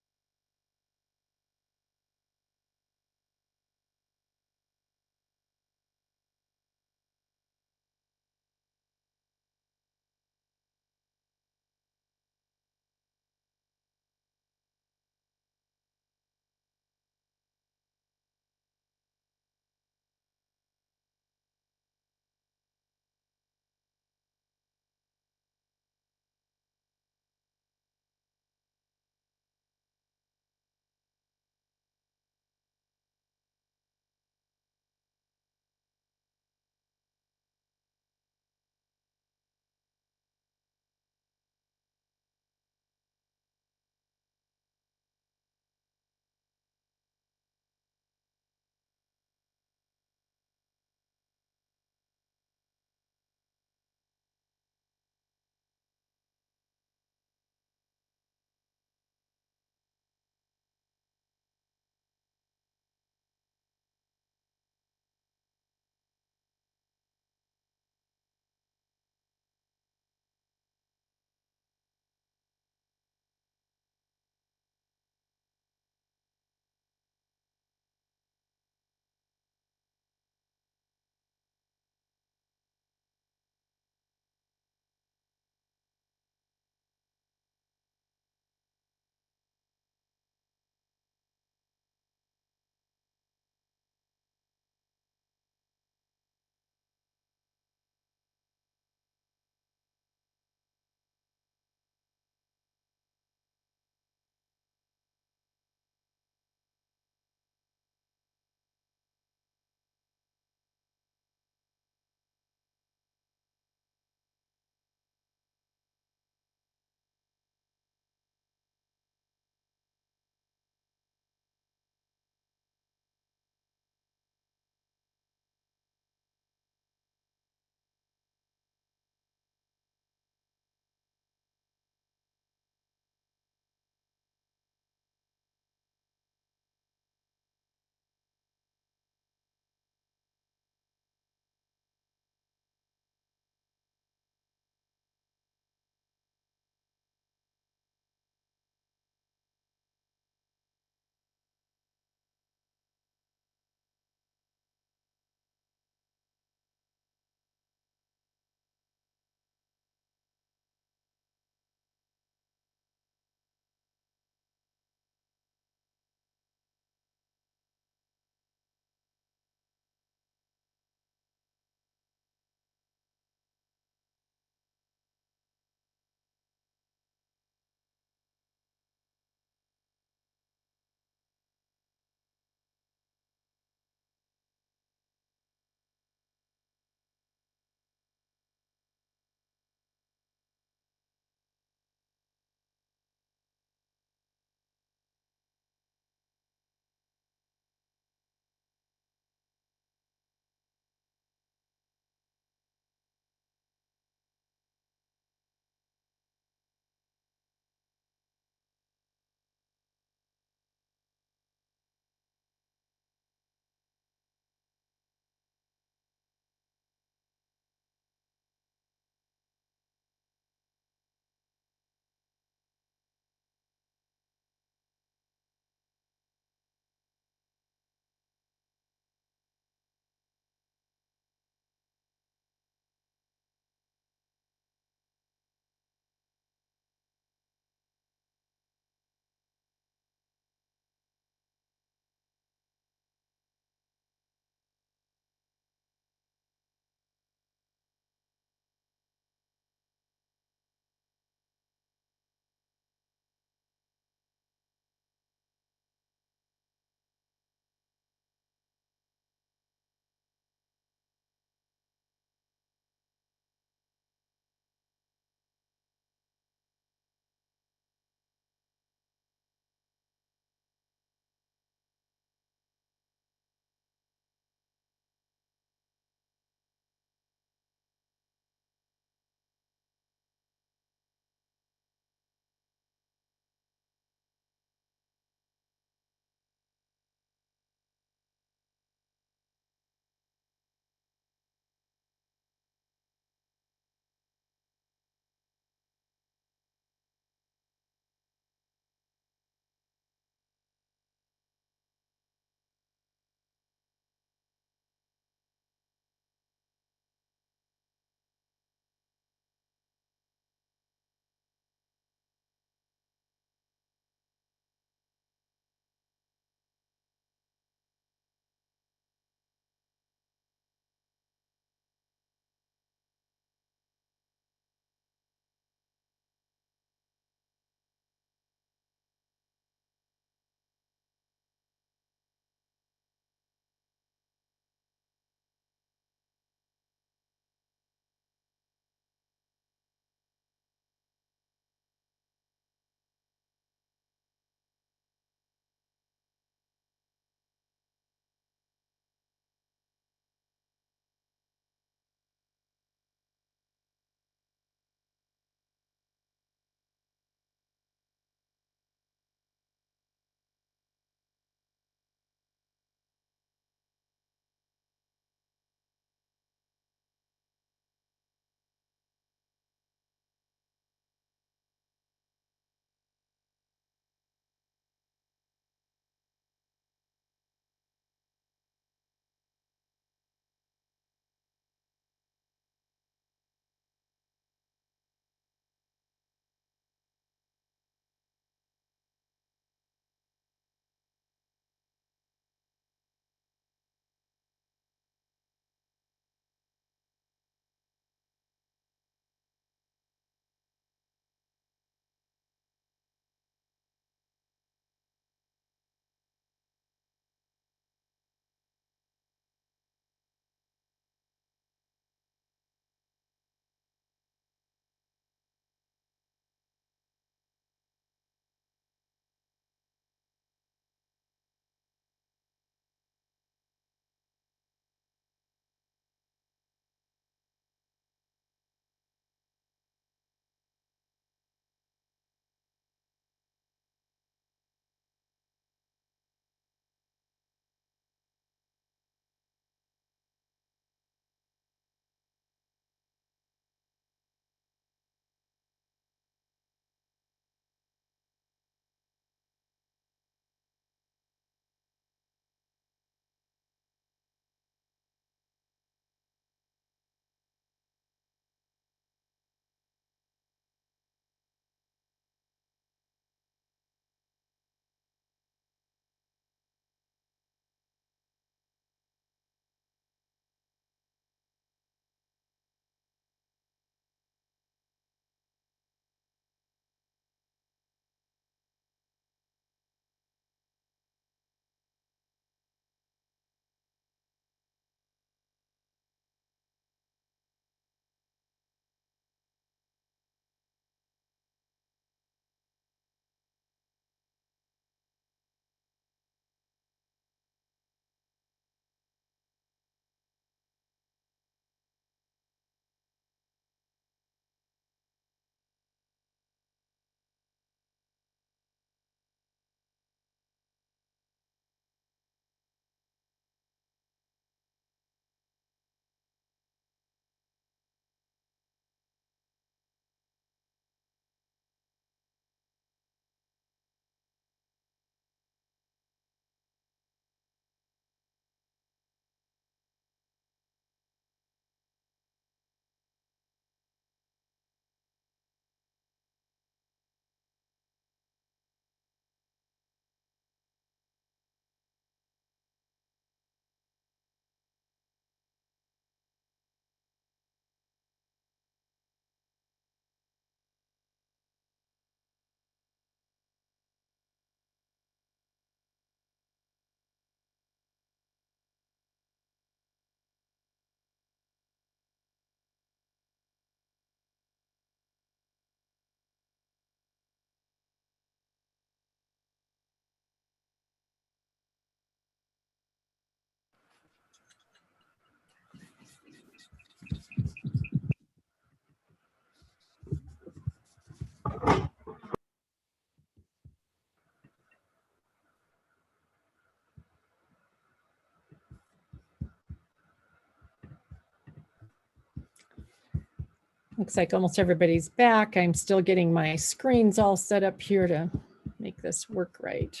A: Looks like almost everybody's back. I'm still getting my screens all set up here to make this work right.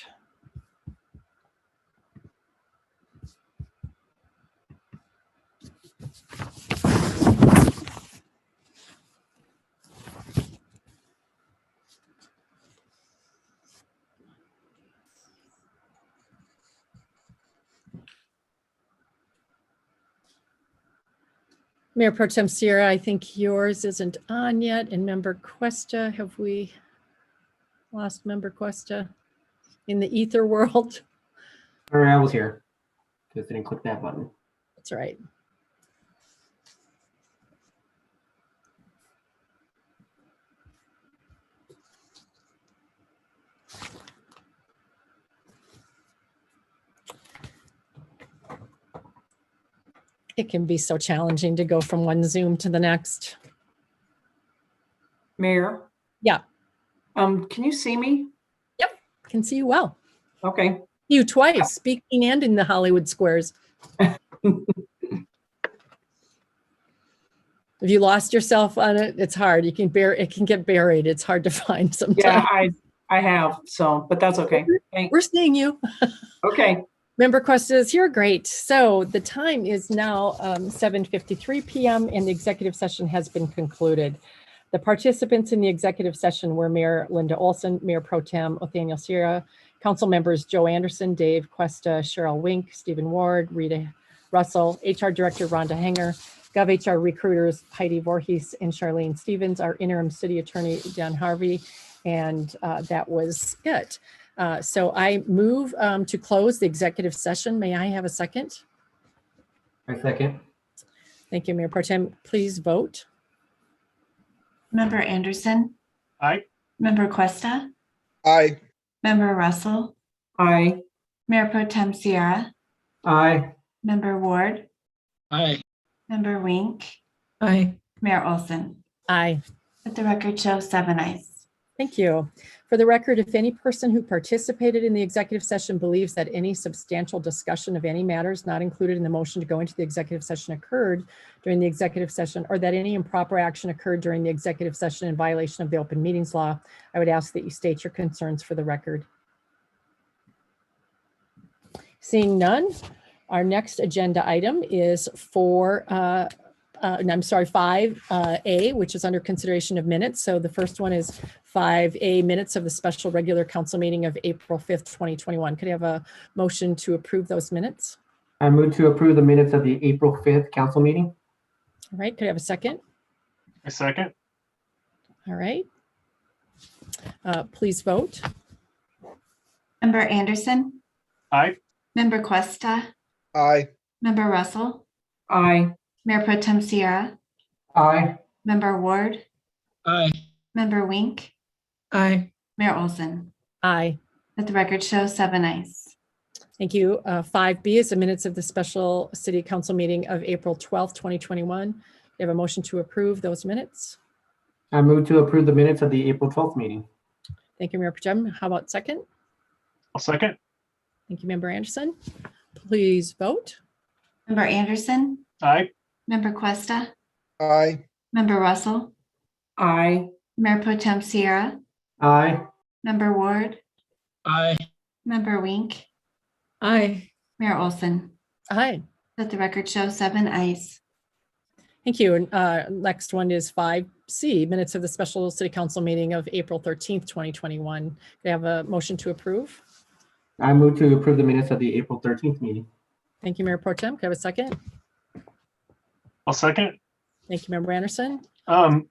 A: Mayor Pro Tem Sierra, I think yours isn't on yet. And Member Cuesta, have we lost Member Cuesta in the ether world?
E: All right, I was here. Just didn't click that button.
A: That's right. It can be so challenging to go from one Zoom to the next.
H: Mayor?
A: Yeah.
H: Can you see me?
A: Yep, can see you well.
H: Okay.
A: You twice, speaking and in the Hollywood squares. If you lost yourself on it, it's hard. You can it can get buried. It's hard to find sometimes.
H: Yeah, I have, so, but that's okay.
A: We're seeing you.
H: Okay.
A: Member questions here, great. So the time is now 7:53 p.m. and the executive session has been concluded. The participants in the executive session were Mayor Linda Olson, Mayor Pro Tem Othaniel Sierra, Council members Joe Anderson, Dave Cuesta, Cheryl Wink, Stephen Ward, Rita Russell, HR Director Rhonda Hanger, GovHR recruiters Heidi Voorhees and Charlene Stevens, our interim city attorney Dan Harvey, and that was it. So I move to close the executive session. May I have a second?
E: I second.
A: Thank you, Mayor Pro Tem. Please vote.
D: Member Anderson,
C: Aye.
D: Member Cuesta,
L: Aye.
D: Member Russell,
H: Aye.
D: Mayor Pro Tem Sierra,
E: Aye.
D: Member Ward,
G: Aye.
D: Member Wink,
F: Aye.
D: Mayor Olson.
A: Aye.
D: Let the record show 7 ayes.
A: Thank you. For the record, if any person who participated in the executive session believes that any substantial discussion of any matters not included in the motion to go into the executive session occurred during the executive session, or that any improper action occurred during the executive session in violation of the open meetings law, I would ask that you state your concerns for the record. Seeing none, our next agenda item is 5A, which is under consideration of minutes. So the first one is 5A, minutes of the special regular council meeting of April 5th, 2021. Could I have a motion to approve those minutes?
E: I move to approve the minutes of the April 5th council meeting.
A: All right, could I have a second?
C: A second.
A: All right. Please vote.
D: Member Anderson,
C: Aye.
D: Member Cuesta,
L: Aye.
D: Member Russell,
H: Aye.
D: Mayor Pro Tem Sierra,
E: Aye.
D: Member Ward,
G: Aye.
D: Member Wink,
F: Aye.
D: Mayor Olson.
A: Aye.
D: Let the record show 7 ayes.
A: Thank you. 5B is the minutes of the special city council meeting of April 12th, 2021. You have a motion to approve those minutes.
E: I move to approve the minutes of the April 12th meeting.
A: Thank you, Mayor Pro Tem. How about second?
C: I'll second.
A: Thank you, Member Anderson. Please vote.
D: Member Anderson,
C: Aye.
D: Member Cuesta,
L: Aye.
D: Member Russell,
H: Aye.
D: Mayor Pro Tem Sierra,
E: Aye.
D: Member Ward,
G: Aye.
D: Member Wink,
F: Aye.
D: Mayor Olson.
A: Aye.
D: Let the record show 7 ayes.
A: Thank you. And next one is 5C, minutes of the special city council meeting of April 13th, 2021. They have a motion to approve.
E: I move to approve the minutes of the April 13th meeting.
A: Thank you, Mayor Pro Tem. Can I have a second?
C: I'll second.
A: Thank you, Member Anderson.
C: I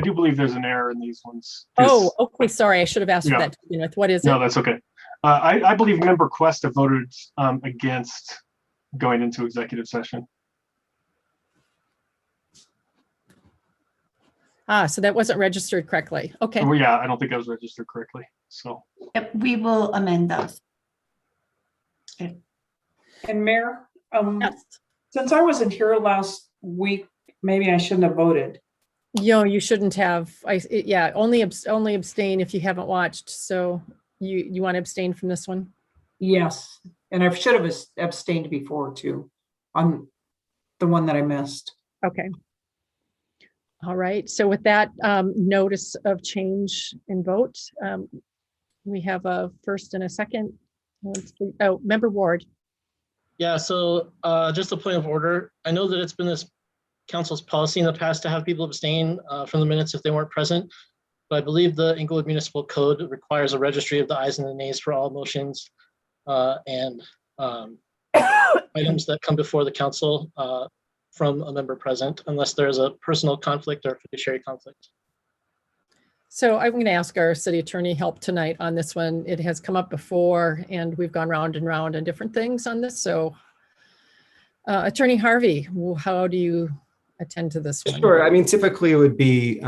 C: do believe there's an error in these ones.
A: Oh, okay. Sorry, I should have asked for
C: Yeah.
A: that to begin with. What is
C: No,
A: it?
C: that's okay. I believe Member Cuesta voted against going into executive session.
A: So that wasn't registered correctly. Okay.
C: Well, yeah, I don't think I was registered correctly. So
D: Yep, we will amend those.
H: And Mayor,
A: Yes.
H: since I wasn't here last week, maybe I shouldn't have voted.
A: You shouldn't have. Yeah, only abstain if you haven't watched. So you want to abstain from this one?
H: Yes, and I should have abstained before too, on the one that I missed.
A: Okay. All right, so with that notice of change in vote, we have a first and a second. Oh, Member Ward.
G: Yeah, so just a point of order. I know that it's been this council's policy in the past to have people abstain from the minutes if they weren't present. But I believe the Inglewood Municipal Code requires a registry of the ayes and the nays for all motions and items that come before the council from a member present, unless there's a personal conflict or fiduciary conflict.
A: So I'm going to ask our city attorney help tonight on this one. It has come up before and we've gone round and round on different things on this. So Attorney Harvey, how do you attend to this one?
N: Sure. I mean, typically it would be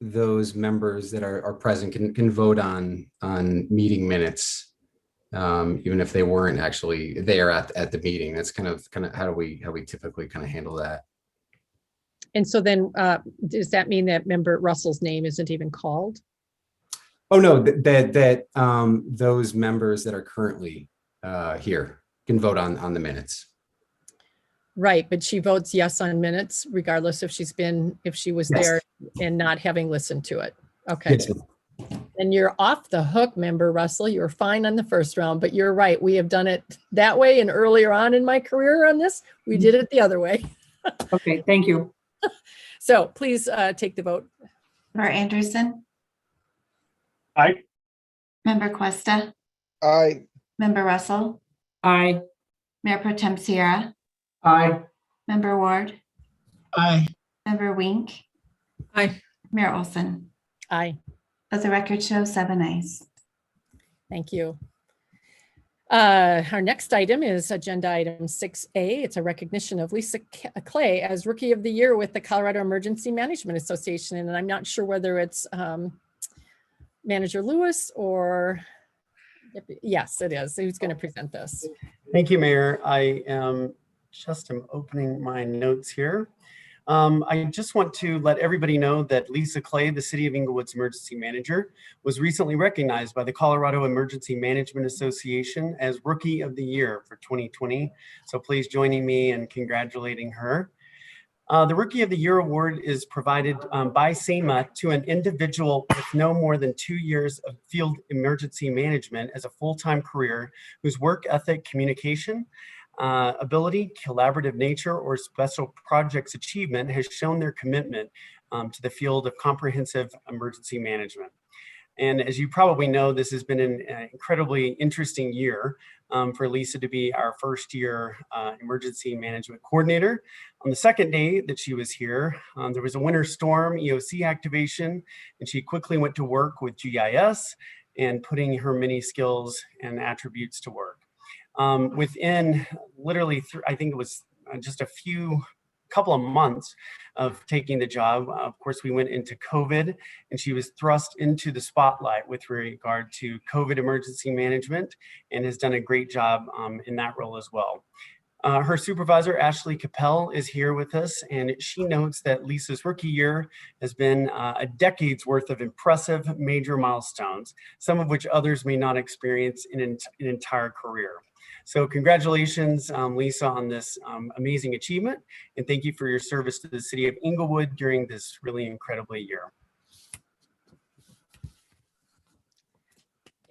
N: those members that are present can vote on meeting minutes, even if they weren't actually there at the meeting. That's kind of how we typically kind of handle that.
A: And so then does that mean that member Russell's name isn't even called?
N: Oh, no, that those members that are currently here can vote on the minutes.
A: Right, but she votes yes on minutes, regardless if she was there and not having listened to it. Okay.
N: Yes.
A: And you're off the hook, member Russell. You're fine on the first round, but you're right. We have done it that way. And earlier on in my career on this, we did it the other way.
H: Okay, thank you.
A: So please take the vote.
D: Member Anderson,
C: Aye.
D: Member Cuesta,
L: Aye.
D: Member Russell,
H: Aye.
D: Mayor Pro Tem C.R.S,
E: Aye.
D: Member Ward,
G: Aye.
D: Member Wink,
F: Aye.
D: Mayor Olson.
A: Aye.
D: Let the record show 7 ayes.
A: Thank you. Our next item is agenda item 6A. It's a recognition of Lisa Clay as Rookie of the Year with the Colorado Emergency Management Association. And I'm not sure whether it's Manager Lewis or, yes, it is. Who's going to present this?
P: Thank you, Mayor. I am opening my notes here. I just want to let everybody know that Lisa Clay, the City of Inglewood's emergency manager, was recently recognized by the Colorado Emergency Management Association as Rookie of the Year for 2020. So please join me in congratulating her. The Rookie of the Year award is provided by SEMA to an individual with no more than 2 years of field emergency management as a full-time career, whose work ethic, communication, ability, collaborative nature, or special projects achievement has shown their commitment to the field of comprehensive emergency management. And as you probably know, this has been an incredibly interesting year for Lisa to be our first year emergency management coordinator. On the second day that she was here, there was a winter storm EOC activation, and she quickly went to work with GIS and putting her many skills and attributes to work. Within literally, I think it was just couple of months of taking the job, of course, we went into COVID, and she was thrust into the spotlight with regard to COVID emergency management and has done a great job in that role as well. Her supervisor, Ashley Capel, is here with us, and she notes that Lisa's rookie year has been a decade's worth of impressive major milestones, some of which others may not experience in an entire career. So congratulations, Lisa, on this amazing achievement, and thank you for your service to the City of Inglewood during this really incredible year.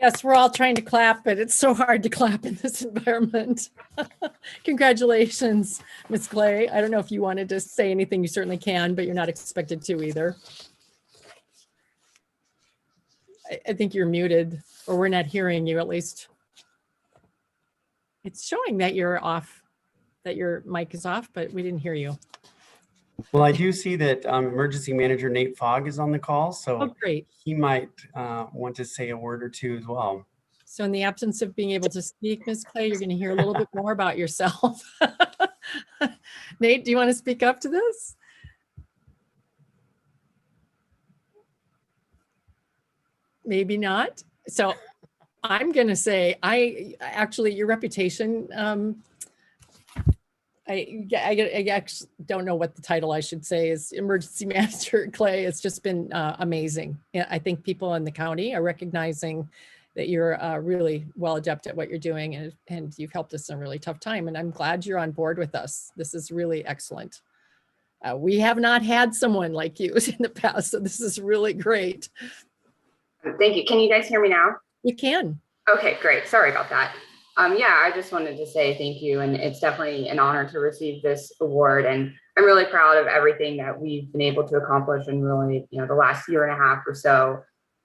A: Yes, we're all trying to clap, but it's so hard to clap in this environment. Congratulations, Ms. Clay. I don't know if you wanted to say anything, you certainly can, but you're not expected to either. I think you're muted, or we're not hearing you at least. It's showing that you're off, that your mic is off, but we didn't hear you.
P: Well, I do see that emergency manager Nate Fogg is on the call, so
A: great.
P: He might want to say a word or two as well.
A: So in the absence of being able to speak, Ms. Clay, you're going to hear a little bit more about yourself. Nate, do you want to speak up to this? Maybe not. So I'm going to say, actually, your reputation, I actually don't know what the title I should say is, emergency manager Clay. It's just been amazing. I think people in the county are recognizing that you're really well adept at what you're doing, and you've helped us in a really tough time. And I'm glad you're on board with us. This is really excellent. We have not had someone like you in the past, so this is really great.
O: Thank you. Can you guys hear me now?
A: You can.
O: Okay, great. Sorry about that. Yeah, I just wanted to say thank you, and it's definitely an honor to receive this award, and I'm really proud of everything that we've been able to accomplish in really, the last year and a half or so.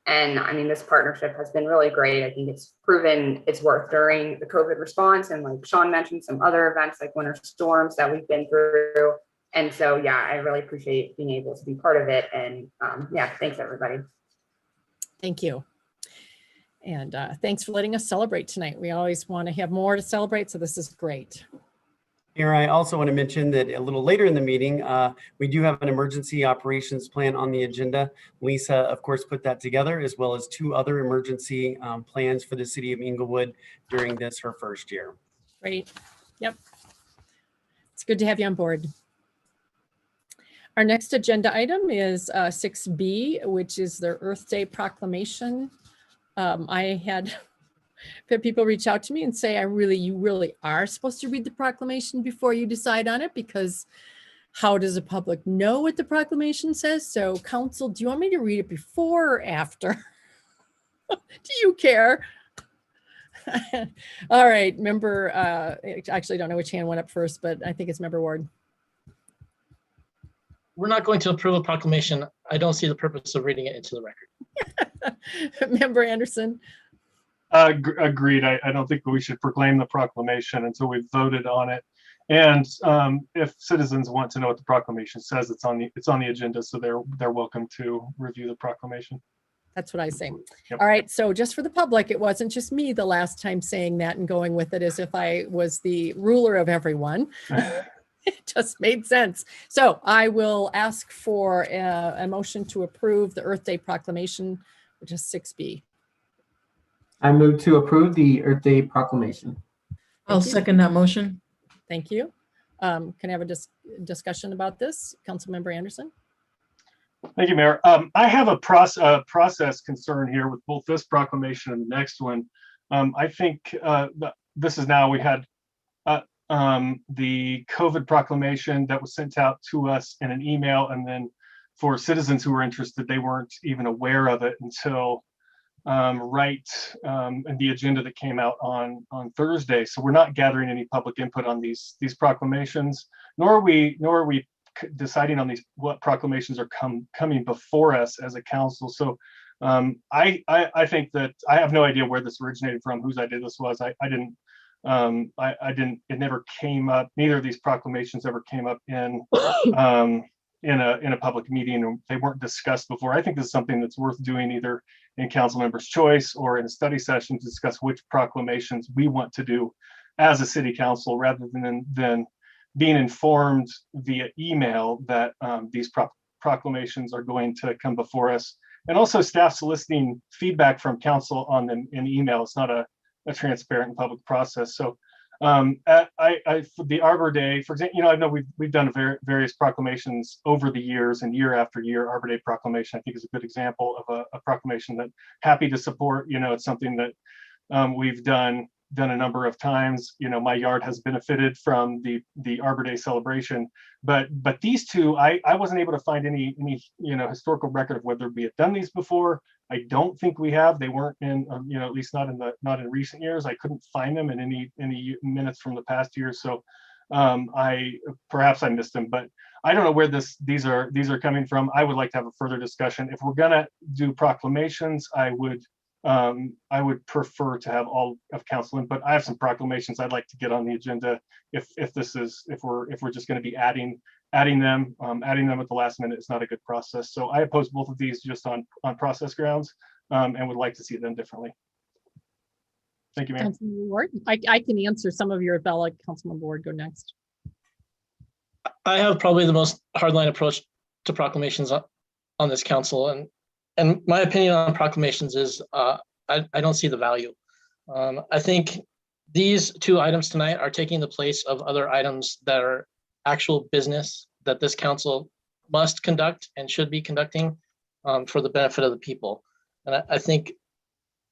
O: And I mean, this partnership has been really great. I think it's proven its worth during the COVID response, and like Sean mentioned, some other events like winter storms that we've been through. And so, yeah, I really appreciate being able to be part of it. And yeah, thanks everybody.
A: Thank you. And thanks for letting us celebrate tonight. We always want to have more to celebrate, so this is great.
P: Here, I also want to mention that a little later in the meeting, we do have an emergency operations plan on the agenda. Lisa, of course, put that together, as well as 2 other emergency plans for the city of Inglewood during this, her first year.
A: Great. Yep. It's good to have you on board. Our next agenda item is 6B, which is the Earth Day proclamation. I had people reach out to me and say, you really are supposed to read the proclamation before you decide on it, because how does the public know what the proclamation says? So council, do you want me to read it before or after? Do you care? All right, member, actually, I don't know which hand went up first, but I think it's member Ward.
G: We're not going to approve a proclamation. I don't see the purpose of reading it into the record.
A: Member Anderson.
C: Agreed. I don't think we should proclaim the proclamation until we've voted on it. And if citizens want to know what the proclamation says, it's on the agenda, so they're welcome to review the proclamation.
A: That's what I say.
C: Yep.
A: All right. So just for the public, it wasn't just me the last time saying that and going with it as if I was the ruler of everyone. It just made sense. So I will ask for a motion to approve the Earth Day proclamation, which is 6B.
E: I move to approve the Earth Day proclamation.
F: I'll second that motion.
A: Thank you. Can I have a discussion about this? Councilmember Anderson?
C: Thank you, Mayor. I have a process concern here with both this proclamation and the next one. I think this is now, we had the COVID proclamation that was sent out to us in an email, and then for citizens who were interested, they weren't even aware of it until in the agenda that came out on Thursday. So we're not gathering any public input on these proclamations, nor are we deciding on what proclamations are coming before us as a council. So I think that I have no idea where this originated from, whose idea this was. I didn't. It never came up. Neither of these proclamations ever came up in a public meeting, or they weren't discussed before. I think this is something that's worth doing either in council members' choice or in a study session to discuss which proclamations we want to do as a city council, rather than being informed via email that these proclamations are going to come before us. And also staff soliciting feedback from council on them in email. It's not a transparent and public process. So for the Arbor Day, for example, I know we've done various proclamations over the years, and year after year. Arbor Day proclamation, I think, is a good example of a proclamation that happy to support. It's something that we've done a number of times. My yard has benefited from the Arbor Day celebration, but these two, I wasn't able to find any historical record of whether we had done these before. I don't think we have. They weren't in, at least not in recent years. I couldn't find them in any minutes from the past year. So perhaps I missed them, but I don't know where these are coming from. I would like to have a further discussion. If we're gonna do proclamations, I would prefer to have all of council input. I have some proclamations I'd like to get on the agenda if we're just going to be adding them at the last minute is not a good process. So I oppose both of these just on process grounds, and would like to see them differently. Thank you, Mayor.
A: Councilman Ward, I can answer some of your ballot. Councilman Ward, go next.
G: I have probably the most hardline approach to proclamations on this council, and my opinion on proclamations is I don't see the value. I think these two items tonight are taking the place of other items that are actual business that this council must conduct and should be conducting for the benefit of the people. And I think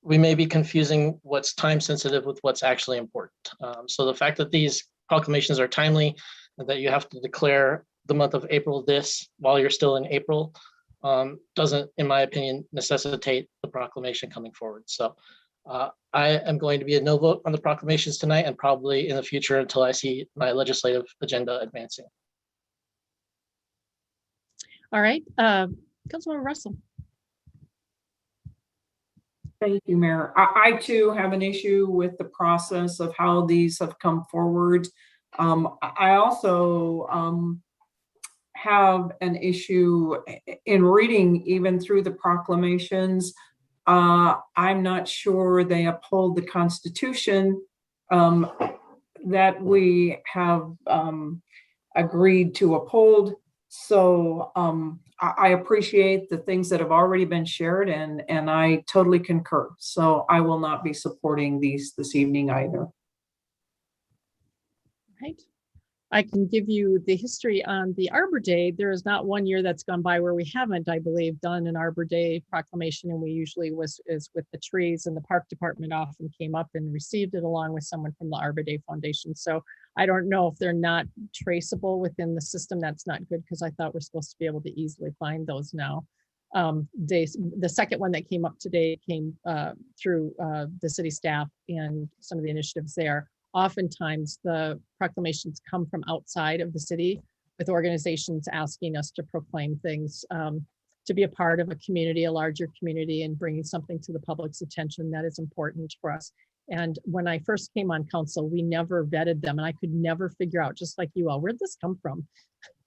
G: we may be confusing what's time sensitive with what's actually important. So the fact that these proclamations are timely, and that you have to declare the month of April while you're still in April doesn't, in my opinion, necessitate the proclamation coming forward. So I am going to be a no vote on the proclamations tonight and probably in the future until I see my legislative agenda advancing.
A: All right, Councilmember Russell.
H: Thank you, Mayor. I too have an issue with the process of how these have come forward. I also have an issue in reading even through the proclamations. I'm not sure they uphold the Constitution that we have agreed to uphold. So I appreciate the things that have already been shared, and I totally concur. So I will not be supporting these this evening either.
A: Right. I can give you the history on the Arbor Day. There is not one year that's gone by where we haven't, I believe, done an Arbor Day proclamation, and we usually is with the trees, and the park department often came up and received it along with someone from the Arbor Day Foundation. So I don't know if they're not traceable within the system. That's not good, because I thought we're supposed to be able to easily find those now. The second one that came up today came through the city staff and some of the initiatives there. Oftentimes the proclamations come from outside of the city, with organizations asking us to proclaim things, to be a part of a community, a larger community, and bringing something to the public's attention that is important for us. And when I first came on council, we never vetted them, and I could never figure out, just like you all, where'd this come from?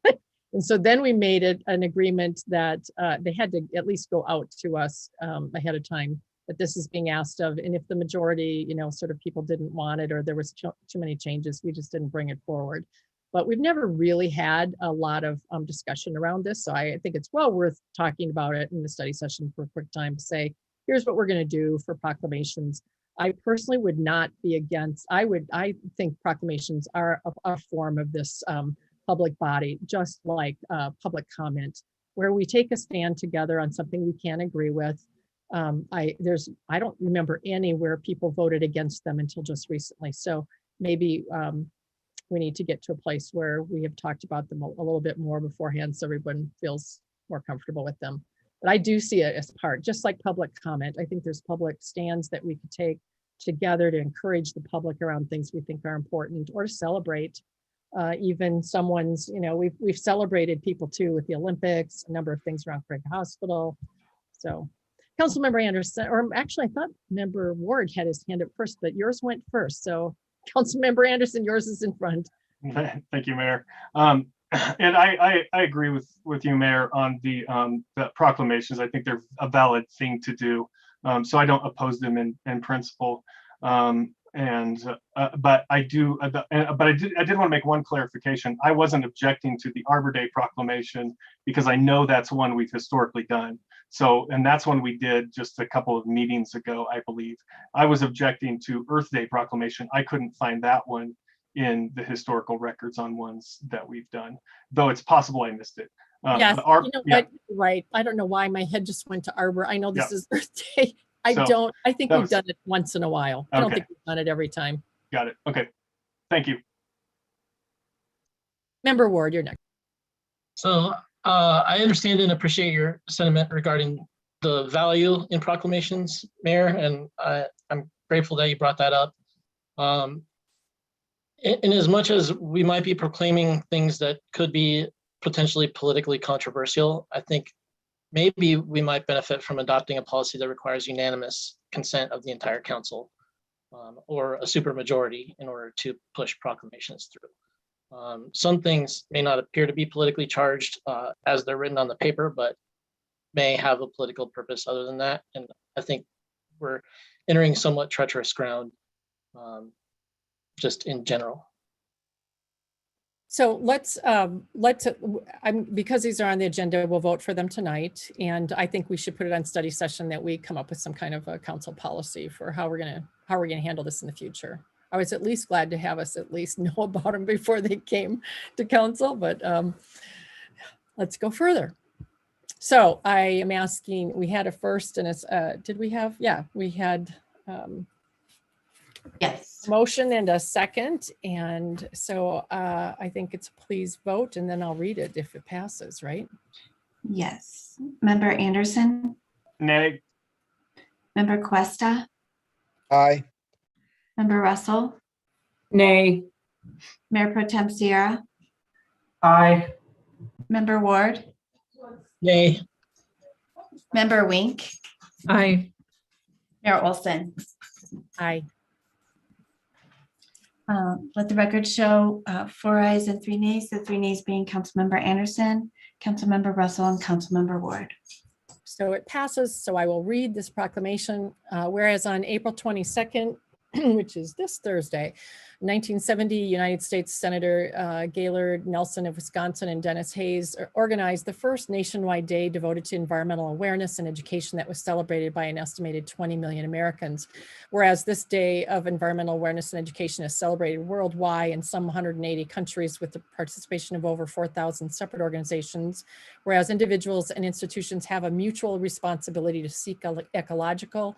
A: And so then we made it an agreement that they had to at least go out to us ahead of time, that this is being asked of. And if the majority, sort of people didn't want it, or there was too many changes, we just didn't bring it forward. But we've never really had a lot of discussion around this. So I think it's well worth talking about it in the study session for a quick time to say, here's what we're going to do for proclamations. I personally would not be against, I think proclamations are a form of this public body, just like public comment, where we take a stand together on something we can't agree with. I don't remember any where people voted against them until just recently. So maybe we need to get to a place where we have talked about them a little bit more beforehand, so everyone feels more comfortable with them. But I do see it as part, just like public comment. I think there's public stands that we could take together to encourage the public around things we think are important, or to celebrate even someone's, we've celebrated people too with the Olympics, a number of things around Craig Hospital. So Councilmember Anderson, or actually I thought Member Ward had his hand up first, but yours went first. So Councilmember Anderson, yours is in front.
C: Thank you, Mayor. And I agree with you, Mayor, on the proclamations. I think they're a valid thing to do. So I don't oppose them in principle. But I did want to make one clarification. I wasn't objecting to the Arbor Day proclamation because I know that's one we've historically done. So, and that's one we did just a couple of meetings ago, I believe. I was objecting to Earth Day proclamation. I couldn't find that one in the historical records on ones that we've done, though it's possible I missed it.
A: Yes, right. I don't know why my head just went to Arbor. I know this is Earth Day. I think we've done it once in a while. I don't think we've done it every time.
C: Got it. Okay. Thank you.
A: Member Ward, you're next.
G: So I understand and appreciate your sentiment regarding the value in proclamations, Mayor, and I'm grateful that you brought that up. In as much as we might be proclaiming things that could be potentially politically controversial, I think maybe we might benefit from adopting a policy that requires unanimous consent of the entire council, or a supermajority, in order to push proclamations through. Some things may not appear to be politically charged as they're written on the paper, but may have a political purpose other than that. And I think we're entering somewhat treacherous ground, just in general.
A: So because these are on the agenda, we'll vote for them tonight. And I think we should put it on study session, that we come up with some kind of a council policy for how we're gonna handle this in the future. I was at least glad to have us at least know about them before they came to council, but let's go further. So I am asking, we had a first and it's, did we have, yeah, we had
D: Yes.
A: Motion and a second. And so I think it's please vote, and then I'll read it if it passes, right?
D: Yes. Member Anderson,
C: Nay.
D: Member Cuesta,
L: Aye.
D: Member Russell,
H: Nay.
D: Mayor Pro Tem Sierra,
E: Aye.
D: Member Ward,
G: Nay.
D: Member Wink,
F: Aye.
D: Mayor Olson.
A: Aye.
D: Let the record show 4 ayes and 3 nays, the 3 nays being Councilmember Anderson, Councilmember Russell, and Councilmember Ward.
A: So it passes. So I will read this proclamation. Whereas on April 22nd, which is this Thursday, 1970, United States Senator Gaylord Nelson of Wisconsin and Dennis Hayes organized the first nationwide day devoted to environmental awareness and education that was celebrated by an estimated 20 million Americans. Whereas this day of environmental awareness and education is celebrated worldwide in some 180 countries with the participation of over 4,000 separate organizations. Whereas individuals and institutions have a mutual responsibility to seek ecological,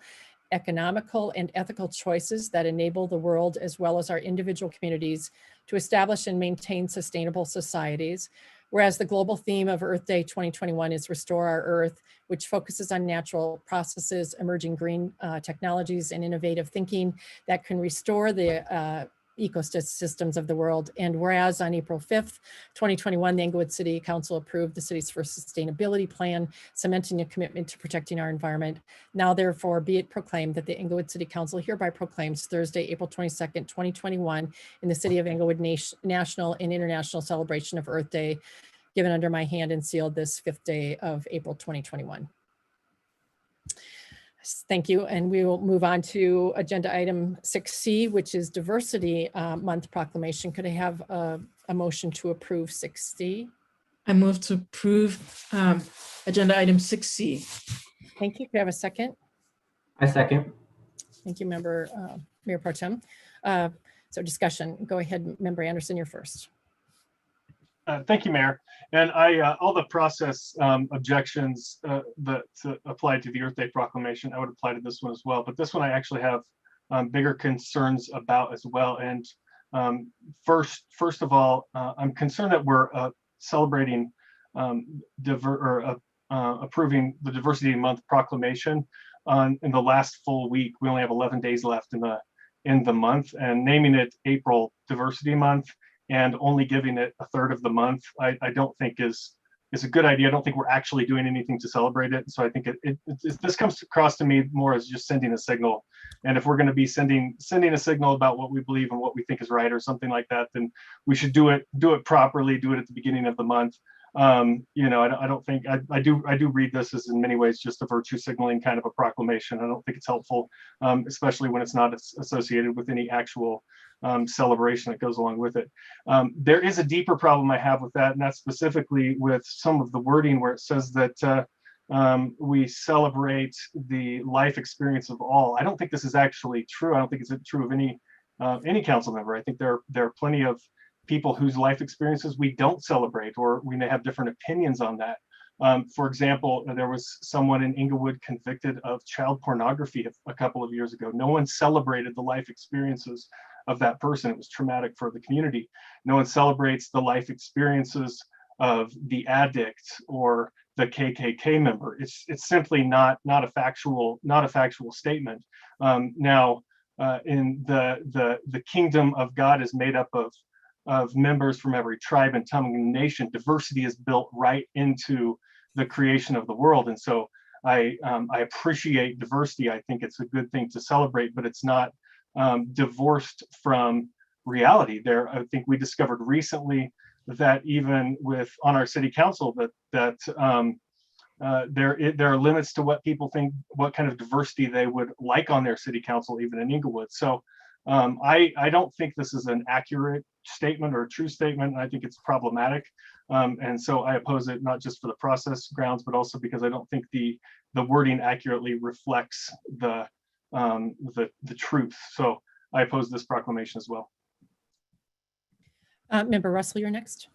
A: economical, and ethical choices that enable the world as well as our individual communities to establish and maintain sustainable societies. Whereas the global theme of Earth Day 2021 is Restore Our Earth, which focuses on natural processes, emerging green technologies, and innovative thinking that can restore the ecosystems of the world. And whereas on April 5th, 2021, the Englewood City Council approved the city's first sustainability plan, cementing a commitment to protecting our environment. Now, therefore, be it proclaimed that the Englewood City Council hereby proclaims Thursday, April 22nd, 2021, in the city of Englewood National and International Celebration of Earth Day, given under my hand and sealed this 5th day of April 2021. Thank you. And we will move on to agenda item 6C, which is Diversity Month Proclamation. Could I have a motion to approve 6C?
F: I move to approve agenda item 6C.
A: Thank you. Could I have a second?
E: I second.
A: Thank you, Mayor Pro Tem. So discussion. Go ahead, Member Anderson, you're first.
C: Thank you, Mayor. And all the process objections that apply to the Earth Day proclamation, I would apply to this one as well. But this one I actually have bigger concerns about as well. And first of all, I'm concerned that we're celebrating approving the Diversity Month proclamation in the last full week. We only have 11 days left in the month, and naming it April Diversity Month and only giving it a third of the month, I don't think is a good idea. I don't think we're actually doing anything to celebrate it. So I think this comes across to me more as just sending a signal. And if we're going to be sending a signal about what we believe and what we think is right or something like that, then we should do it properly, do it at the beginning of the month. You know, I don't think I do read this as in many ways just a virtue signaling kind of a proclamation. I don't think it's helpful, especially when it's not associated with any actual celebration that goes along with it. There is a deeper problem I have with that, and that's specifically with some of the wording where it says that we celebrate the life experience of all. I don't think this is actually true. I don't think it's true of any council member. I think there are plenty of people whose life experiences we don't celebrate, or we may have different opinions on that. For example, there was someone in Englewood convicted of child pornography a couple of years ago. No one celebrated the life experiences of that person. It was traumatic for the community. No one celebrates the life experiences of the addict or the KKK member. It's simply not a factual statement. Now, in the kingdom of God is made up of members from every tribe and tongue and nation. Diversity is built right into the creation of the world, and so I appreciate diversity. I think it's a good thing to celebrate, but it's not divorced from reality. I think we discovered recently that even on our city council that there are limits to what people think, what kind of diversity they would like on their city council, even in Englewood. So I don't think this is an accurate statement or a true statement. I think it's problematic. And so I oppose it, not just for the process grounds, but also because I don't think the wording accurately reflects the truth. So I oppose this proclamation as well.
A: Member Russell, you're next.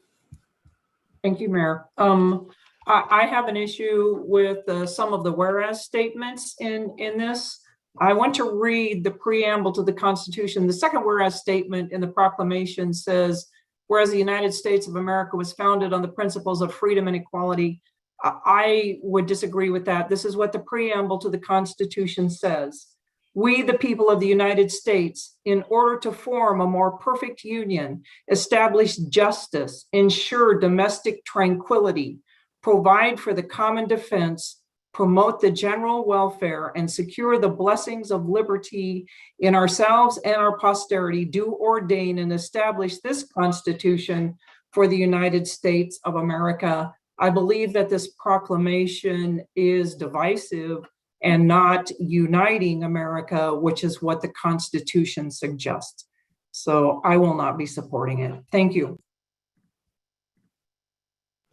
H: Thank you, Mayor. I have an issue with some of the whereas statements in this. I want to read the preamble to the Constitution. The second whereas statement in the proclamation says, whereas the United States of America was founded on the principles of freedom and equality. I would disagree with that. This is what the preamble to the Constitution says. We, the people of the United States, in order to form a more perfect union, establish justice, ensure domestic tranquility, provide for the common defense, promote the general welfare, and secure the blessings of liberty in ourselves and our posterity, do ordain and establish this Constitution for the United States of America. I believe that this proclamation is divisive and not uniting America, which is what the Constitution suggests. So I will not be supporting it. Thank you.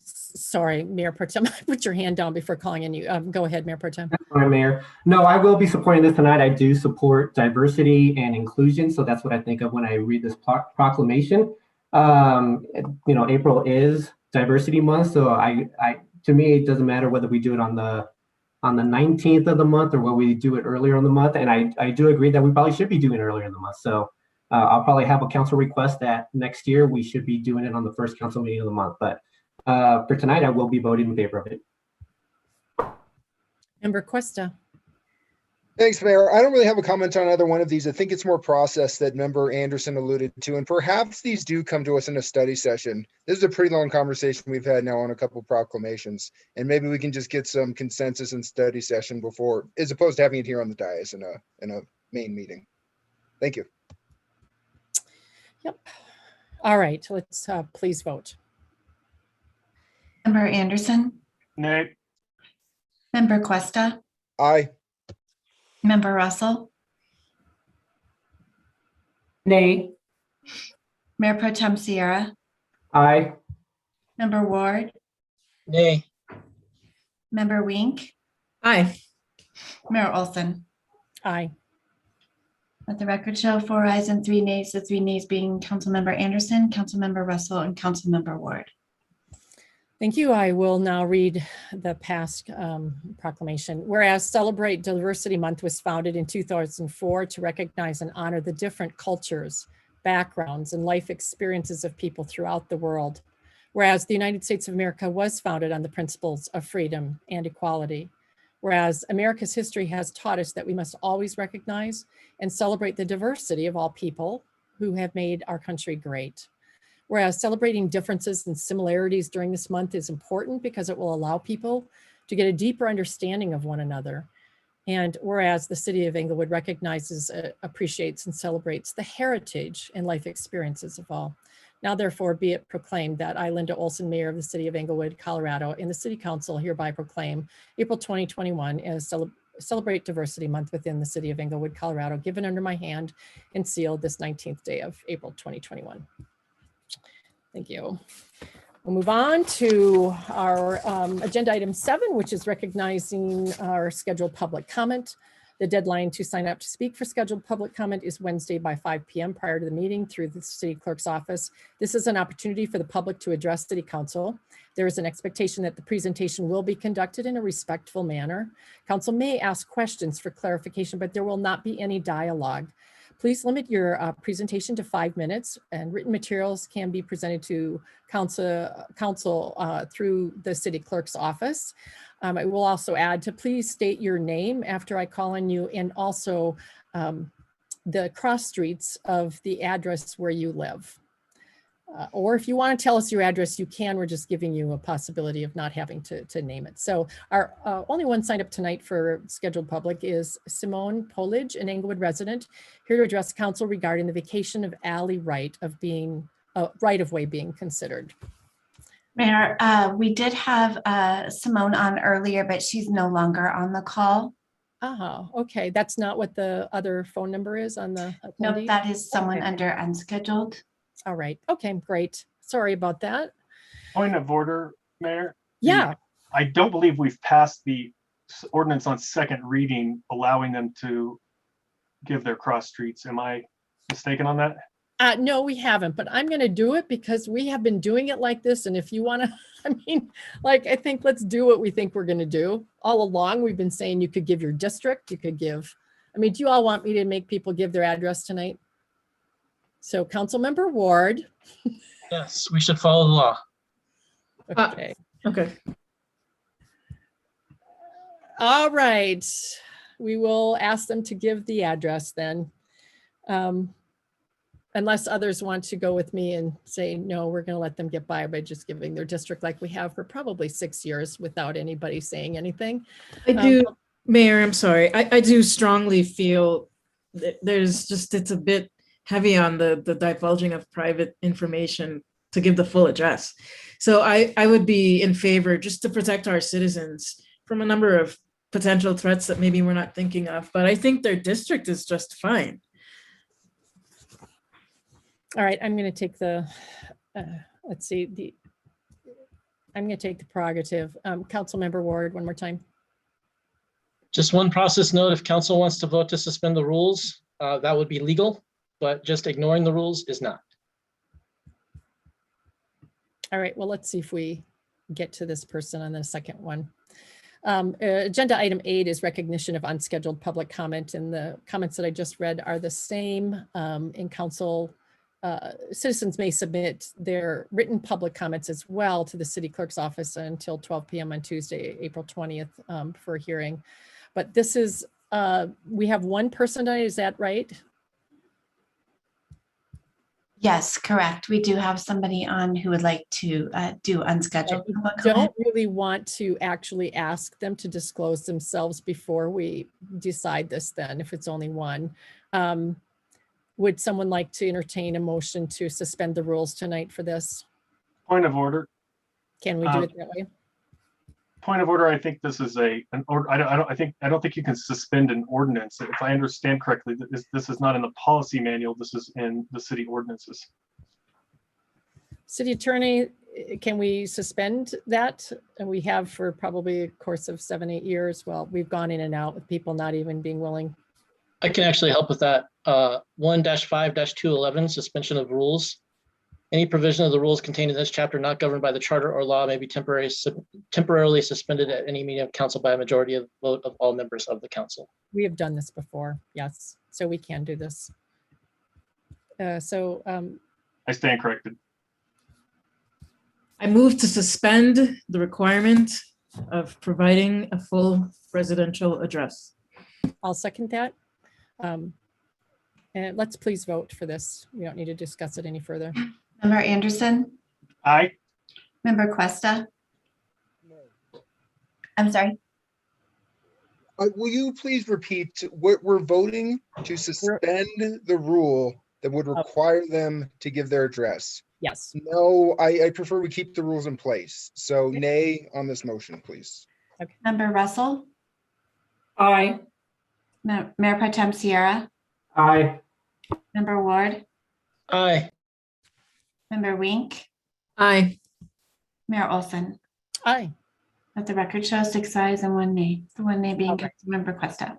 A: Sorry, Mayor Pro Tem, put your hand down before calling on you. Go ahead, Mayor Pro Tem.
E: That's fine, Mayor. No, I will be supporting this tonight. I do support diversity and inclusion. So that's what I think of when I read this proclamation. April is Diversity Month. So to me, it doesn't matter whether we do it on the 19th of the month or whether we do it earlier in the month. And I do agree that we probably should be doing it earlier in the month. So I'll probably have a council request that next year we should be doing it on the first council meeting of the month. But for tonight, I will be voting in favor of it.
A: Member Cuesta.
L: Thanks, Mayor. I don't really have a comment on either one of these. I think it's more process that Member Anderson alluded to, and perhaps these do come to us in a study session. This is a pretty long conversation we've had now on a couple of proclamations, and maybe we can just get some consensus in study session before, as opposed to having it here on the dais in a main meeting. Thank you.
A: Yep. All right, let's please vote.
D: Member Anderson,
C: Nay.
D: Member Cuesta,
L: Aye.
D: Member Russell,
H: Nay.
D: Mayor Pro Tem Sierra,
E: Aye.
D: Member Ward,
G: Nay.
D: Member Wink,
F: Aye.
D: Mayor Olson.
A: Aye.
D: Let the record show 4 ayes and 3 nays, the 3 nays being Councilmember Anderson, Councilmember Russell, and Councilmember Ward.
A: Thank you. I will now read the past proclamation. Whereas Celebrate Diversity Month was founded in 2004 to recognize and honor the different cultures, backgrounds, and life experiences of people throughout the world. Whereas the United States of America was founded on the principles of freedom and equality. Whereas America's history has taught us that we must always recognize and celebrate the diversity of all people who have made our country great. Whereas celebrating differences and similarities during this month is important because it will allow people to get a deeper understanding of one another. And whereas the City of Englewood recognizes, appreciates, and celebrates the heritage and life experiences of all. Now therefore be it proclaimed that I, Linda Olson, Mayor of the City of Englewood, Colorado, and the City Council hereby proclaim April 2021 as Celebrate Diversity Month within the City of Englewood, Colorado, given under my hand and sealed this 19th day of April 2021. Thank you. We'll move on to our agenda item 7, which is recognizing our scheduled public comment. The deadline to sign up to speak for scheduled public comment is Wednesday by 5 p.m. prior to the meeting through the City Clerk's office. This is an opportunity for the public to address City Council. There is an expectation that the presentation will be conducted in a respectful manner. Council may ask questions for clarification, but there will not be any dialogue. Please limit your presentation to 5 minutes, and written materials can be presented to council through the City Clerk's office. I will also add to please state your name after I call on you, and also the cross streets of the address where you live. Or if you want to tell us your address, you can. We're just giving you a possibility of not having to name it. So our only one signed up tonight for scheduled public is Simone Polidge, an Englewood resident, here to address council regarding the vacation of alley right of way being considered.
D: Mayor, we did have Simone on earlier, but she's no longer on the call.
A: Okay. That's not what the other phone number is on the attendee?
D: Nope, that is someone under unscheduled.
A: All right. Okay, great. Sorry about that.
C: Point of order, Mayor.
A: Yeah.
C: I don't believe we've passed the ordinance on second reading, allowing them to give their cross streets. Am I mistaken on that?
A: No, we haven't, but I'm going to do it because we have been doing it like this. And if you want to, I think let's do what we think we're going to do. All along, we've been saying you could give your district, you could give I mean, do you all want me to make people give their address tonight? So Councilmember Ward.
G: Yes, we should follow the law.
A: Okay.
F: Okay.
A: All right. We will ask them to give the address then. Unless others want to go with me and say, no, we're going to let them get by just giving their district like we have for probably 6 years without anybody saying anything.
F: I do, Mayor, I'm sorry. I do strongly feel that it's a bit heavy on the divulging of private information to give the full address. So I would be in favor, just to protect our citizens from a number of potential threats that maybe we're not thinking of, but I think their district is just fine.
A: All right, I'm going to take the, let's see, I'm going to take the prerogative. Councilmember Ward, one more time.
G: Just one process note, if council wants to vote to suspend the rules, that would be legal, but just ignoring the rules is not.
A: All right, well, let's see if we get to this person on the second one. Agenda item 8 is recognition of unscheduled public comment, and the comments that I just read are the same in council. Citizens may submit their written public comments as well to the city clerk's office until 12 p.m. on Tuesday, April 20th for a hearing. But this is, we have one person tonight, is that right?
D: Yes, correct. We do have somebody on who would like to do unscheduled public comment.
A: Don't really want to actually ask them to disclose themselves before we decide this then, if it's only one. Would someone like to entertain a motion to suspend the rules tonight for this?
C: Point of order.
A: Can we do it that way?
C: Point of order. I think this is I don't think you can suspend an ordinance. If I understand correctly, this is not in the policy manual. This is in the city ordinances.
A: City attorney, can we suspend that? And we have for probably a course of 7-8 years. Well, we've gone in and out with people not even being willing.
G: I can actually help with that. 1-5-211, suspension of rules. Any provision of the rules contained in this chapter not governed by the charter or law may be temporarily suspended at any meeting of council by a majority of vote of all members of the council.
A: We have done this before, yes, so we can do this.
C: I stand corrected.
F: I move to suspend the requirement of providing a full residential address.
A: I'll second that. And let's please vote for this. We don't need to discuss it any further.
D: Member Anderson?
C: Aye.
D: Member Cuesta? I'm sorry?
L: Will you please repeat what we're voting to suspend the rule that would require them to give their address?
A: Yes.
L: No, I prefer we keep the rules in place. So nay on this motion, please.
D: Okay. Member Russell?
H: Aye.
D: Mayor Pro Tem Sierra?
E: Aye.
D: Member Ward?
G: Aye.
D: Member Wink?
F: Aye.
D: Mayor Olson?
A: Aye.
D: Let the record show 6 ayes and 1 nay. The 1 nay being Councilmember Cuesta.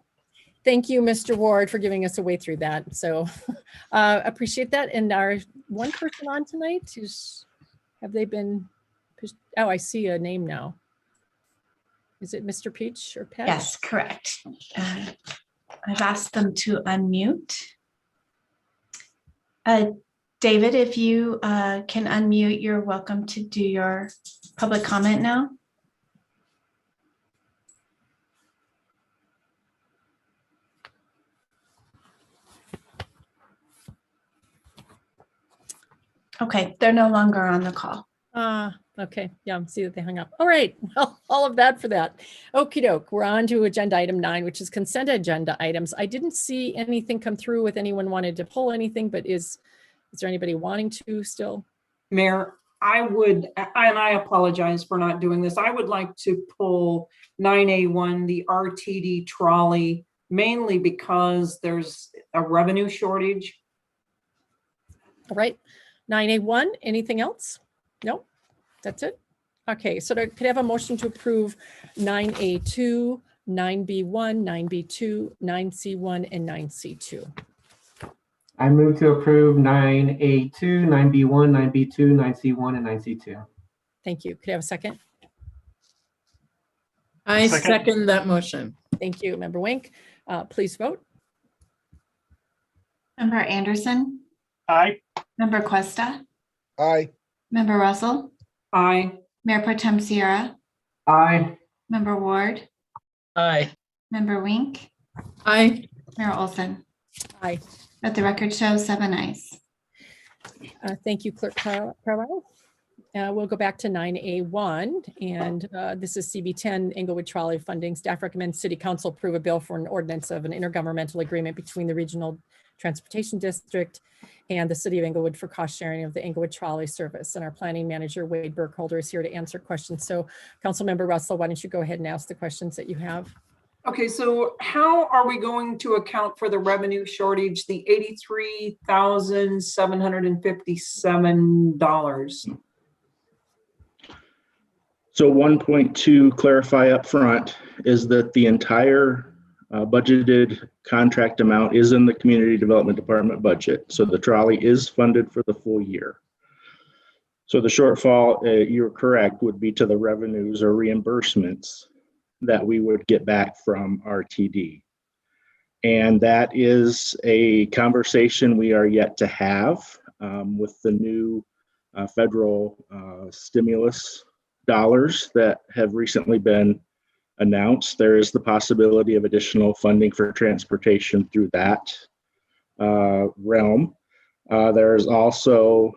A: Thank you, Mr. Ward, for giving us a way through that. So appreciate that. And our one person on tonight is, have they been, oh, I see a name now. Is it Mr. Peach or Pat?
D: Yes, correct. I've asked them to unmute. David, if you can unmute, you're welcome to do your public comment now. Okay, they're no longer on the call.
A: Okay, yeah, see that they hung up. All right, well, all of that for that. Okie doke, we're on to agenda item 9, which is consent agenda items. I didn't see anything come through with anyone wanted to pull anything, but is there anybody wanting to still?
H: Mayor, I would, and I apologize for not doing this. I would like to pull 9A1, the RTD trolley, mainly because there's a revenue shortage.
A: All right, 9A1, anything else? No, that's it. Okay, so could I have a motion to approve 9A2, 9B1, 9B2, 9C1, and 9C2?
E: I move to approve 9A2, 9B1, 9B2, 9C1, and 9C2.
A: Thank you. Could I have a second?
F: I second that motion.
A: Thank you, Member Wink. Please vote.
D: Member Anderson,
C: Aye.
D: Member Cuesta,
L: Aye.
D: Member Russell,
H: Aye.
D: Mayor Pro Tem Sierra,
E: Aye.
D: Member Ward,
G: Aye.
D: Member Wink,
F: Aye.
D: Mayor Olson.
A: Aye.
D: Let the record show 7 ayes.
A: Thank you, Clerk Carlisle. We'll go back to 9A1, and this is CB10 Englewood Trolley funding. Staff recommends City Council approve a bill for an ordinance of an intergovernmental agreement between the Regional Transportation District and the City of Englewood for cost sharing of the Englewood Trolley service. And our planning manager, Wade Burkholder, is here to answer questions. So Councilmember Russell, why don't you go ahead and ask the questions that you have?
H: Okay, so how are we going to account for the revenue shortage, the $83,757?
Q: So 1.2 clarify up front is that the entire budgeted contract amount is in the Community Development Department budget. So the trolley is funded for the full year. So the shortfall, you're correct, would be to the revenues or reimbursements that we would get back from RTD. And that is a conversation we are yet to have with the new federal stimulus dollars that have recently been announced. There is the possibility of additional funding for transportation through that realm. There is also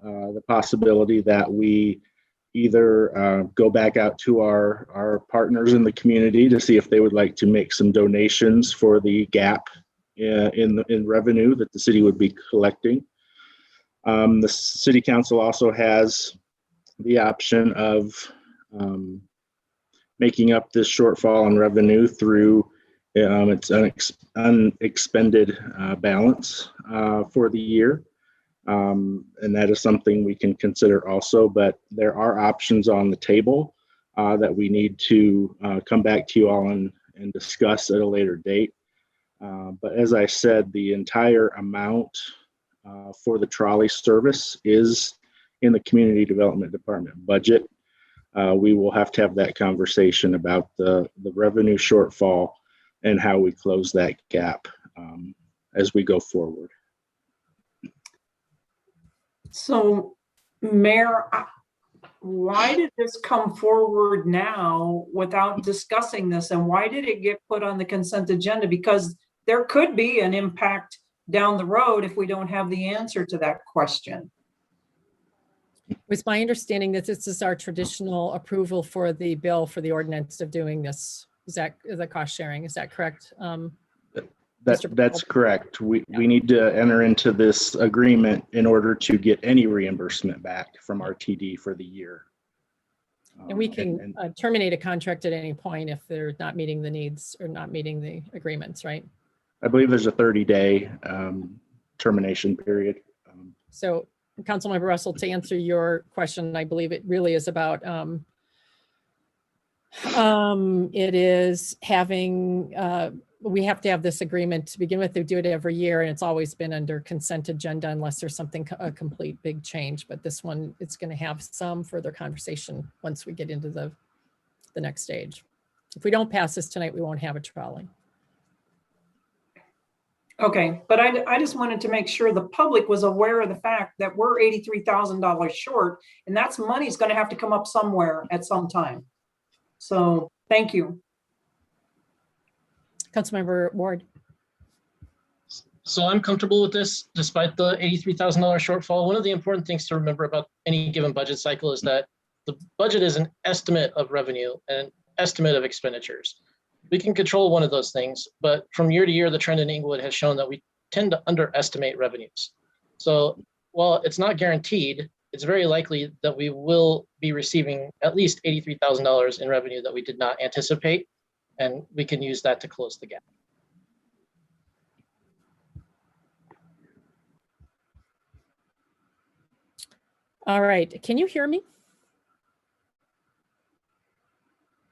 Q: the possibility that we either go back out to our partners in the community to see if they would like to make some donations for the gap in revenue that the city would be collecting. The City Council also has the option of making up this shortfall in revenue through its unexpended balance for the year. And that is something we can consider also, but there are options on the table that we need to come back to you all and discuss at a later date. But as I said, the entire amount for the trolley service is in the Community Development Department budget. We will have to have that conversation about the revenue shortfall and how we close that gap as we go forward.
H: So, Mayor, why did this come forward now without discussing this? And why did it get put on the consent agenda? Because there could be an impact down the road if we don't have the answer to that question.
A: It was my understanding that this is our traditional approval for the bill for the ordinance of doing this. Is that the cost sharing? Is that correct?
Q: That's correct. We need to enter into this agreement in order to get any reimbursement back from RTD for the year.
A: And we can terminate a contract at any point if they're not meeting the needs or not meeting the agreements, right?
Q: I believe there's a 30-day termination period.
A: So Councilmember Russell, to answer your question, I believe it really is about it is having we have to have this agreement to begin with. They do it every year, and it's always been under consent agenda unless there's something, a complete big change. But this one, it's going to have some further conversation once we get into the next stage. If we don't pass this tonight, we won't have a trolley.
H: Okay, but I just wanted to make sure the public was aware of the fact that we're $83,000 short, and that's money's going to have to come up somewhere at some time. So thank you.
A: Councilmember Ward.
G: So I'm comfortable with this despite the $83,000 shortfall. One of the important things to remember about any given budget cycle is that the budget is an estimate of revenue and an estimate of expenditures. We can control one of those things, but from year to year, the trend in Englewood has shown that we tend to underestimate revenues. So while it's not guaranteed, it's very likely that we will be receiving at least $83,000 in revenue that we did not anticipate, and we can use that to close the gap.
A: All right, can you hear me?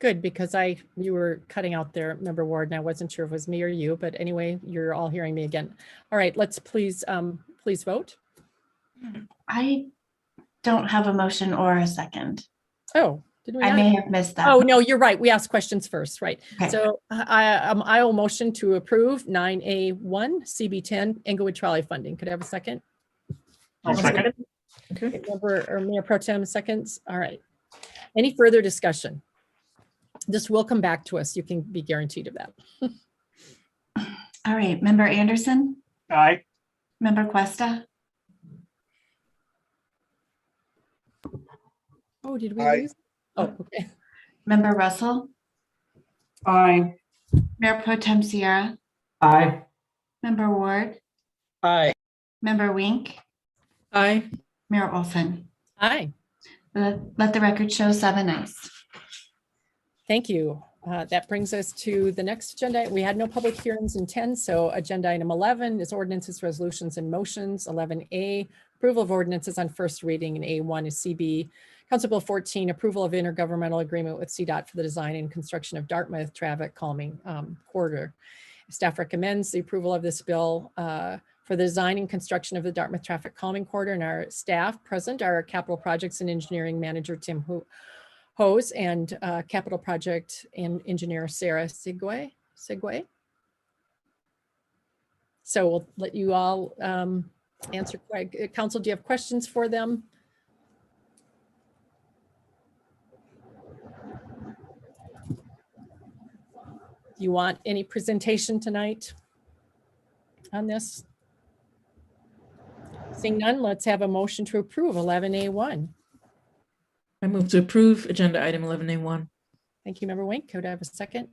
A: Good, because you were cutting out there, Member Ward, and I wasn't sure if it was me or you, but anyway, you're all hearing me again. All right, let's please vote.
D: I don't have a motion or a second.
A: Oh, Did we
D: I
A: not?
D: may have missed that.
A: Oh, no, you're right. We asked questions first, right?
D: Okay.
A: So I will motion to approve 9A1 CB10 Englewood Trolley funding. Could I have a second?
C: I'll second.
A: Okay, Mayor Pro Tem seconds. All right. Any further discussion? This will come back to us. You can be guaranteed of that.
D: All right, Member Anderson,
C: Aye.
D: Member Cuesta,
A: Oh, did we
L: Aye.
A: lose? Oh, okay.
D: Member Russell,
H: Aye.
D: Mayor Pro Tem Sierra,
E: Aye.
D: Member Ward,
G: Aye.
D: Member Wink,
F: Aye.
D: Mayor Olson.
A: Aye.
D: Let the record show 7 ayes.
A: Thank you. That brings us to the next agenda. We had no public hearings in 10, so agenda item 11 is ordinances, resolutions, and motions. 11A, approval of ordinances on first reading, and A1 is CB. Council Bill 14, approval of intergovernmental agreement with CDOT for the design and construction of Dartmouth traffic calming corridor. Staff recommends the approval of this bill for the design and construction of the Dartmouth traffic calming corridor, and our staff present are capital projects and engineering manager Tim Hose and capital project and engineer Sarah Segway. So we'll let you all answer. Council, do you have questions for them? Do you want any presentation tonight on this? Seeing none, let's have a motion to approve 11A1.
F: I move to approve agenda item 11A1.
A: Thank you, Member Wink. Could I have a second?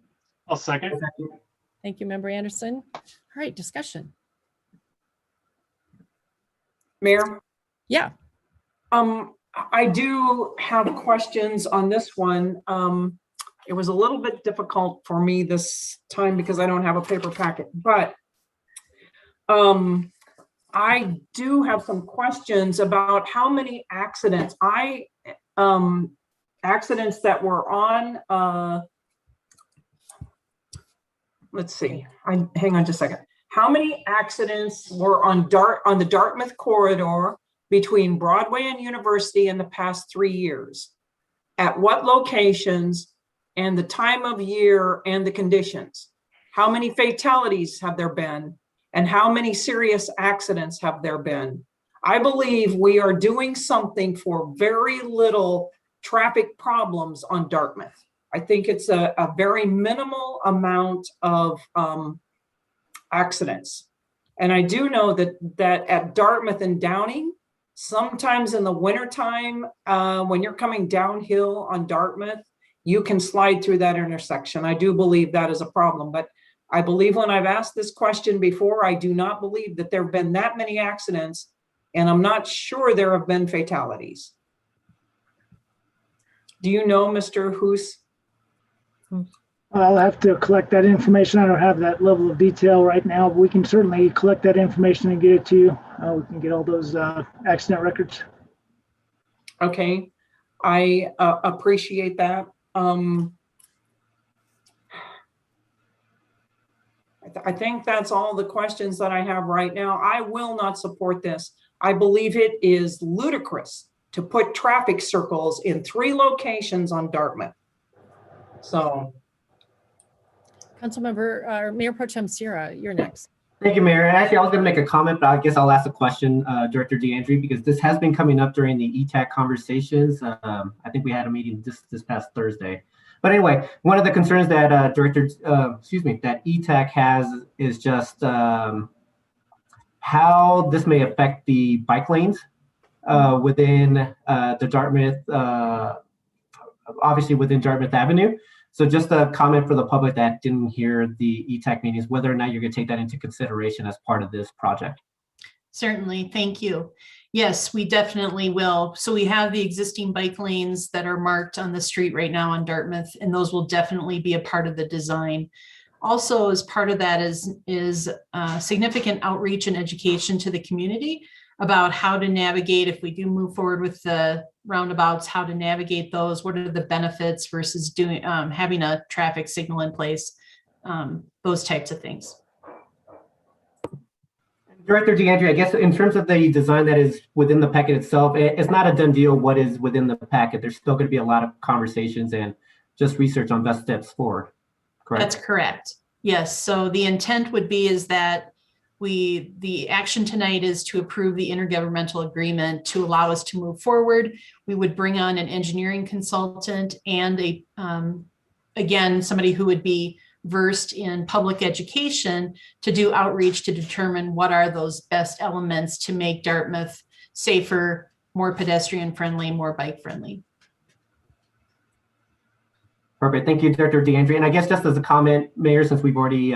C: I'll second.
A: Thank you, Member Anderson. All right, discussion.
H: Mayor?
A: Yeah.
H: I do have questions on this one. It was a little bit difficult for me this time because I don't have a paper packet, but I do have some questions about how many accidents accidents that were on, let's see, hang on just a second. How many accidents were on the Dartmouth corridor between Broadway and University in the past 3 years? At what locations and the time of year and the conditions? How many fatalities have there been? And how many serious accidents have there been? I believe we are doing something for very little traffic problems on Dartmouth. I think it's a very minimal amount of accidents. And I do know that at Dartmouth and Downing, sometimes in the wintertime, when you're coming downhill on Dartmouth, you can slide through that intersection. I do believe that is a problem, but I believe when I've asked this question before, I do not believe that there have been that many accidents, and I'm not sure there have been fatalities. Do you know, Mr. Hoos?
R: I'll have to collect that information. I don't have that level of detail right now, but we can certainly collect that information and get it to you. We can get all those accident records.
H: Okay, I appreciate that. I think that's all the questions that I have right now. I will not support this. I believe it is ludicrous to put traffic circles in 3 locations on Dartmouth. So.
A: Councilmember, Mayor Pro Tem Sierra, you're next.
E: Thank you, Mayor. And actually, I was going to make a comment, but I guess I'll ask a question, Director DeAndre, because this has been coming up during the ETAC conversations. I think we had a meeting this past Thursday. But anyway, one of the concerns that that ETAC has is just how this may affect the bike lanes within the Dartmouth, obviously within Dartmouth Avenue. So just a comment for the public that didn't hear the ETAC meetings, whether or not you're going to take that into consideration as part of this project.
S: Certainly, thank you. Yes, we definitely will. So we have the existing bike lanes that are marked on the street right now on Dartmouth, and those will definitely be a part of the design. Also, as part of that is significant outreach and education to the community about how to navigate if we do move forward with the roundabouts, how to navigate those, what are the benefits versus doing having a traffic signal in place, those types of things.
E: Director DeAndre, I guess in terms of the design that is within the packet itself, it's not a done deal what is within the packet. There's still going to be a lot of conversations and just research on best steps forward. Correct?
S: That's correct. Yes. So the intent would be is that the action tonight is to approve the intergovernmental agreement to allow us to move forward. We would bring on an engineering consultant and again, somebody who would be versed in public education to do outreach to determine what are those best elements to make Dartmouth safer, more pedestrian friendly, more bike friendly.
E: Perfect. Thank you, Director DeAndre. And I guess just as a comment, Mayor, since we've already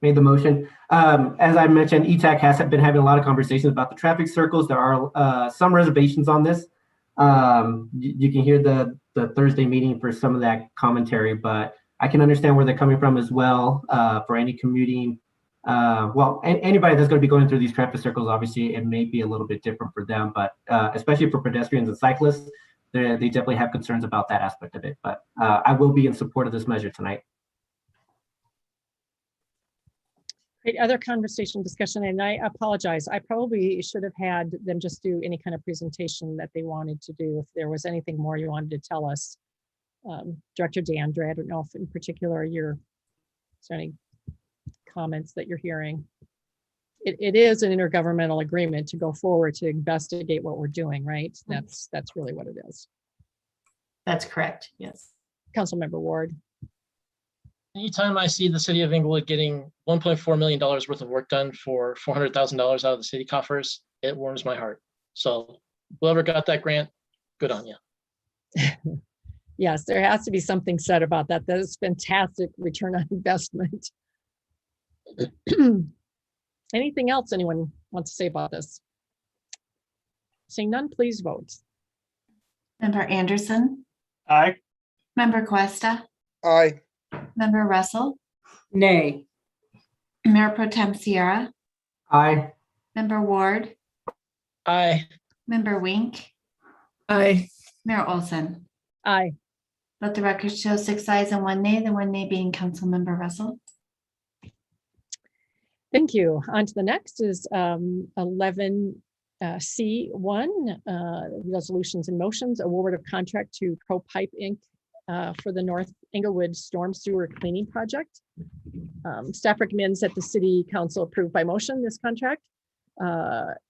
E: made the motion, as I mentioned, ETAC has been having a lot of conversations about the traffic circles. There are some reservations on this. You can hear the Thursday meeting for some of that commentary, but I can understand where they're coming from as well. For any commuting, anybody that's going to be going through these traffic circles, obviously it may be a little bit different for them, but especially for pedestrians and cyclists, they definitely have concerns about that aspect of it. But I will be in support of this measure tonight.
A: Great, other conversation, discussion, and I apologize. I probably should have had them just do any kind of presentation that they wanted to do. If there was anything more you wanted to tell us, Director DeAndre, I don't know if in particular is there any comments that you're hearing? It is an intergovernmental agreement to go forward to investigate what we're doing, right? That's really what it is.
S: That's correct. Yes.
A: Councilmember Ward.
G: Anytime I see the city of Inglewood getting $1.4 million worth of work done for $400,000 out of the city coffers, it warms my heart. So whoever got that grant, good on you.
A: Yes, there has to be something said about that. That is fantastic return on investment. Anything else anyone wants to say about this? Seeing none, please vote.
D: Member Anderson,
C: Aye.
D: Member Cuesta,
L: Aye.
D: Member Russell,
H: Nay.
D: Mayor Pro Tem Sierra,
E: Aye.
D: Member Ward,
G: Aye.
D: Member Wink,
F: Aye.
D: Mayor Olson.
A: Aye.
D: Let the record show 6 ayes and 1 nay, the 1 nay being Councilmember Russell.
A: Thank you. On to the next is 11C1, resolutions and motions, award of contract to Pro Pipe Inc. For the North Englewood Storm Sewer Cleaning Project. Staff recommends that the City Council approve by motion this contract,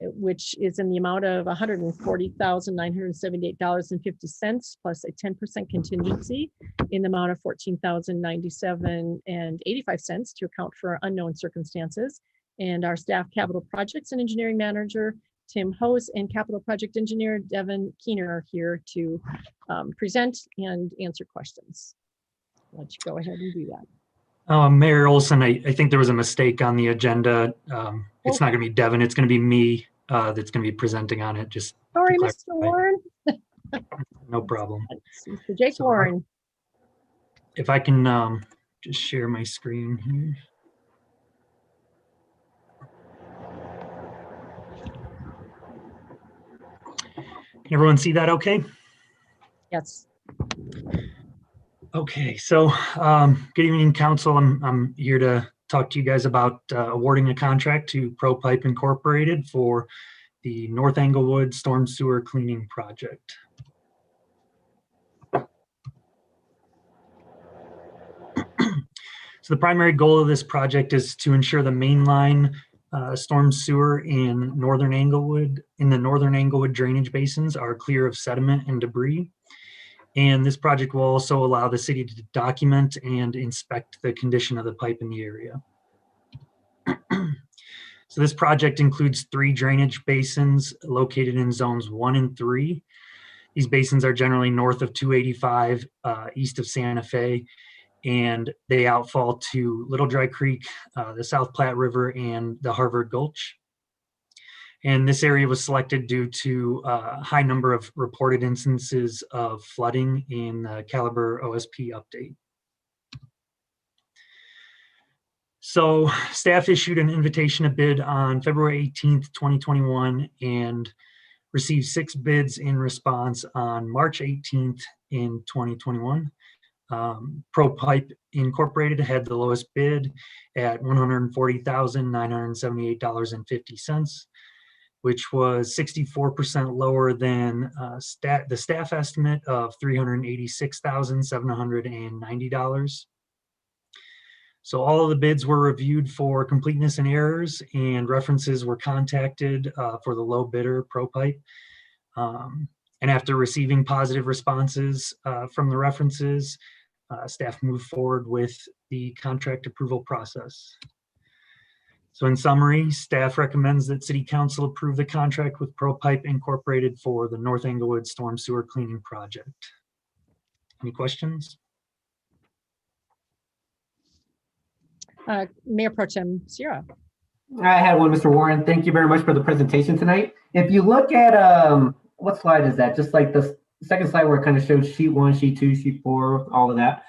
A: which is in the amount of $140,978.50 plus a 10% contingency in the amount of $14,097.85 to account for unknown circumstances. And our staff capital projects and engineering manager, Tim Hose, and capital project engineer, Devin Keener, are here to present and answer questions. I'll let you go ahead and do that.
T: Mayor Olson, I think there was a mistake on the agenda. It's not going to be Devin, it's going to be me that's going to be presenting on it. Just
A: sorry, Mr. Warren.
T: No problem.
A: Mr. Jake Warren.
T: If I can just share my screen here. Can everyone see that okay?
A: Yes.
T: Okay, so good evening, Council. I'm here to talk to you guys about awarding a contract to Pro Pipe Incorporated for the North Englewood Storm Sewer Cleaning Project. So the primary goal of this project is to ensure the mainline storm sewer in the Northern Englewood drainage basins are clear of sediment and debris. And this project will also allow the city to document and inspect the condition of the pipe in the area. So this project includes 3 drainage basins located in zones 1 and 3. These basins are generally north of 285, east of Santa Fe, and they outfall to Little Dry Creek, the South Platte River, and the Harvard Gulch. And this area was selected due to a high number of reported instances of flooding in the Caliber OSP update. So staff issued an invitation to bid on February 18th, 2021, and received 6 bids in response on March 18th in 2021. ProPipe Incorporated had the lowest bid at $140,978.50, which was 64% lower than the staff estimate of $386,790. So all of the bids were reviewed for completeness and errors, and references were contacted for the low bidder, ProPipe. And after receiving positive responses from the references, staff moved forward with the contract approval process. So in summary, staff recommends that City Council approve the contract with ProPipe Incorporated for the North Englewood Storm Sewer Cleaning Project. Any questions?
A: Mayor Pro Tem C.R.S.
E: I had one, Mr. Warren. Thank you very much for the presentation tonight. If you look at, what slide is that? Just like the second slide where it kind of shows sheet 1, sheet 2, sheet 4, all of that.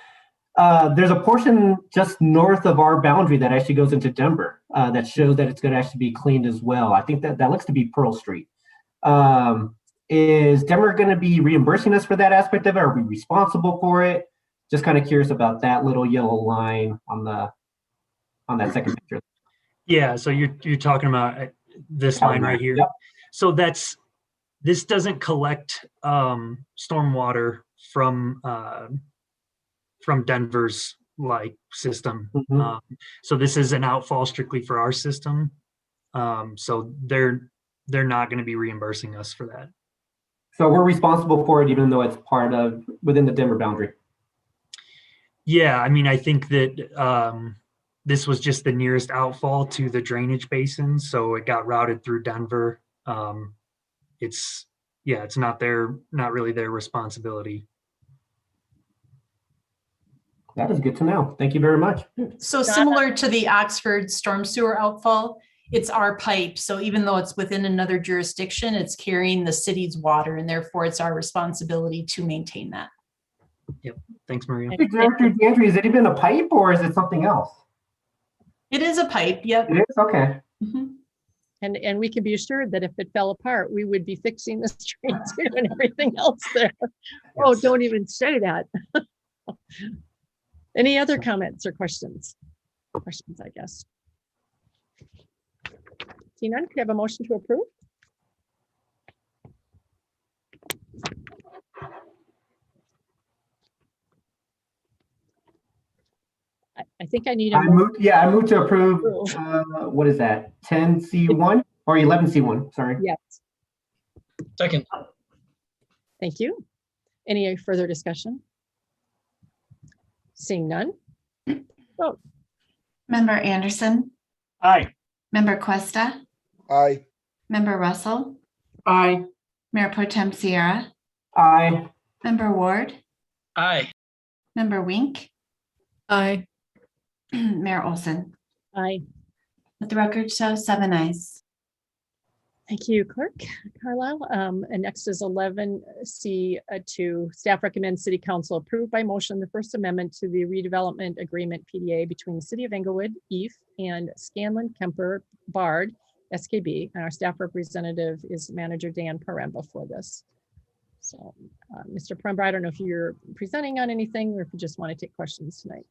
E: There's a portion just north of our boundary that actually goes into Denver that shows that it's going to actually be cleaned as well. I think that looks to be Pearl Street. Is Denver going to be reimbursing us for that aspect of it? Are we responsible for it? Just kind of curious about that little yellow line on that second picture.
T: Yeah, so you're talking about this line right here.
E: Yep.
T: So this doesn't collect stormwater from Denver's system. So this is an outfall strictly for our system. So they're not going to be reimbursing us for that.
E: So we're responsible for it, even though it's part of within the Denver boundary.
T: Yeah, I mean, I think that this was just the nearest outfall to the drainage basin, so it got routed through Denver. It's not really their responsibility.
E: That is good to know. Thank you very much.
S: So similar to the Oxford storm sewer outfall, it's our pipe. So even though it's within another jurisdiction, it's carrying the city's water, and therefore it's our responsibility to maintain that.
T: Yep. Thanks, Maria.
E: Director DeAndre, is it even a pipe or is it something else?
S: It is a pipe. Yep.
E: It is? Okay.
A: And we can be assured that if it fell apart, we would be fixing the street too and everything else there. Oh, don't even say that. Any other comments or questions? Questions, I guess. Seeing none, could I have a motion to approve? I think I need a
E: I moved to approve, what is that, 10C1 or 11C1, sorry.
A: Yes.
G: Second.
A: Thank you. Any further discussion? Seeing none. Vote.
D: Member Anderson.
C: Aye.
D: Member Cuesta.
L: Aye.
D: Member Russell.
H: Aye.
D: Mayor Pro Tem C.R.S.
E: Aye.
D: Member Ward.
G: Aye.
D: Member Wink.
F: Aye.
D: Mayor Olson.
A: Aye.
D: Let the record show 7 ayes.
A: Thank you, Clerk Carlisle. And next is 11C2. Staff recommends City Council approve by motion the First Amendment to the redevelopment agreement PDA between the City of Englewood, EAF, and Scanlon Kemper Bard, SKB. And our staff representative is Manager Dan Paremba for this. So, Mr. Paremba, I don't know if you're presenting on anything or if you just want to take questions tonight.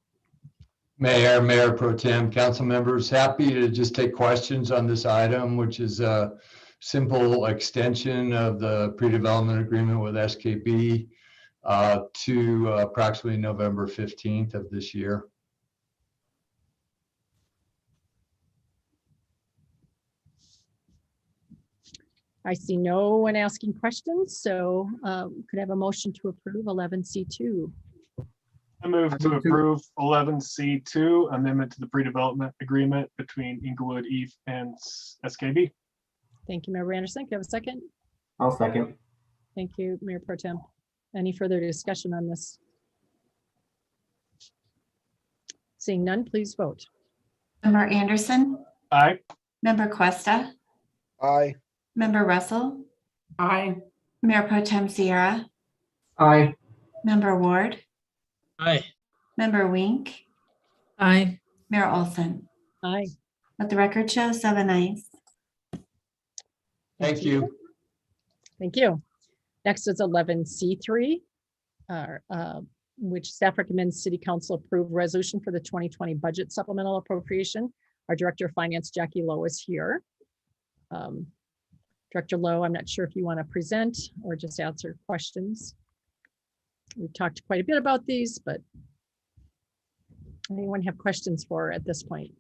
U: Mayor Pro Tem, council members, happy to just take questions on this item, which is a simple extension of the pre-development agreement with SKB to approximately November 15th of this year.
A: I see no one asking questions, so could I have a motion to approve 11C2?
C: I move to approve 11C2, amendment to the pre-development agreement between Englewood, EAF, and SKB.
A: Thank you, Member Anderson. Can I have a second?
E: I'll second.
A: Thank you, Mayor Pro Tem. Any further discussion on this? Seeing none, please vote.
D: Member Anderson.
C: Aye.
D: Member Cuesta.
L: Aye.
D: Member Russell.
H: Aye.
D: Mayor Pro Tem C.R.S.
E: Aye.
D: Member Ward.
G: Aye.
D: Member Wink.
F: Aye.
D: Mayor Olson.
A: Aye.
D: Let the record show 7 ayes.
U: Thank you.
A: Thank you. Next is 11C3. which staff recommends City Council approve resolution for the 2020 budget supplemental appropriation. Our Director of Finance, Jackie Lowe, is here. Director Lowe, I'm not sure if you want to present or just answer questions. We've talked quite a bit about these, but anyone have questions for at this point?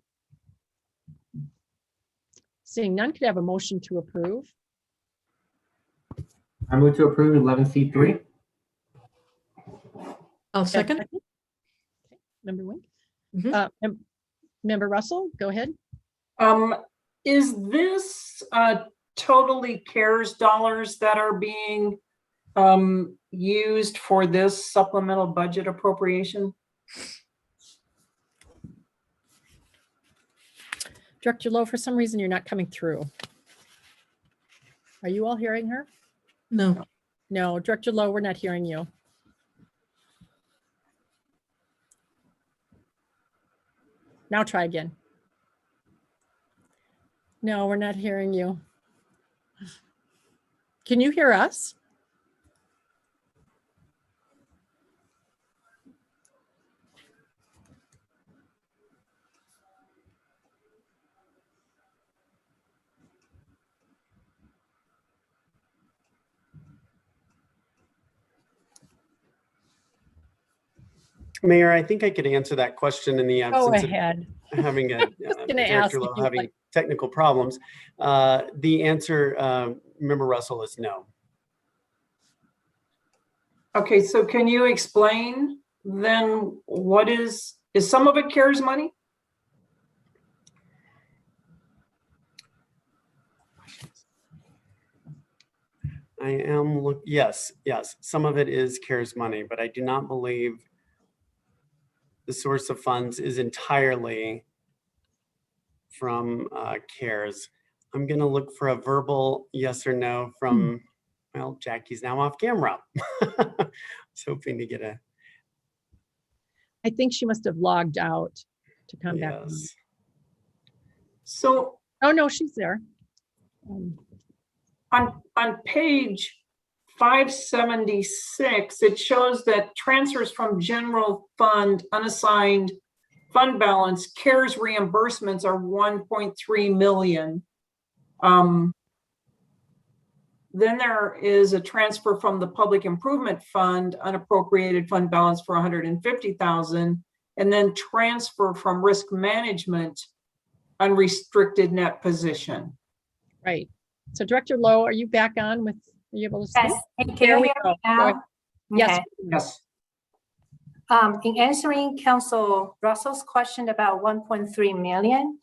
A: Seeing none, could I have a motion to approve?
E: I move to approve 11C3.
F: I'll second.
A: Okay. Member Wink. Member Russell, go ahead.
H: Is this totally CARES dollars that are being used for this supplemental budget appropriation?
A: Director Lowe, for some reason, you're not coming through. Are you all hearing her?
F: No.
A: No, Director Lowe, we're not hearing you. Now try again. No, we're not hearing you. Can you hear us?
P: Mayor, I think I could answer that question in the
A: Go
P: absence
A: ahead.
P: of having a
A: ask
P: Director Lowe
A: if you
P: having
A: like.
P: technical problems. The answer, Member Russell, is no.
H: Okay, so can you explain then what is some of it CARES money?
P: Yes, some of it is CARES money, but I do not believe the source of funds is entirely from CARES. I'm gonna look for a verbal yes or no from, well, Jackie's now off camera. I was hoping to get a.
A: I think she must have logged out to come back.
P: Yes.
H: So,
A: oh no, she's there.
H: On page 576, it shows that transfers from general fund unassigned fund balance CARES reimbursements are 1.3 million. Then there is a transfer from the public improvement fund unappropriated fund balance for 150,000, and then transfer from risk management unrestricted net position.
A: Right. So Director Lowe, are you back on with, are you able to speak?
J: Yes. Can
A: There
J: you
A: we
J: hear
A: go.
J: me
A: Go
J: now?
A: ahead. Yes.
J: Okay.
H: Yes.
J: In answering Council Russell's question about 1.3 million,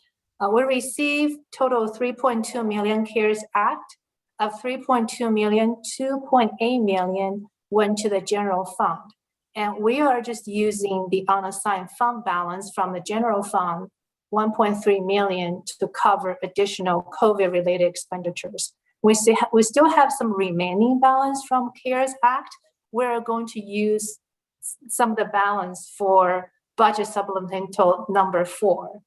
J: we received total 3.2 million CARES Act. Of 3.2 million, 2.8 million went to the general fund. And we are just using the unassigned fund balance from the general fund, 1.3 million, to cover additional COVID-related expenditures. We still have some remaining balance from CARES Act. We're going to use some of the balance for budget supplemental number 4.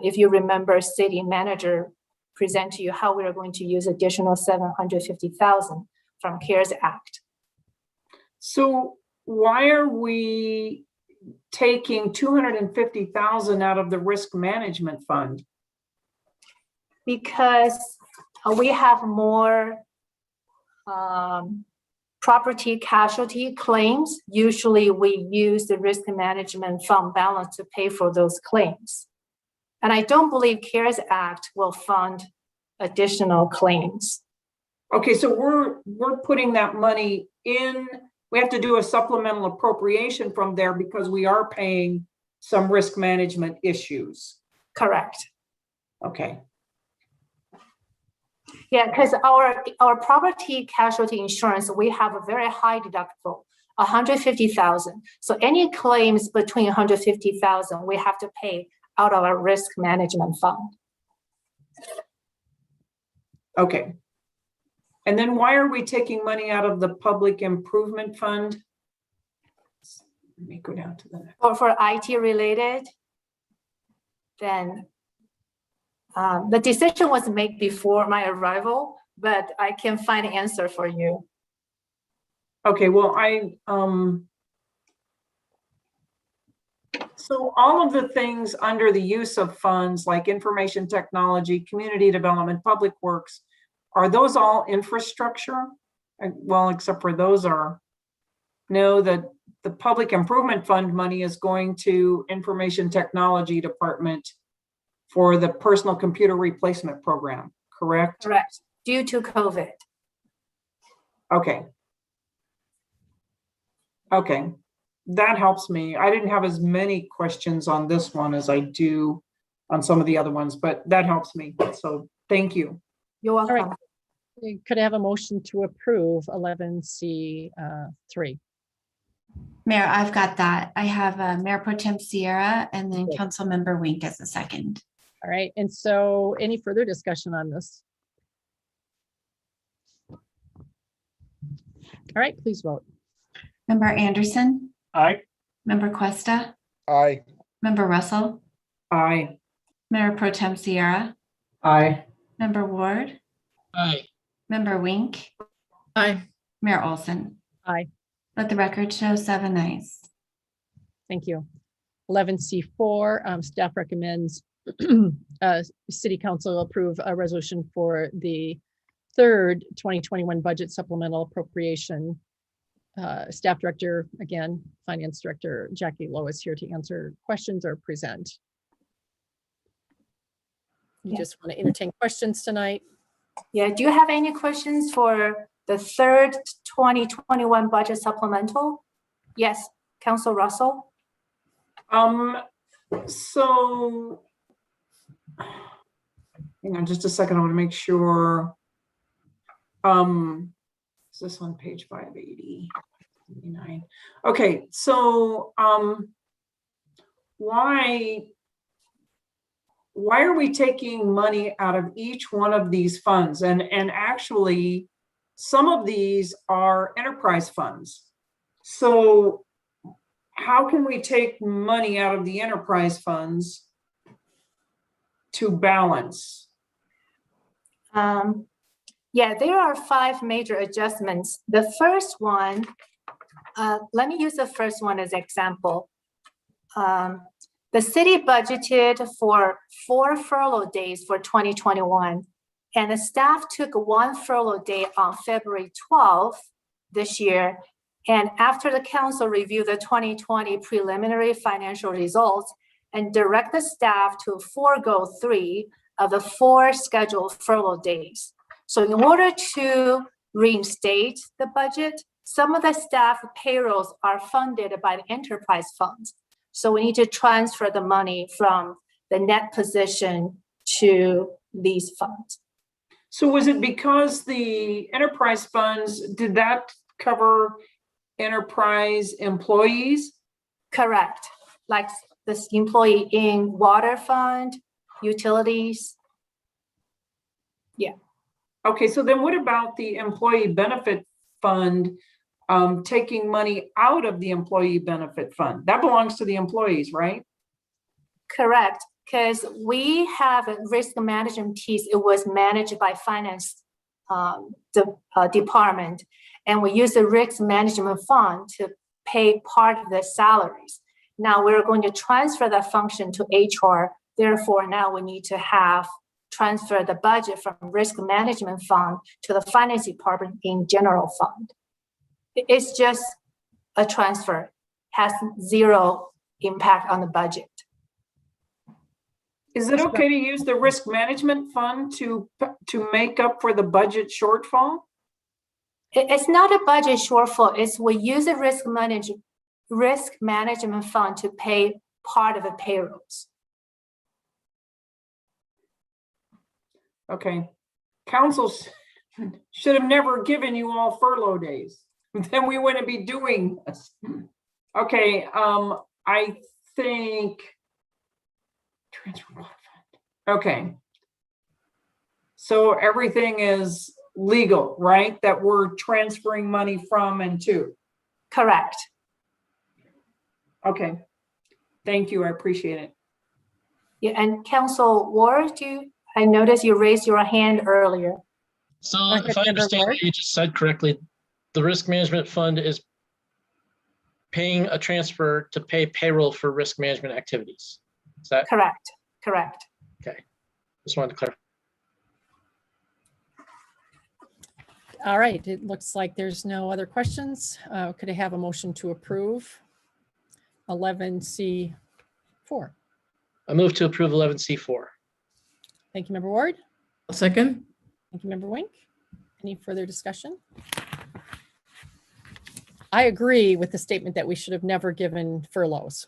J: If you remember, city manager present to you how we are going to use additional 750,000 from CARES Act.
H: So why are we taking 250,000 out of the risk management fund?
J: Because we have more property casualty claims. Usually we use the risk management fund balance to pay for those claims. And I don't believe CARES Act will fund additional claims.
H: Okay, so we're putting that money in. We have to do a supplemental appropriation from there because we are paying some risk management issues.
J: Correct.
H: Okay.
J: Yeah, because our property casualty insurance, we have a very high deductible, 150,000. So any claims between 150,000, we have to pay out of our risk management fund.
H: Okay. And then why are we taking money out of the public improvement fund? Let me go down to the next.
J: Or for IT related, then the decision was made before my arrival, but I can find an answer for you.
H: Okay, well, So all of the things under the use of funds like information technology, community development, public works, are those all infrastructure? Well, except for those are, no, the public improvement fund money is going to information technology department for the personal computer replacement program, correct?
J: Correct. Due to COVID.
H: Okay. Okay, that helps me. I didn't have as many questions on this one as I do on some of the other ones, but that helps me. So thank you.
J: You're welcome.
A: All right. Could I have a motion to approve 11C 3?
D: Mayor, I've got that. I have Mayor Pro Tem Sierra and then
A: Okay.
D: Councilmember Wink as a second.
A: All right, and so any further discussion on this? All right, please vote.
D: Member Anderson,
C: Aye.
D: Member Cuesta,
L: Aye.
D: Member Russell,
H: Aye.
D: Mayor Pro Tem Sierra,
E: Aye.
D: Member Ward,
G: Aye.
D: Member Wink,
F: Aye.
D: Mayor Olson.
A: Aye.
D: Let the record show 7 ayes.
A: Thank you. 11C4, staff recommends City Council approve a resolution for the third 2021 budget supplemental appropriation. Staff Director, again, Finance Director Jackie Lowe is here to answer questions or present. You just want to entertain questions tonight?
J: Yeah, do you have any questions for the third 2021 budget supplemental? Yes, Council Russell.
H: So hang on just a second. I want to make sure. Is this on page 580? 89. Okay, so why are we taking money out of each one of these funds? And actually, some of these are enterprise funds. So how can we take money out of the enterprise funds to balance?
J: Yeah, there are 5 major adjustments. The first one, let me use the first one as example. The city budgeted for 4 furlough days for 2021, and the staff took 1 furlough day on February 12th this year. And after the council reviewed the 2020 preliminary financial results and direct the staff to forego 3 of the 4 scheduled furlough days. So in order to reinstate the budget, some of the staff payrolls are funded by the enterprise funds. So we need to transfer the money from the net position to these funds.
H: So was it because the enterprise funds, did that cover enterprise employees?
J: Correct. Like this employee in water fund, utilities. Yeah.
H: Okay, so then what about the employee benefit fund taking money out of the employee benefit fund? That belongs to the employees, right?
J: Correct, because we have a risk management piece. It was managed by finance department, and we use the risk management fund to pay part of the salaries. Now we're going to transfer that function to HR. Therefore, now we need to transfer the budget from risk management fund to the finance department in general fund. It's just a transfer, has 0 impact on the budget.
H: Is it okay to use the risk management fund to make up for the budget shortfall?
J: It's not a budget shortfall. It's we use the risk management fund to pay part of the payrolls.
H: Okay, council should have never given you all furlough days. Then we wouldn't be doing this. Okay, I think transfer fund. Okay. So everything is legal, right? That we're transferring money from and to.
J: Correct.
H: Okay. Thank you. I appreciate it.
J: Yeah, and Council Ward, I noticed you raised your hand earlier.
G: So if I understand what you just said correctly, the risk management fund is paying a transfer to pay payroll for risk management activities. Is that
J: Correct, correct.
G: okay? Just wanted to clarify.
A: All right, it looks like there's no other questions. Could I have a motion to approve 11C4?
G: I move to approve 11C4.
A: Thank you, Member Ward.
F: A second.
A: Thank you, Member Wink. Any further discussion? I agree with the statement that we should have never given furloughs.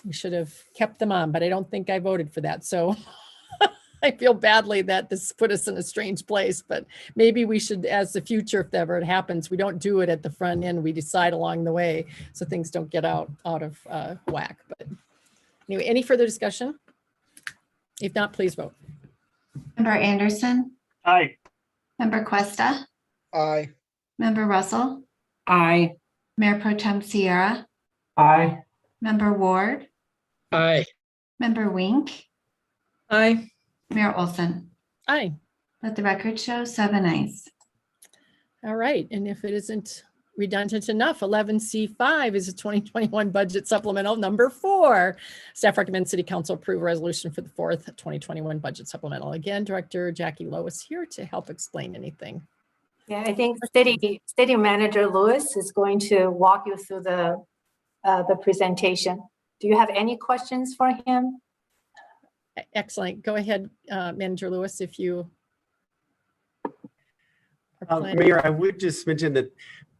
A: We should have kept them on, but I don't think I voted for that. So I feel badly that this put us in a strange place, but maybe we should, as the future, if ever it happens, we don't do it at the front end. We decide along the way so things don't get out of whack. But anyway, any further discussion? If not, please vote.
D: Member Anderson,
T: Aye.
D: Member Cuesta,
L: Aye.
D: Member Russell,
H: Aye.
D: Mayor Pro Tem Sierra,
E: Aye.
D: Member Ward,
G: Aye.
D: Member Wink,
F: Aye.
D: Mayor Olson.
A: Aye.
D: Let the record show 7 ayes.
A: All right, and if it isn't redundant enough, 11C5 is a 2021 budget supplemental number 4. Staff recommends City Council approve a resolution for the 4th 2021 budget supplemental. Again, Director Jackie Lowe is here to help explain anything.
J: Yeah, I think City Manager Lewis is going to walk you through the presentation. Do you have any questions for him?
A: Excellent. Go ahead, Manager Lewis, if you are planning.
P: Mayor, I would just mention that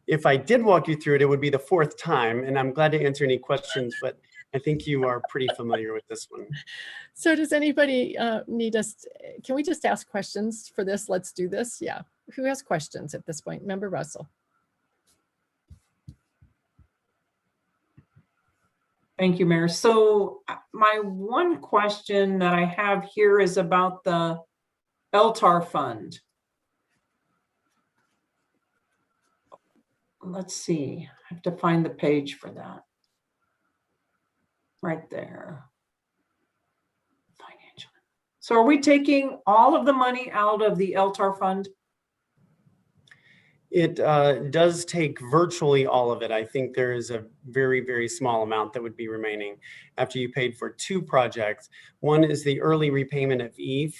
P: if I did walk you through it, it would be the 4th time, and I'm glad to answer any questions, but I think you are pretty familiar with this one.
A: So does anybody need us? Can we just ask questions for this? Let's do this. Yeah. Who has questions at this point? Member Russell.
H: Thank you, Mayor. So my one question that I have here is about the LTAR fund. Let's see, I have to find the page for that. Right there. Financial. So are we taking all of the money out of the LTAR fund?
P: It does take virtually all of it. I think there is a very, very small amount that would be remaining after you paid for 2 projects. One is the early repayment of EVE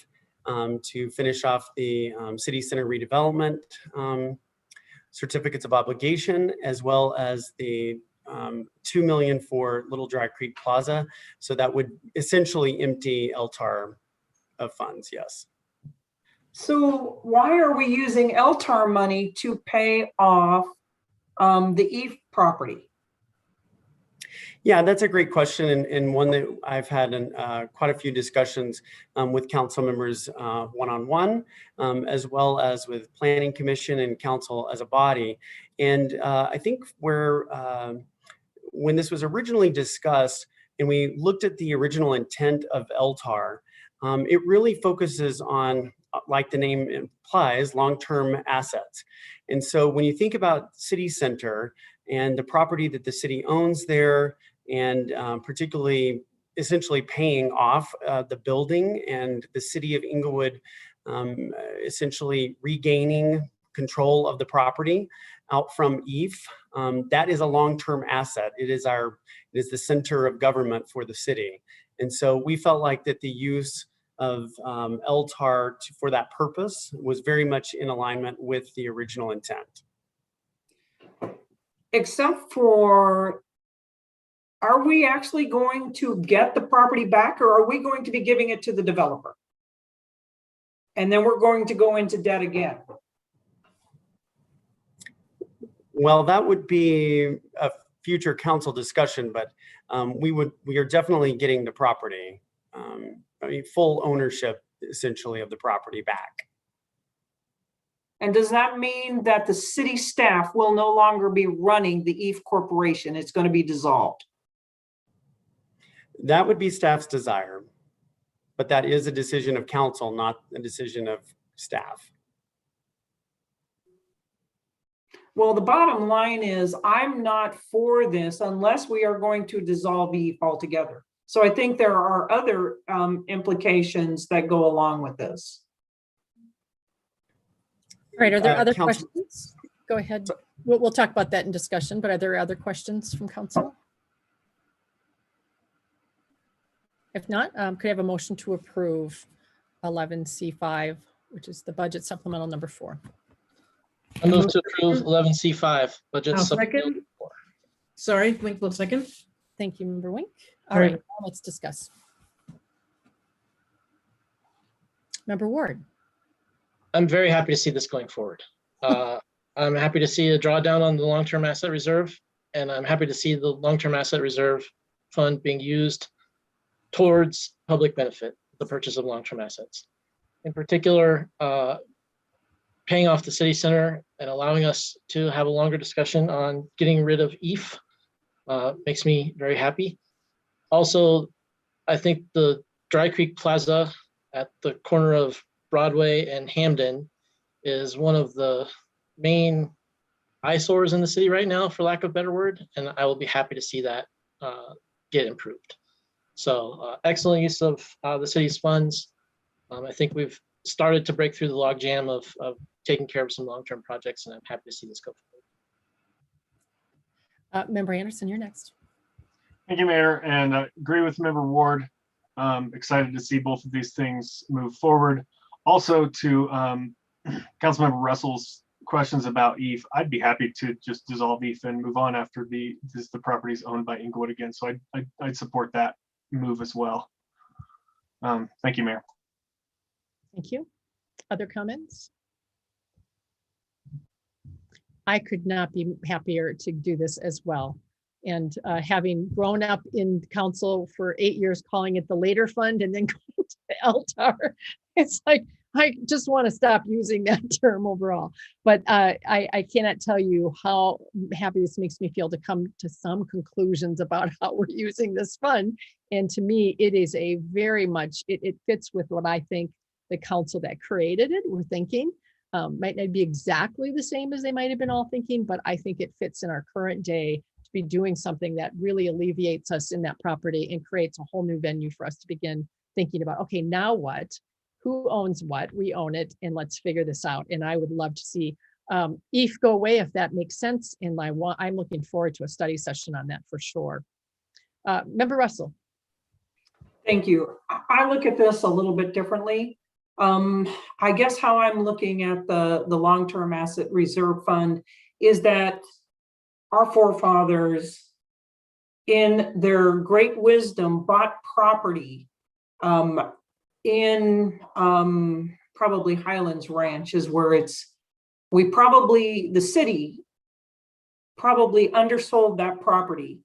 P: to finish off the city center redevelopment certificates of obligation, as well as the $2 million for Little Dry Creek Plaza. So that would essentially empty LTAR of funds, yes.
H: So why are we using LTAR money to pay off the EVE property?
P: Yeah, that's a great question, and one that I've had quite a few discussions with council members one-on-one, as well as with Planning Commission and council as a body. And I think when this was originally discussed and we looked at the original intent of LTAR, it really focuses on, like the name implies, long-term assets. And so when you think about city center and the property that the city owns there, and particularly essentially paying off the building and the city of Inglewood essentially regaining control of the property out from EVE, that is a long-term asset. It is the center of government for the city. And so we felt like that the use of LTAR for that purpose was very much in alignment with the original intent.
H: Except for, are we actually going to get the property back, or are we going to be giving it to the developer? And then we're going to go into debt again.
P: Well, that would be a future council discussion, but we are definitely getting the property, full ownership essentially of the property back.
H: And does that mean that the city staff will no longer be running the EVE Corporation? It's going to be dissolved?
P: That would be staff's desire, but that is a decision of council, not a decision of staff.
H: Well, the bottom line is I'm not for this unless we are going to dissolve EVE altogether. So I think there are other implications that go along with this.
A: All right, are there other questions? go ahead. We'll talk about that in discussion, but are there other questions from council? If not, could I have a motion to approve 11C5, which is the budget supplemental number 4?
G: I move to approve 11C5 budget
F: I'll
G: supplemental.
F: second. Sorry, Wink will second.
A: Thank you, Member Wink. All
F: All right.
A: right, now let's discuss. Member Ward.
G: I'm very happy to see this going forward. I'm happy to see a drawdown on the long-term asset reserve, and I'm happy to see the long-term asset reserve fund being used towards public benefit, the purchase of long-term assets. In particular, paying off the city center and allowing us to have a longer discussion on getting rid of EAF makes me very happy. Also, I think the Dry Creek Plaza at the corner of Broadway and Hamden is one of the main eyesores in the city right now, for lack of a better word, and I will be happy to see that get improved. So excellent use of the city's funds. I think we've started to break through the logjam of taking care of some long-term projects, and I'm happy to see this go forward.
A: Member Anderson, you're next.
C: Thank you, Mayor, and agree with Member Ward. Excited to see both of these things move forward. Also, to Councilmember Russell's questions about EAF, I'd be happy to just dissolve EAF and move on after the property is owned by Inglewood again. So I'd support that move as well. Thank you, Mayor.
A: Thank you. Other comments? I could not be happier to do this as well. And having grown up in council for 8 years, calling it the later fund and then going to the LTAR, it's like, I just want to stop using that term overall. But I cannot tell you how happy this makes me feel to come to some conclusions about how we're using this fund. And to me, it is a very much, it fits with what I think the council that created it were thinking. Might not be exactly the same as they might have been all thinking, but I think it fits in our current day to be doing something that really alleviates us in that property and creates a whole new venue for us to begin thinking about, okay, now what? Who owns what? We own it, and let's figure this out. And I would love to see EAF go away if that makes sense. And I'm looking forward to a study session on that for sure. Member Russell.
H: Thank you. I look at this a little bit differently. I guess how I'm looking at the long-term asset reserve fund is that our forefathers, in their great wisdom, bought property in probably Highlands Ranch is where the city probably undersold that property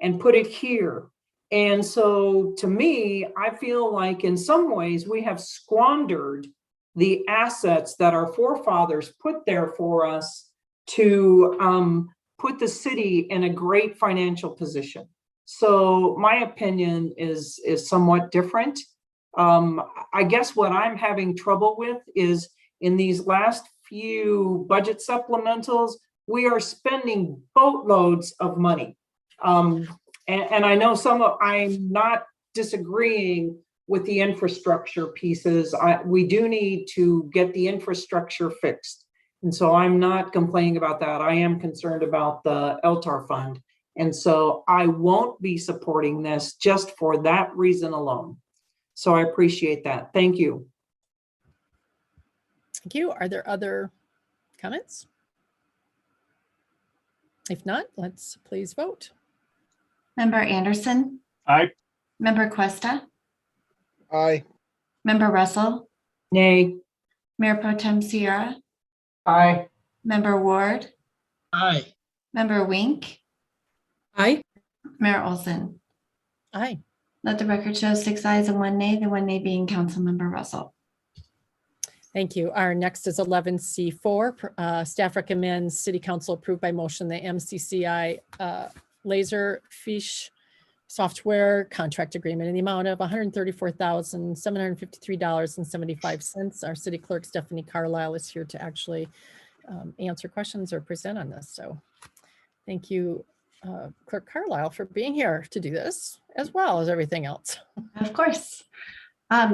H: and put it here. And so to me, I feel like in some ways we have squandered the assets that our forefathers put there for us to put the city in a great financial position. So my opinion is somewhat different. I guess what I'm having trouble with is in these last few budget supplementals, we are spending boatloads of money. And I know I'm not disagreeing with the infrastructure pieces. We do need to get the infrastructure fixed. And so I'm not complaining about that. I am concerned about the LTAR fund. And so I won't be supporting this just for that reason alone. So I appreciate that. Thank you.
A: Thank you. Are there other comments? If not, let's please vote.
D: Member Anderson?
C: Aye.
D: Member Cuesta?
L: Aye.
D: Member Russell?
H: Nay.
D: Mayor Pro Tem C.R.?
E: Aye.
D: Member Ward?
G: Aye.
D: Member Wink?
F: Aye.
D: Mayor Olson?
A: Aye.
D: Let the record show 6 ayes and 1 nay, the 1 nay being Councilmember Russell.
A: Thank you. Our next is 11C4. Staff recommends City Council approve by motion the MCCI Laserfish software contract agreement in the amount of $134,753.75. Our city clerk, Stephanie Carlisle, is here to actually answer questions or present on this. So thank you, Clerk Carlisle, for being here to do this, as well as everything else.
D: Of course.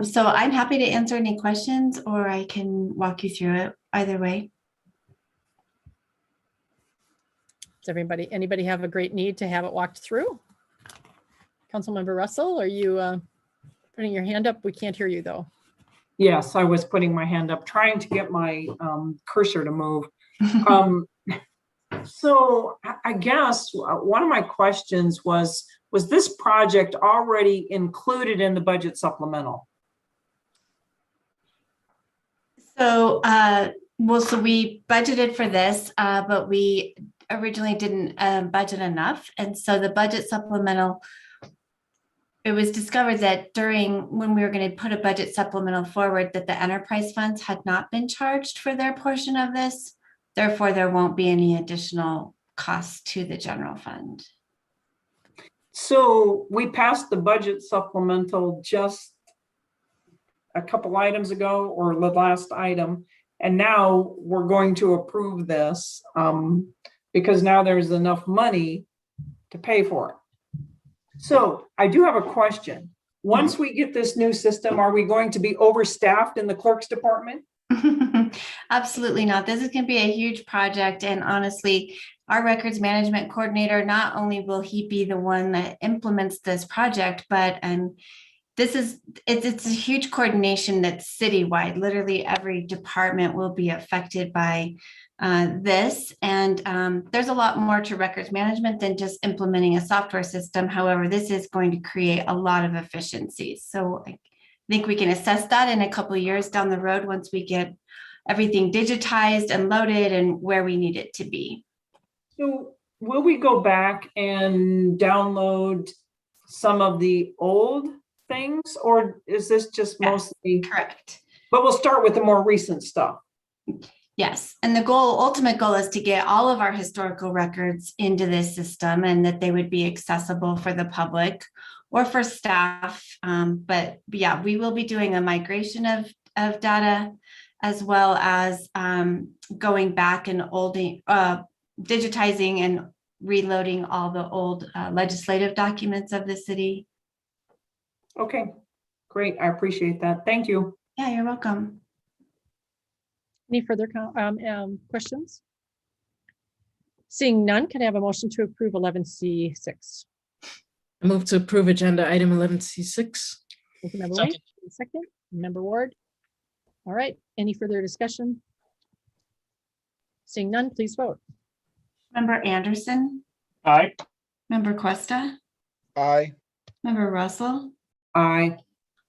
D: So I'm happy to answer any questions, or I can walk you through it either way.
A: Does anybody have a great need to have it walked through? Councilmember Russell, are you putting your hand up? We can't hear you though.
H: Yes, I was putting my hand up, trying to get my cursor to move. So I guess one of my questions was this project already included in the budget supplemental?
D: So, so we budgeted for this, but we originally didn't budget enough. And so the budget supplemental, it was discovered that when we were going to put a budget supplemental forward, that the enterprise funds had not been charged for their portion of this. Therefore, there won't be any additional costs to the general fund.
H: So we passed the budget supplemental just a couple items ago, or the last item, and now we're going to approve this because now there's enough money to pay for it. So I do have a question. Once we get this new system, are we going to be overstaffed in the clerk's department?
D: Absolutely not. This is going to be a huge project. And honestly, our records management coordinator, not only will he be the one that implements this project, but it's a huge coordination that's citywide. Literally every department will be affected by this. And there's a lot more to records management than just implementing a software system. However, this is going to create a lot of efficiencies. So I think we can assess that in a couple of years down the road once we get everything digitized and loaded and where we need it to be.
H: So will we go back and download some of the old things, or is this just mostly?
D: Correct.
H: But we'll start with the more recent stuff.
D: Yes, and the ultimate goal is to get all of our historical records into this system and that they would be accessible for the public or for staff. But yeah, we will be doing a migration of data, as well as going back and digitizing and reloading all the old legislative documents of the city.
H: Okay, great. I appreciate that. Thank you.
D: Yeah, you're welcome.
A: Any further questions? Seeing none, can I have a motion to approve 11C6?
F: I move to approve agenda item 11C6.
A: Thank you, Member Wayne. Second, Member Ward. All right, any further discussion? Seeing none, please vote.
D: Member Anderson?
C: Aye.
D: Member Cuesta?
L: Aye.
D: Member Russell?
H: Aye.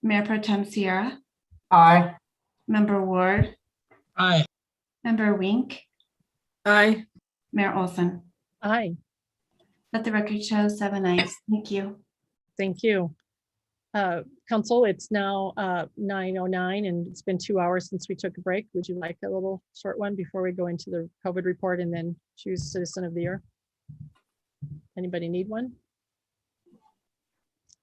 D: Mayor Pro Tem C.R.S?
E: Aye.
D: Member Ward?
G: Aye.
D: Member Wink?
F: Aye.
D: Mayor Olson?
A: Aye.
D: Let the record show 7 ayes. Thank you.
A: Thank you. Council, it's now 9:09 and it's been 2 hours since we took a break. Would you like a little short one before we go into the COVID report and then choose Citizen of the Year? Anybody need one?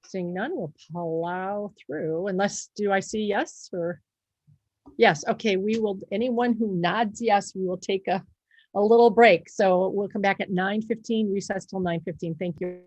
A: Seeing none, we'll plow through unless, do I see yes or? Yes, okay, we will, anyone who nods yes, we will take a little break. So we'll come back at 9:15, recess till 9:15. Thank you.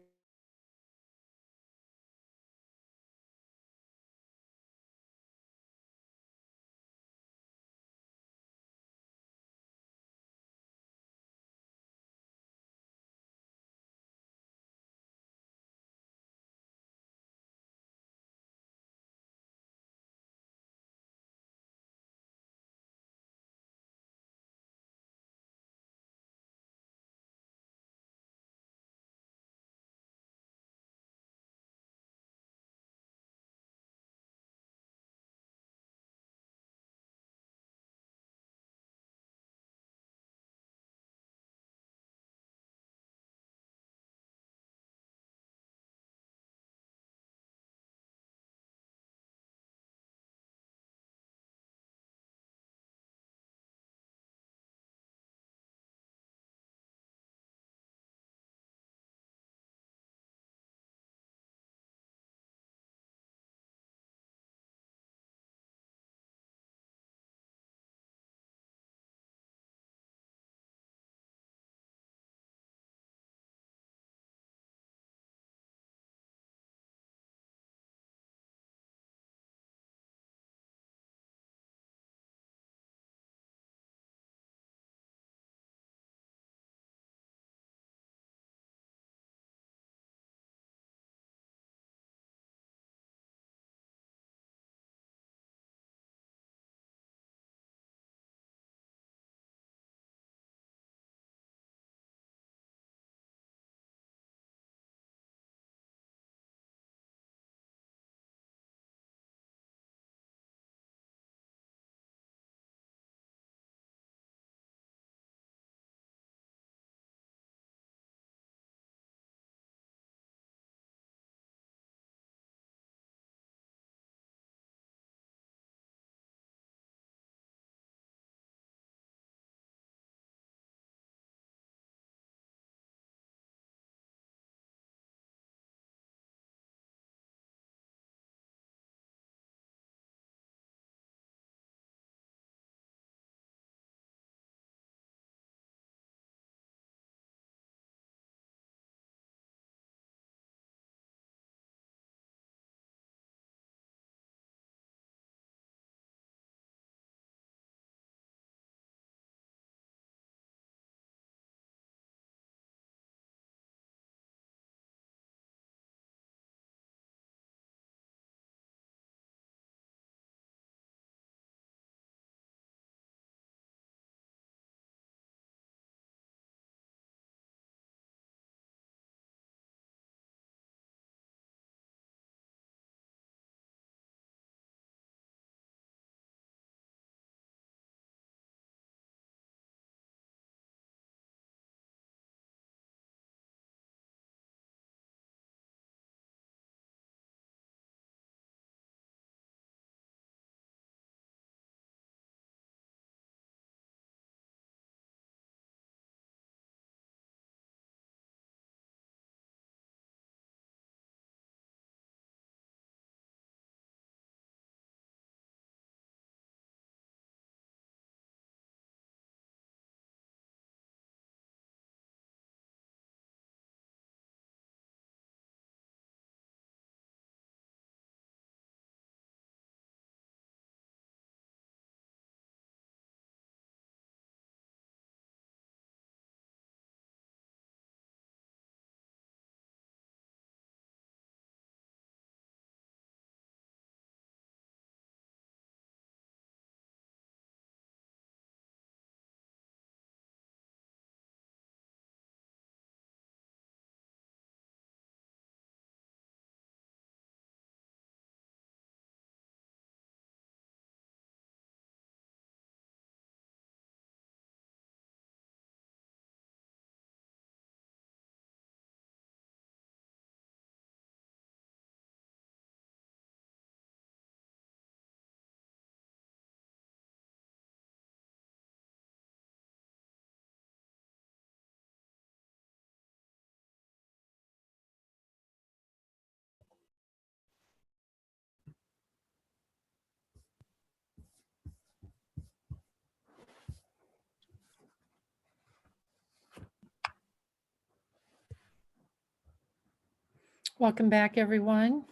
A: Welcome back, everyone.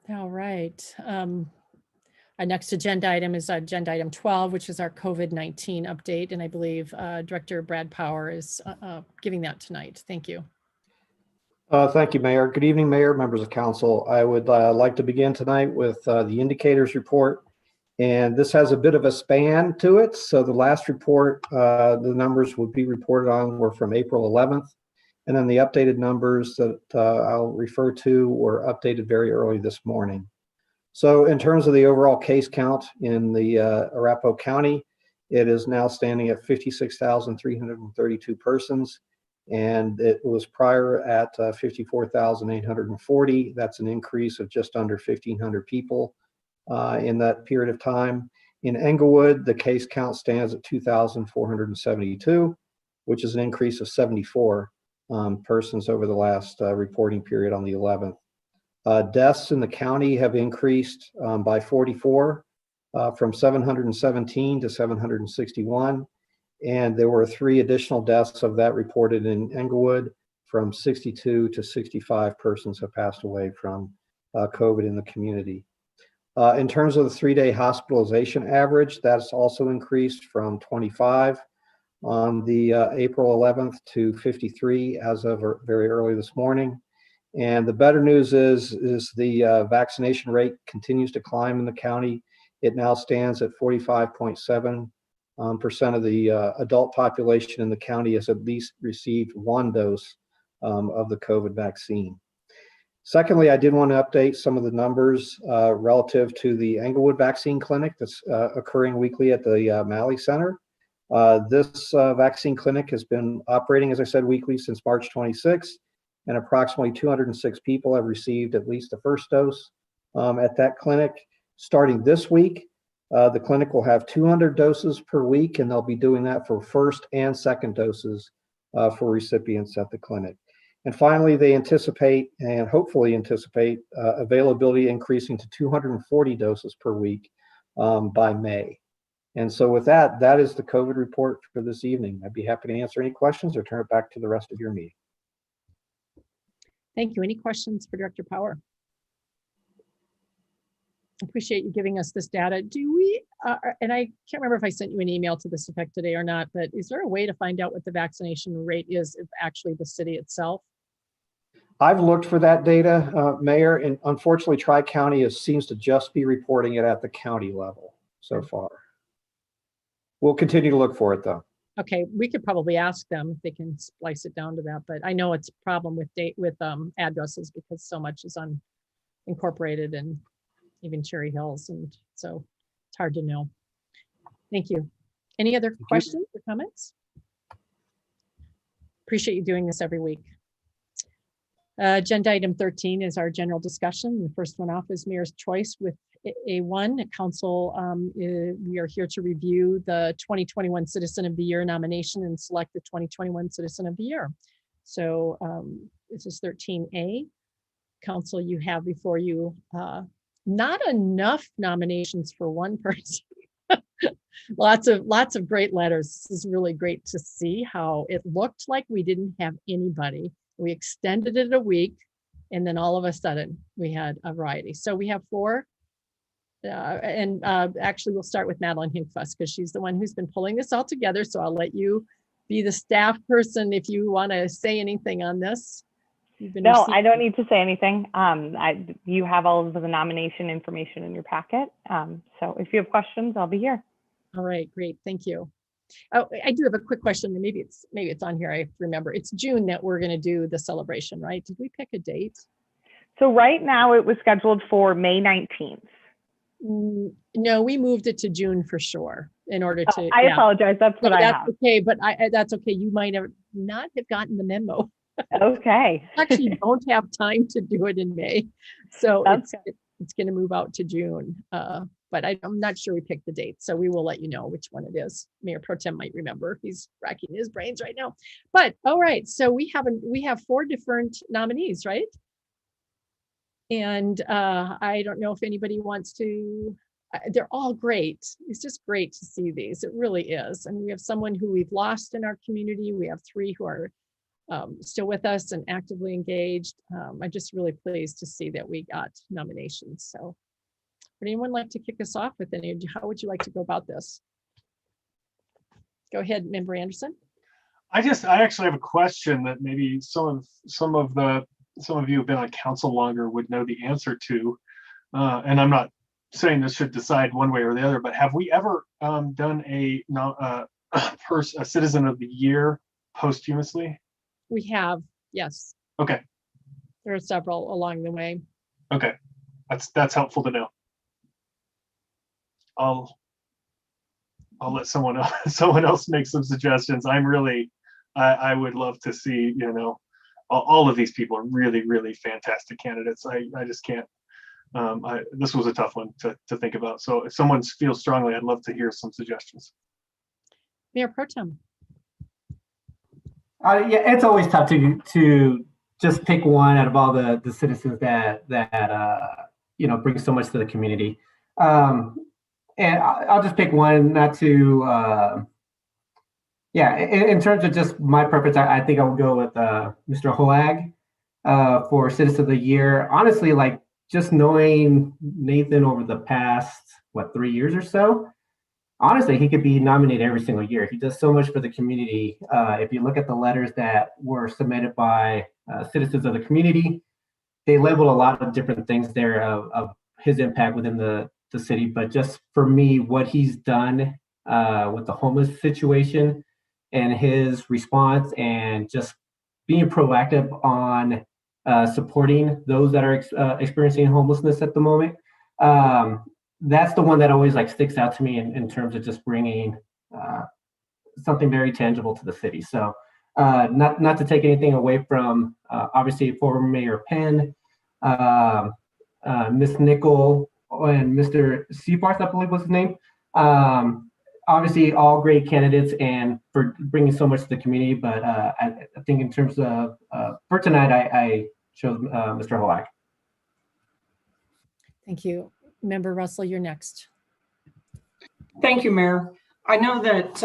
A: All right. Our next agenda item is agenda item 12, which is our COVID-19 update. And I believe Director Brad Power is giving that tonight. Thank you.
B: Thank you, Mayor. Good evening, Mayor, members of council. I would like to begin tonight with the indicators report. And this has a bit of a span to it. So the last report, the numbers would be reported on were from April 11th. And then the updated numbers that I'll refer to were updated very early this morning. So in terms of the overall case count in the Arapahoe County, it is now standing at 56,332 persons. And it was prior at 54,840. That's an increase of just under 1,500 people in that period of time. In Englewood, the case count stands at 2,472, which is an increase of 74 persons over the last reporting period on the 11th. Deaths in the county have increased by 44 from 717 to 761. And there were 3 additional deaths of that reported in Englewood. From 62 to 65 persons have passed away from COVID in the community. In terms of the 3-day hospitalization average, that's also increased from 25 on the April 11th to 53 as of very early this morning. And the better news is the vaccination rate continues to climb in the county. It now stands at 45.7% of the adult population in the county has at least received 1 dose of the COVID vaccine. Secondly, I did want to update some of the numbers relative to the Englewood Vaccine Clinic that's occurring weekly at the Malley Center. This vaccine clinic has been operating, as I said, weekly since March 26th, and approximately 206 people have received at least the first dose at that clinic. Starting this week, the clinic will have 200 doses per week, and they'll be doing that for first and second doses for recipients at the clinic. And finally, they anticipate and hopefully anticipate availability increasing to 240 doses per week by May. And so with that, that is the COVID report for this evening. I'd be happy to answer any questions or turn it back to the rest of your meeting.
A: Thank you. Any questions for Director Power? Appreciate you giving us this data. Do we, and I can't remember if I sent you an email to this effect today or not, but is there a way to find out what the vaccination rate is of actually the city itself?
B: I've looked for that data, Mayor, and unfortunately, Tri-County seems to just be reporting it at the county level so far. We'll continue to look for it, though.
A: Okay, we could probably ask them if they can splice it down to that, but I know it's a problem with addresses because so much is unincorporated and even Cherry Hills, and so it's hard to know. Thank you. Any other questions or comments? Appreciate you doing this every week. Agenda item 13 is our general discussion. The first one off is Mayor's Choice with A1. Council, we are here to review the 2021 Citizen of the Year nomination and select the 2021 Citizen of the Year. So this is 13A. Council, you have before you not enough nominations for one person. lots of great letters. This is really great to see how it looked like we didn't have anybody. We extended it a week, and then all of a sudden we had a variety. So we have 4. Actually, we'll start with Madeline Hinkfuss because she's the one who's been pulling this all together. So I'll let you be the staff person if you want to say anything on this.
V: No, I don't need to say anything. You have all of the nomination information in your packet. So if you have questions, I'll be here.
A: All right, great. Thank you. Oh, I do have a quick question. And maybe it's on here. I remember it's June that we're going to do the celebration, right? Did we pick a date?
V: So right now it was scheduled for May 19th.
A: No, we moved it to June for sure in order to.
V: I apologize. That's what I have.
A: That's okay, but that's okay. You might not have gotten the memo.
V: Okay.
A: Actually don't have time to do it in May. So it's going to move out to June. But I'm not sure we picked the date. So we will let you know which one it is. Mayor Pro Tem might remember. He's racking his brains right now. But all right. So we have 4 different nominees, right? And I don't know if anybody wants to they're all great. It's just great to see these. It really is. And we have someone who we've lost in our community. We have 3 who are still with us and actively engaged. I'm just really pleased to see that we got nominations. So would anyone like to kick us off with any? How would you like to go about this? Go ahead, Member Anderson.
C: I actually have a question that maybe some of you who've been on council longer would know the answer to. And I'm not saying this should decide one way or the other, but have we ever done a Citizen of the Year posthumously?
A: We have, yes.
C: Okay.
A: There are several along the way.
C: Okay, that's helpful to know. I'll let someone else make some suggestions. I would love to see, all of these people are really, really fantastic candidates. I just can't. This was a tough one to think about. So if someone feels strongly, I'd love to hear some suggestions.
A: Mayor Pro Tem.
E: Yeah, it's always tough to just pick one out of all the citizens that bring so much to the community. And I'll just pick one, not to. In terms of just my preference, I think I would go with Mr. Hoag for Citizen of the Year. Honestly, like just knowing Nathan over the past 3 years or so. Honestly, he could be nominated every single year. He does so much for the community. If you look at the letters that were submitted by citizens of the community, they labeled a lot of different things there of his impact within the city. But just for me, what he's done with the homeless situation and his response and just being proactive on supporting those that are experiencing homelessness at the moment. That's the one that always sticks out to me in terms of just bringing something very tangible to the city. So not to take anything away from obviously former Mayor Penn, Miss Nickel, and Mr. C.R.S, I believe was his name. Obviously all great candidates and for bringing so much to the community. But I think in terms of for tonight, I chose Mr. Hoag.
A: Thank you. Member Russell, you're next.
H: Thank you, Mayor. I know that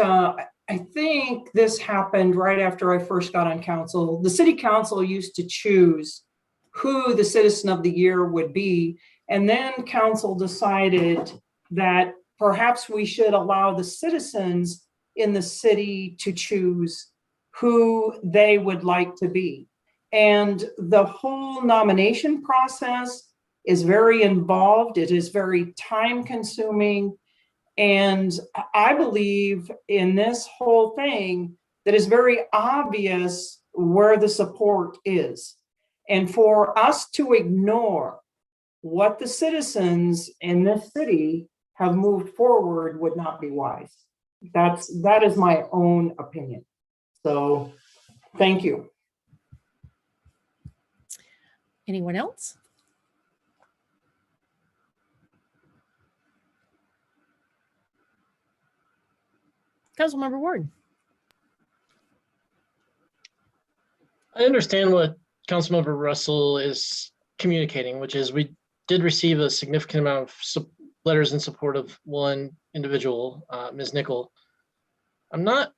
H: I think this happened right after I first got on council. The city council used to choose who the Citizen of the Year would be. And then council decided that perhaps we should allow the citizens in the city to choose who they would like to be. And the whole nomination process is very involved. It is very time consuming. And I believe in this whole thing that is very obvious where the support is. And for us to ignore what the citizens in this city have moved forward would not be wise. That is my own opinion. So thank you.
A: Anyone else? Councilmember Ward.
G: I understand what Councilmember Russell is communicating, which is we did receive a significant amount of letters in support of one individual, Ms. Nickel. I'm not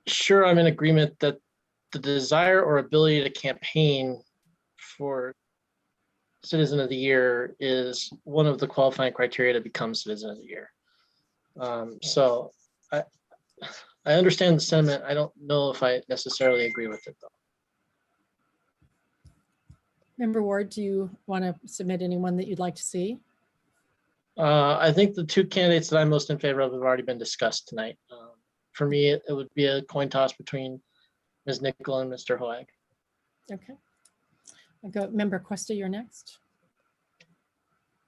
G: sure I'm in agreement that the desire or ability to campaign for Citizen of the Year is one of the qualifying criteria to become Citizen of the Year. So I understand the sentiment. I don't know if I necessarily agree with it, though.
A: Member Ward, do you want to submit anyone that you'd like to see?
G: I think the 2 candidates that I'm most in favor of have already been discussed tonight. For me, it would be a coin toss between Ms. Nickel and Mr. Hoag.
A: Okay. I'll go. Member Cuesta, you're next.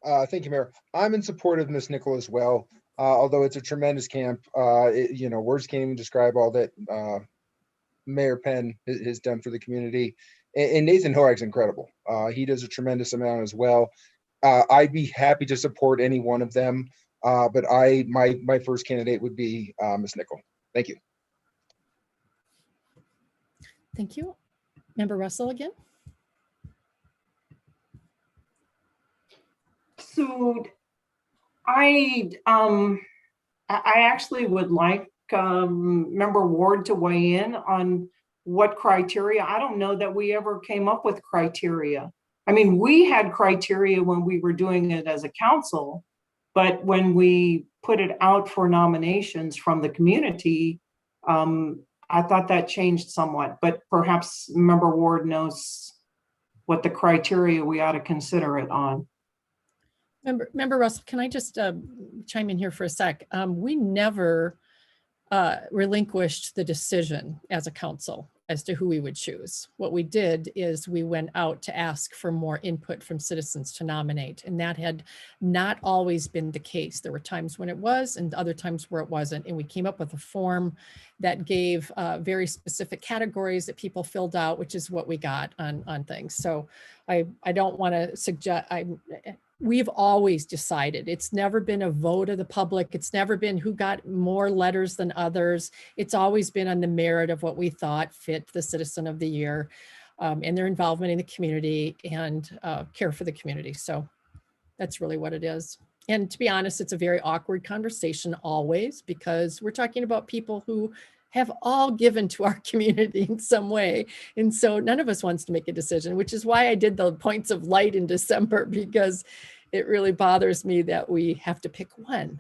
L: Thank you, Mayor. I'm in support of Ms. Nickel as well. Although it's a tremendous camp, words can't even describe all that Mayor Penn has done for the community. And Nathan Hoag's incredible. He does a tremendous amount as well. I'd be happy to support any one of them, but my first candidate would be Ms. Nickel. Thank you.
A: Thank you. Member Russell again.
H: So I actually would like Member Ward to weigh in on what criteria. I don't know that we ever came up with criteria. I mean, we had criteria when we were doing it as a council, but when we put it out for nominations from the community, I thought that changed somewhat, but perhaps Member Ward knows what the criteria we ought to consider it on.
A: Member Russell, can I just chime in here for a sec? We never relinquished the decision as a council as to who we would choose. What we did is we went out to ask for more input from citizens to nominate, and that had not always been the case. There were times when it was and other times where it wasn't, and we came up with a form that gave very specific categories that people filled out, which is what we got on things. So I don't want to suggest, we've always decided. It's never been a vote of the public. It's never been who got more letters than others. It's always been on the merit of what we thought fit the citizen of the year and their involvement in the community and care for the community. So that's really what it is. And to be honest, it's a very awkward conversation always, because we're talking about people who have all given to our community in some way. And so none of us wants to make a decision, which is why I did the points of light in December, because it really bothers me that we have to pick one.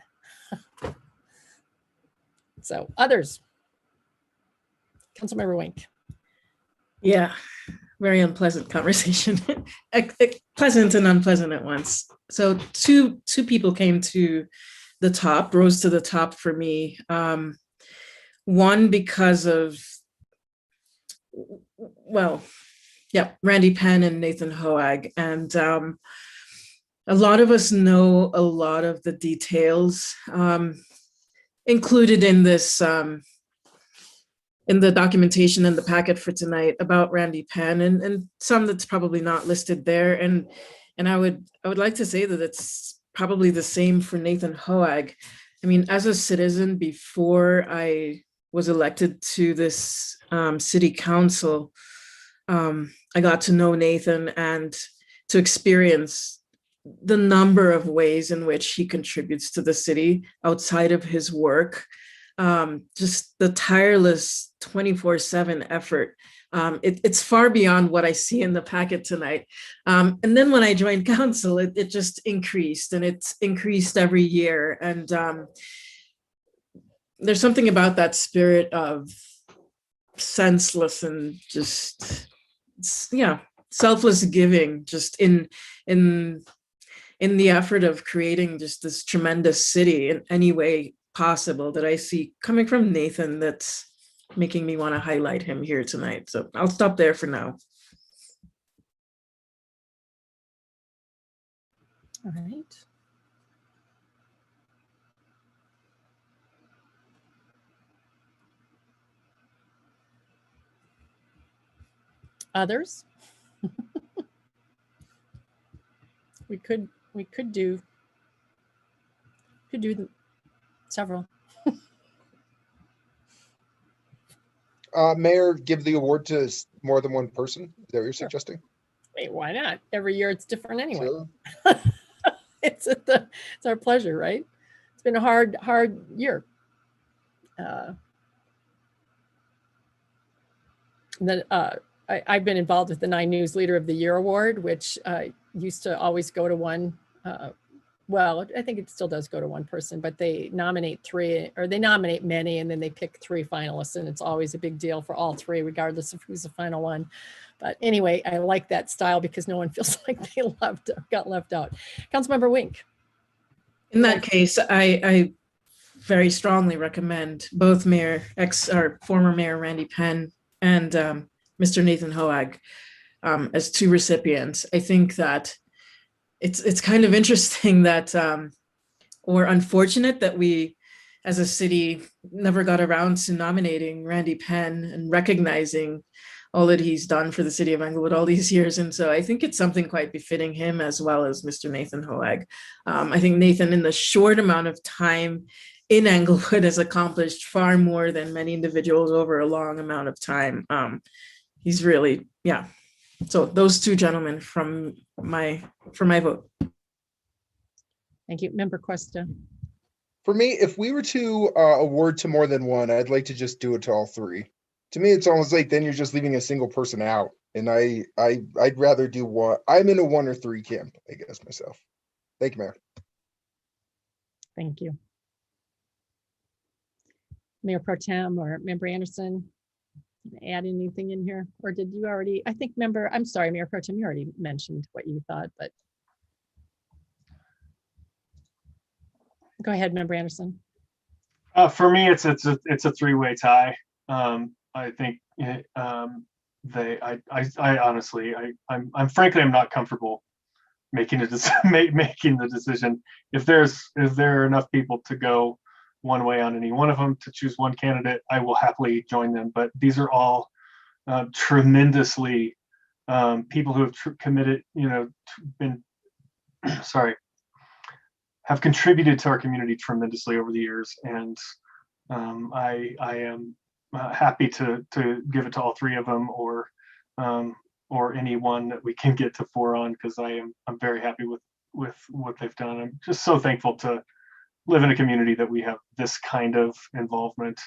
A: So others. Councilmember Wink.
F: Yeah, very unpleasant conversation. Pleasant and unpleasant at once. So two people came to the top, rose to the top for me. One because of, well, yeah, Randy Penn and Nathan Hoag. And a lot of us know a lot of the details included in this, in the documentation in the packet for tonight about Randy Penn, and some that's probably not listed there. And I would like to say that it's probably the same for Nathan Hoag. I mean, as a citizen, before I was elected to this city council, I got to know Nathan and to experience the number of ways in which he contributes to the city outside of his work. Just the tireless 24/7 effort. It's far beyond what I see in the packet tonight. And then when I joined council, it just increased, and it's increased every year. And there's something about that spirit of senseless and just, yeah, selfless giving, just in the effort of creating just this tremendous city in any way possible, that I see coming from Nathan, that's making me want to highlight him here tonight. So I'll stop there for now.
A: All right. Others? we could do several.
L: Mayor, give the award to more than one person? Is that what you're suggesting?
A: Wait, why not? Every year it's different anyway.
L: Sure.
A: It's our pleasure, right? It's been a hard year. I've been involved with the 9 News Leader of the Year Award, which used to always go to one. Well, I think it still does go to one person, but they nominate 3, or they nominate many, and then they pick 3 finalists, and it's always a big deal for all 3, regardless of who's the final one. But anyway, I like that style because no one feels like they got left out. Councilmember Wink.
F: In that case, I very strongly recommend both former Mayor Randy Penn and Mr. Nathan Hoag as 2 recipients. I think that it's kind of interesting that, or unfortunate that we as a city never got around to nominating Randy Penn and recognizing all that he's done for the city of Englewood all these years. And so I think it's something quite befitting him, as well as Mr. Nathan Hoag. I think Nathan, in the short amount of time in Englewood, has accomplished far more than many individuals over a long amount of time. He's really, yeah. So those 2 gentlemen for my vote.
A: Thank you. Member Cuesta.
L: For me, if we were to award to more than one, I'd like to just do it to all three. To me, it's almost like then you're just leaving a single person out. And I'd rather do one. I'm in a 1 or 3 camp, I guess, myself. Thank you, Mayor.
A: Thank you. Mayor Pro Tem or Member Anderson, add anything in here? Or did you already, I think I'm sorry, Mayor Pro Tem, you already mentioned what you thought, but go ahead, Member Anderson.
C: For me, it's a three-way tie. I think I honestly, I'm frankly, I'm not comfortable making making the decision. If there are enough people to go one way on any one of them, to choose one candidate, I will happily join them. But these are all tremendously people who have committed, been sorry, have contributed to our community tremendously over the years, and I am happy to give it to all three of them, or any one that we can get to 4 on, because I'm very happy with what they've done. I'm just so thankful to live in a community that we have this kind of involvement.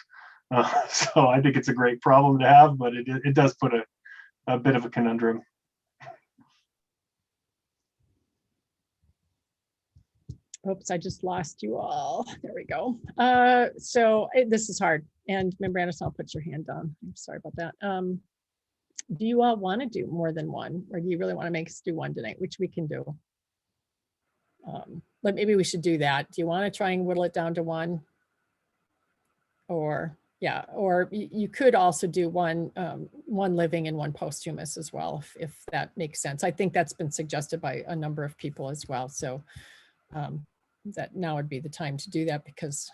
C: So I think it's a great problem to have, but it does put a bit of a conundrum.
A: Oops, I just lost you all. There we go. So this is hard. And Member Anderson, I'll put your hand down. I'm sorry about that. Do you all want to do more than one, or do you really want to make us do one tonight, which we can do? But maybe we should do that. Do you want to try and whittle it down to one? Or yeah, or you could also do one living and one posthumous as well, if that makes sense. I think that's been suggested by a number of people as well. So that now would be the time to do that, because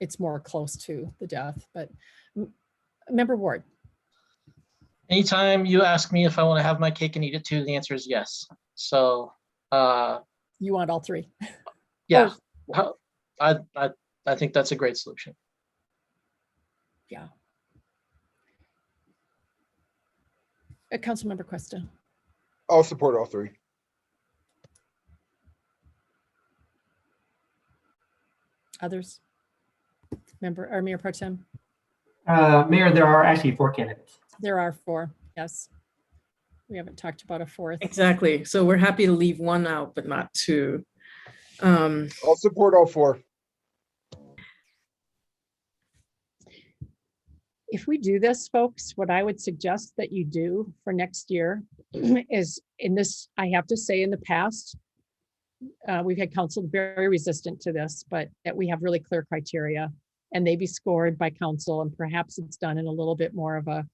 A: it's more close to the death. But Member Ward.
G: Anytime you ask me if I want to have my cake and eat it too, the answer is yes. So
A: you want all three?
G: Yeah. Oh. I think that's a great solution.
A: Yeah. Councilmember Cuesta.
L: I'll support all three.
A: Others? Mayor Pro Tem?
E: Mayor, there are actually 4 candidates.
A: There are 4, yes. We haven't talked about a 4th.
F: Exactly. So we're happy to leave 1 out, but not 2.
L: I'll support all 4.
A: If we do this, folks, what I would suggest that you do for next year is, in this, I have to say, in the past, we've had council very resistant to this, but that we have really clear criteria and they be scored by council, and perhaps it's done in a little bit more of a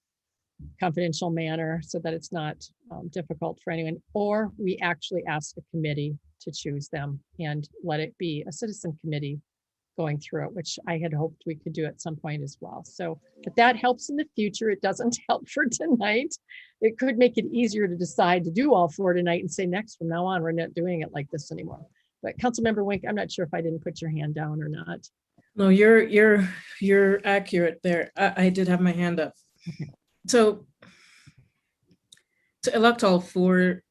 A: confidential manner so that it's not difficult for anyone, or we actually ask a committee to choose them and let it be a citizen committee going through it, which I had hoped we could do at some point as well. So if that helps in the future, it doesn't help for tonight. It could make it easier to decide to do all 4 tonight and say next from now on, we're not doing it like this anymore. But Councilmember Wink, I'm not sure if I didn't put your hand down or not.
F: No, you're accurate there. I did have my hand up. Okay. So to elect all 4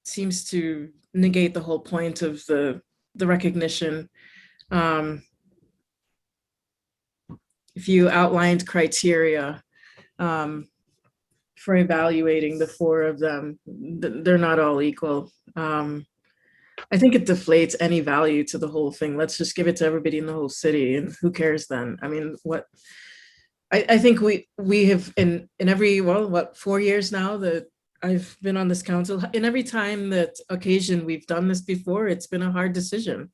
F: seems to negate the whole point of the recognition. If you outlined criteria for evaluating the 4 of them, they're not all equal. I think it deflates any value to the whole thing. Let's just give it to everybody in the whole city, and who cares then? I mean, what? I think we have in every, 4 years now that I've been on this council, in every time that occasion we've done this before, it's been a hard decision.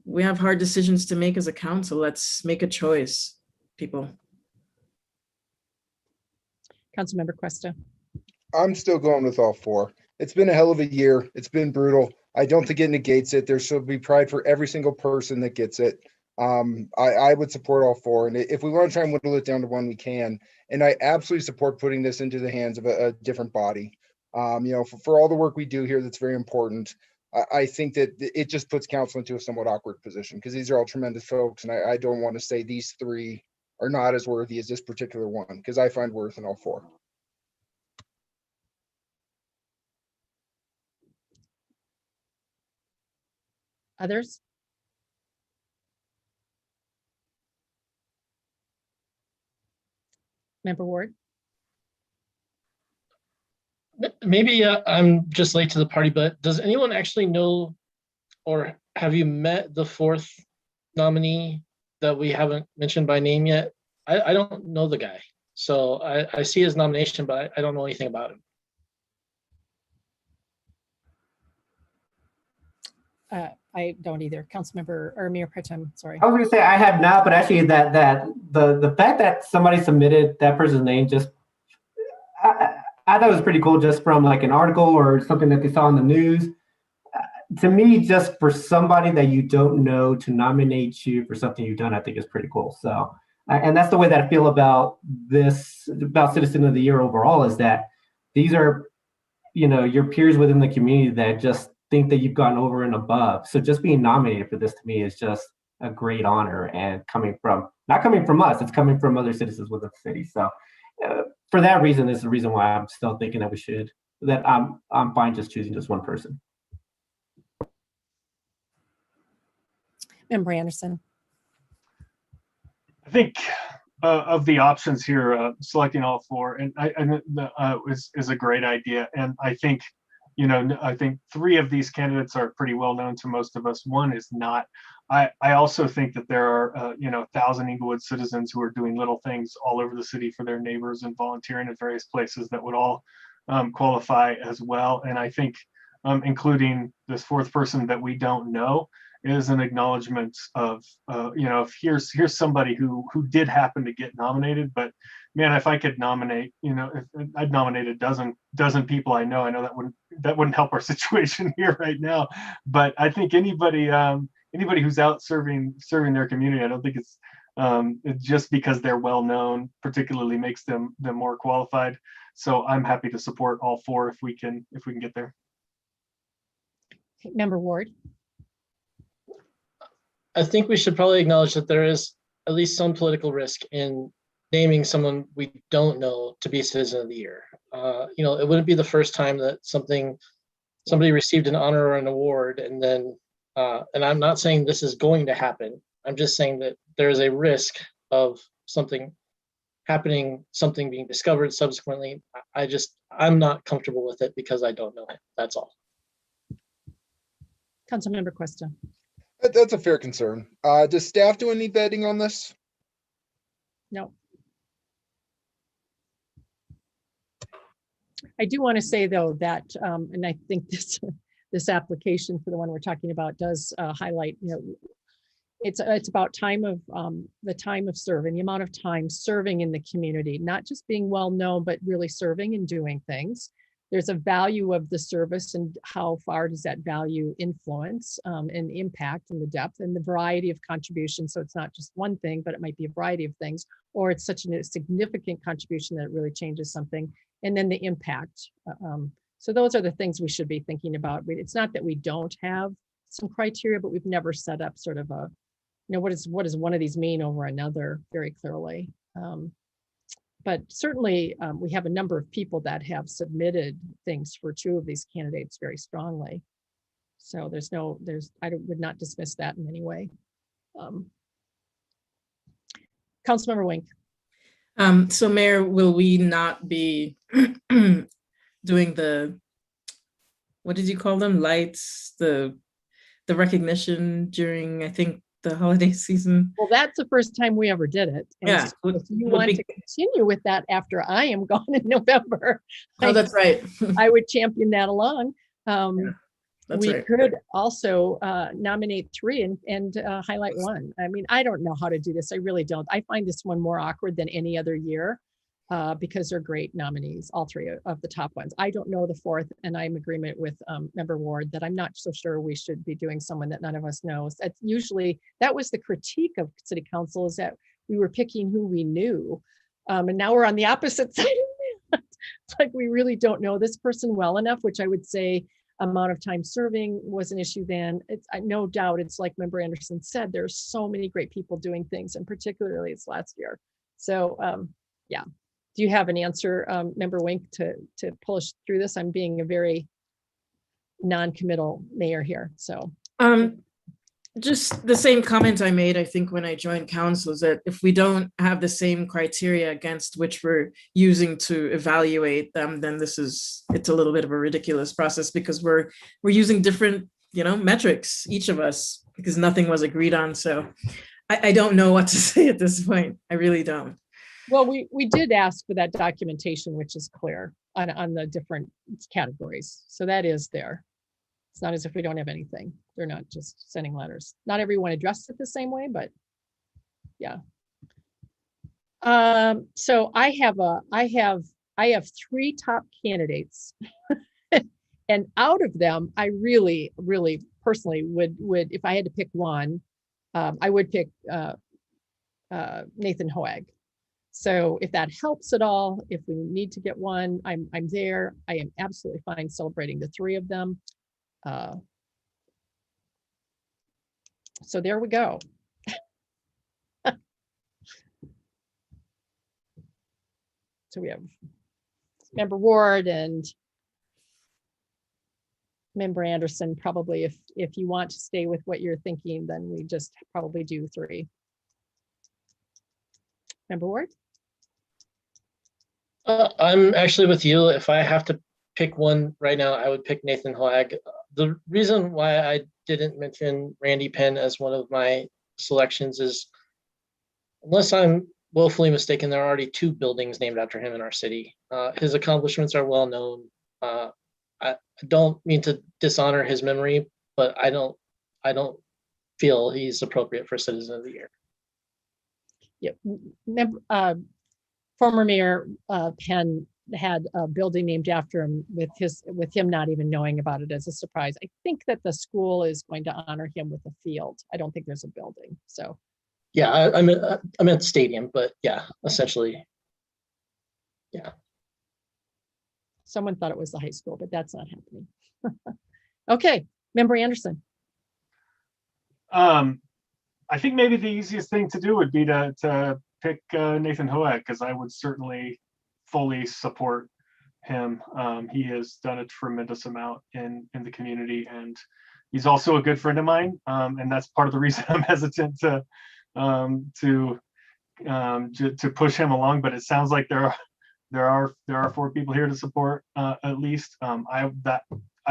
F: We have hard decisions to make as a council. Let's make a choice, people.
A: Councilmember Cuesta. I'm
L: still going with all 4. It's been a hell of a year. It's been brutal. I don't think it negates it. There should be pride for every single person that gets it. I would support all 4. And if we want to try and whittle it down to 1, we can. And I absolutely support putting this into the hands of a different body. For all the work we do here, that's very important. I think that it just puts council into a somewhat awkward position, because these are all tremendous folks. And I don't want to say these 3 are not as worthy as this particular one, because I find worth in all 4.
A: Others? Member Ward?
G: Maybe I'm just late to the party, but does anyone actually know, or have you met the fourth nominee that we haven't mentioned by name yet? I don't know the guy. So I see his nomination, but I don't know anything about him.
A: I don't either. Councilmember or Mayor Pro Tem, sorry.
E: I was gonna say I have not, but actually that the fact that somebody submitted that person's name just I thought it was pretty cool, just from like an article or something that they saw in the news. To me, just for somebody that you don't know to nominate you for something you've done, I think is pretty cool. So, and that's the way that I feel about this, about Citizen of the Year overall, is that these are, you know, your peers within the community that just think that you've gone over and above. So just being nominated for this to me is just a great honor, and not coming from us, it's coming from other citizens within the city. So for that reason is the reason why I'm still thinking that I'm fine just choosing just one person.
A: Member Anderson.
C: I think of the options here, selecting all four, and is a great idea. And I think, you know, I think three of these candidates are pretty well known to most of us. One is not. I also think that there are, you know, 1,000 Inglewood citizens who are doing little things all over the city for their neighbors and volunteering at various places that would all qualify as well. And I think including this fourth person that we don't know is an acknowledgement of, you know, if here's somebody who did happen to get nominated, but man, if I could nominate, you know, if I'd nominate a dozen people I know that wouldn't help our situation here right now. But I think anybody who's out serving their community, I don't think it's just because they're well known particularly makes them more qualified. So I'm happy to support all four if we can get there.
A: Member Ward.
G: I think we should probably acknowledge that there is at least some political risk in naming someone we don't know to be Citizen of the Year. You know, it wouldn't be the first time that somebody received an honor or an award, and then, and I'm not saying this is going to happen. I'm just saying that there is a risk of something happening, something being discovered subsequently. I'm not comfortable with it because I don't know him. That's all.
A: Councilmember Cuesta.
L: That's a fair concern. Does staff do any vetting on this?
A: No. I do want to say though that, and I think this application for the one we're talking about does highlight, you know, it's about the time of serving, the amount of time serving in the community, not just being well known, but really serving and doing things. There's a value of the service and how far does that value influence and impact and the depth and the variety of contributions. So it's not just one thing, but it might be a variety of things, or it's such a significant contribution that it really changes something. And then the impact. So those are the things we should be thinking about. It's not that we don't have some criteria, but we've never set up sort of a, you know, what does one of these mean over another very clearly. But certainly we have a number of people that have submitted things for two of these candidates very strongly. So I would not dismiss that in any way. Councilmember Wink.
F: So Mayor, will we not be doing what did you call them? Lights, the recognition during, I think, the holiday season?
A: Well, that's the first time we ever did it. And
F: Yeah.
A: so if you want to continue with that after I am gone in November.
F: Oh, that's right.
A: I would champion that along. We
F: right.
A: could also nominate three and highlight one. I mean, I don't know how to do this. I really don't. I find this one more awkward than any other year because they're great nominees, all three of the top ones. I don't know the fourth, and I'm in agreement with Member Ward that I'm not so sure we should be doing someone that none of us knows. That's usually, that was the critique of City Council, is that we were picking who we knew. And now we're on the opposite side of that. It's like we really don't know this person well enough, which I would say amount of time serving was an issue then. It's no doubt, it's like Member Anderson said, there's so many great people doing things, and particularly it's last year. So yeah. Do you have an answer, Member Wink, to pull us through this? I'm being a very non-committal mayor here, so.
F: Just the same comment I made, I think, when I joined council, is that if we don't have the same criteria against which we're using to evaluate them, then it's a little bit of a ridiculous process, because we're using different, metrics, each of us, because nothing was agreed on. So I don't know what to say at this point. I really don't.
A: Well, we did ask for that documentation, which is clear on the different categories. So that is there. It's not as if we don't have anything. They're not just sending letters. Not everyone addressed it the same way, but yeah. So I have 3 top candidates, and out of them, I really personally would if I had to pick one, I would pick Nathan Hoag. So if that helps at all, if we need to get one, I'm there. I am absolutely fine celebrating the 3 of them. So there we go. So we have Member Ward and Member Anderson. Probably if you want to stay with what you're thinking, then we just probably do 3. Member Ward?
G: I'm actually with you. If I have to pick one right now, I would pick Nathan Hoag. The reason why I didn't mention Randy Penn as one of my selections is, unless I'm woefully mistaken, there are already 2 buildings named after him in our city. His accomplishments are well known. I don't mean to dishonor his memory, but I don't feel he's appropriate for Citizen of the Year.
A: Yeah, former Mayor Penn had a building named after him with him not even knowing about it as a surprise. I think that the school is going to honor him with a field. I don't think there's a building. So
G: yeah, I meant stadium, but yeah, essentially, yeah.
A: Someone thought it was the high school, but that's not happening. Okay, Member Anderson.
C: I think maybe the easiest thing to do would be to pick Nathan Hoag, because I would certainly fully support him. He has done a tremendous amount in the community, and he's also a good friend of mine. And that's part of the reason I'm hesitant to push him along. But it sounds like there are 4 people here to support at least. I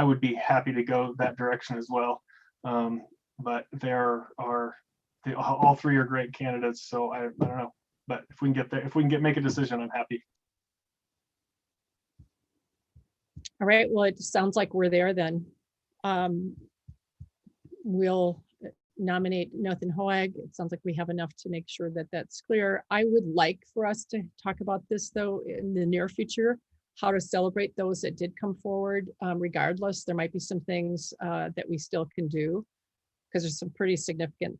C: would be happy to go that direction as well. But all 3 are great candidates, so I don't know. But if we can make a decision, I'm happy.
A: All right, well, it sounds like we're there then. We'll nominate Nathan Hoag. It sounds like we have enough to make sure that that's clear. I would like for us to talk about this, though, in the near future, how to celebrate those that did come forward. Regardless, there might be some things that we still can do, because there's some pretty significant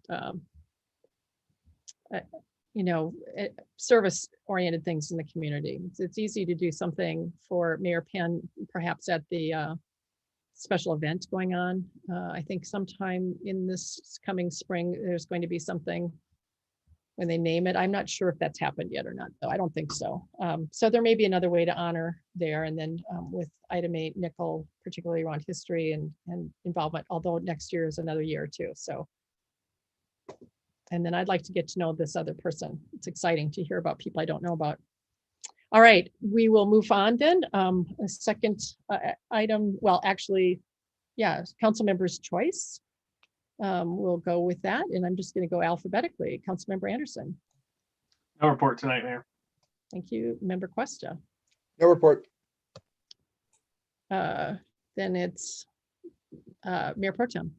A: service-oriented things in the community. It's easy to do something for Mayor Penn, perhaps at the special event going on. I think sometime in this coming spring, there's going to be something when they name it. I'm not sure if that's happened yet or not, though. I don't think so. So there may be another way to honor there. And then with item 8, Nickel, particularly around history and involvement, although next year is another year too. So, and then I'd like to get to know this other person. It's exciting to hear about people I don't know about. All right, we will move on then. A second item, well, actually, yeah, council member's choice. We'll go with that, and I'm just going to go alphabetically. Councilmember Anderson.
C: No report tonight, Mayor.
A: Thank you. Member Cuesta.
L: No report.
A: Then it's Mayor Pro Tem.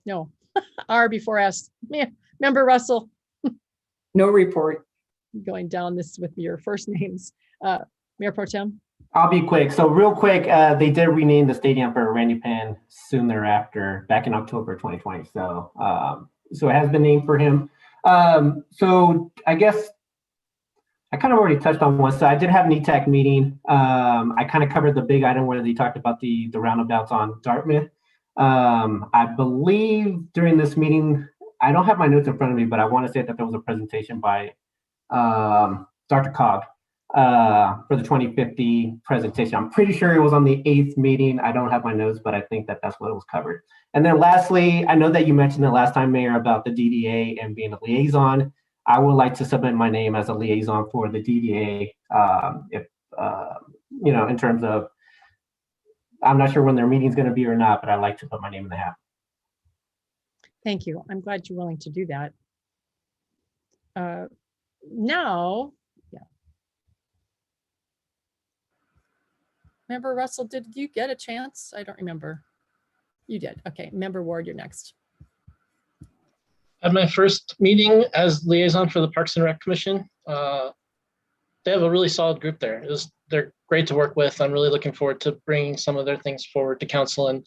A: No, R before S. Member Russell.
H: No report.
A: Going down this with your first names. Mayor Pro Tem.
E: I'll be quick. So real quick, they did rename the stadium for Randy Penn soon thereafter, back in October 2020. So so it has been named for him. So I guess I kind of already touched on one. So I did have an ETAC meeting. I kind of covered the big item where they talked about the roundabouts on Dartmouth. I believe during this meeting, I don't have my notes in front of me, but I want to say that there was a presentation by Dr. Cog for the 2050 presentation. I'm pretty sure it was on the 8th meeting. I don't have my notes, but I think that that's what was covered. And then lastly, I know that you mentioned the last time, Mayor, about the DDA and being a liaison. I would like to submit my name as a liaison for the DDA, if, you know, in terms of, I'm not sure when their meeting's going to be or not, but I'd like to put my name in the hat.
A: Thank you. I'm glad you're willing to do that. Now, yeah. Member Russell, did you get a chance? I don't remember. You did. Okay. Member Ward, you're next.
G: At my first meeting as liaison for the Parks and Rec Commission, they have a really solid group there. They're great to work with. I'm really looking forward to bringing some of their things forward to council and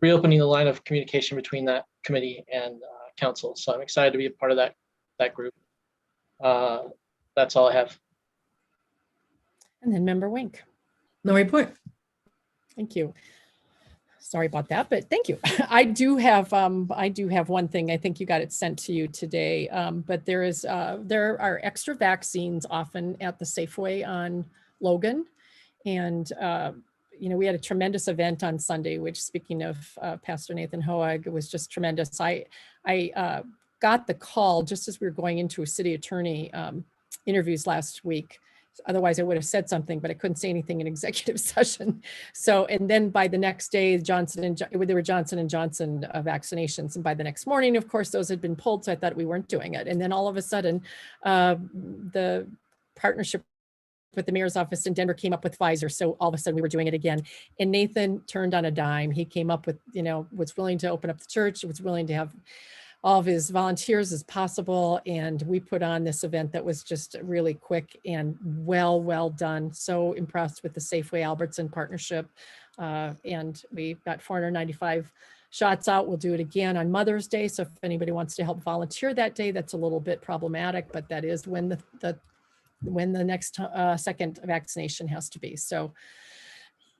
G: reopening the line of communication between that committee and council. So I'm excited to be a part of that group. That's all I have.
A: And then Member Wink.
F: No report.
A: Thank you. Sorry about that, but thank you. I do have one thing. I think you got it sent to you today, but there are extra vaccines often at the Safeway on Logan, and you know, we had a tremendous event on Sunday, which, speaking of Pastor Nathan Hoag, it was just tremendous. I got the call just as we were going into city attorney interviews last week. Otherwise, I would have said something, but I couldn't say anything in executive session. So, and then by the next day, there were Johnson & Johnson vaccinations. And by the next morning, of course, those had been pulled. So I thought we weren't doing it. And then all of a sudden, the partnership with the mayor's office in Denver came up with Pfizer. So all of a sudden we were doing it again. And Nathan turned on a dime. He came up with, you know, was willing to open up the church, was willing to have all of his volunteers as possible. And we put on this event that was just really quick and well done. So impressed with the Safeway Albertson partnership. And we got 495 shots out. We'll do it again on Mother's Day. So if anybody wants to help volunteer that day, that's a little bit problematic, but that is when the next second vaccination has to be. So,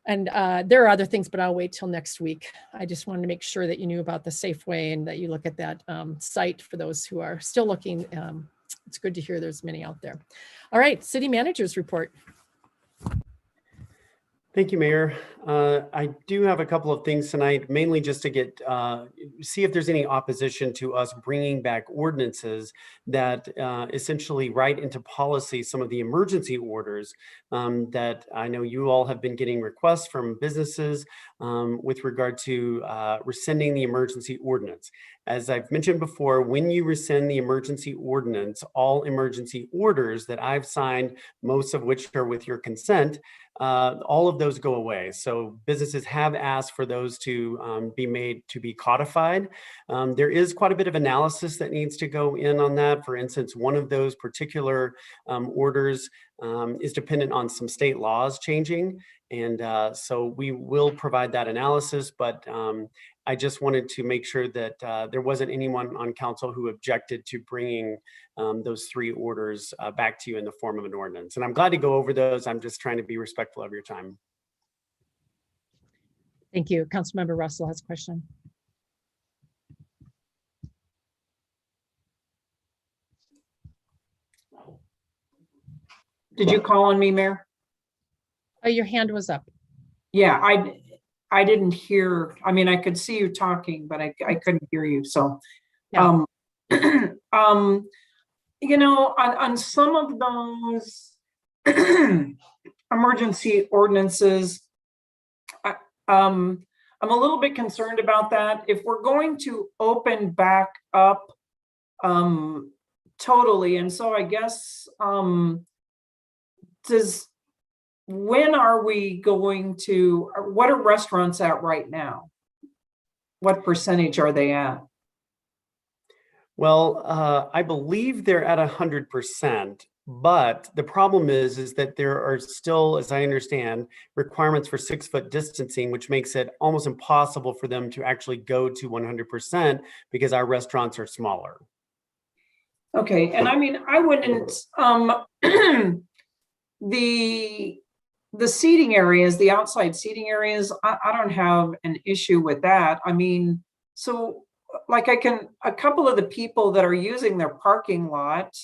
A: and there are other things, but I'll wait till next week. I just wanted to make sure that you knew about the Safeway and that you look at that site for those who are still looking. It's good to hear there's many out there. All right, city manager's report.
P: Thank you, Mayor. I do have a couple of things tonight, mainly just to get see if there's any opposition to us bringing back ordinances that essentially write into policy some of the emergency orders that I know you all have been getting requests from businesses with regard to rescinding the emergency ordinance. As I've mentioned before, when you rescind the emergency ordinance, all emergency orders that I've signed, most of which are with your consent, all of those go away. So businesses have asked for those to be made to be codified. There is quite a bit of analysis that needs to go in on that. For instance, one of those particular orders is dependent on some state laws changing. And so we will provide that analysis, but I just wanted to make sure that there wasn't anyone on council who objected to bringing those three orders back to you in the form of an ordinance. And I'm glad to go over those. I'm just trying to be respectful of your time.
A: Thank you. Councilmember Russell has a question.
H: Did you call on me, Mayor?
A: Oh, your hand was up.
H: Yeah, I didn't hear. I mean, I could see you talking, but I couldn't hear you. So,
A: yeah.
H: You know, on some of those emergency ordinances, I'm a little bit concerned about that. If we're going to open back up totally, and so I guess when are we going to, what are restaurants at right now? What percentage are they at?
P: Well, I believe they're at 100%, but the problem is that there are still, as I understand, requirements for 6-foot distancing, which makes it almost impossible for them to actually go to 100% because our restaurants are smaller.
H: Okay, and I mean, I wouldn't, the seating areas, the outside seating areas, I don't have an issue with that. I mean, so like a couple of the people that are using their parking lot,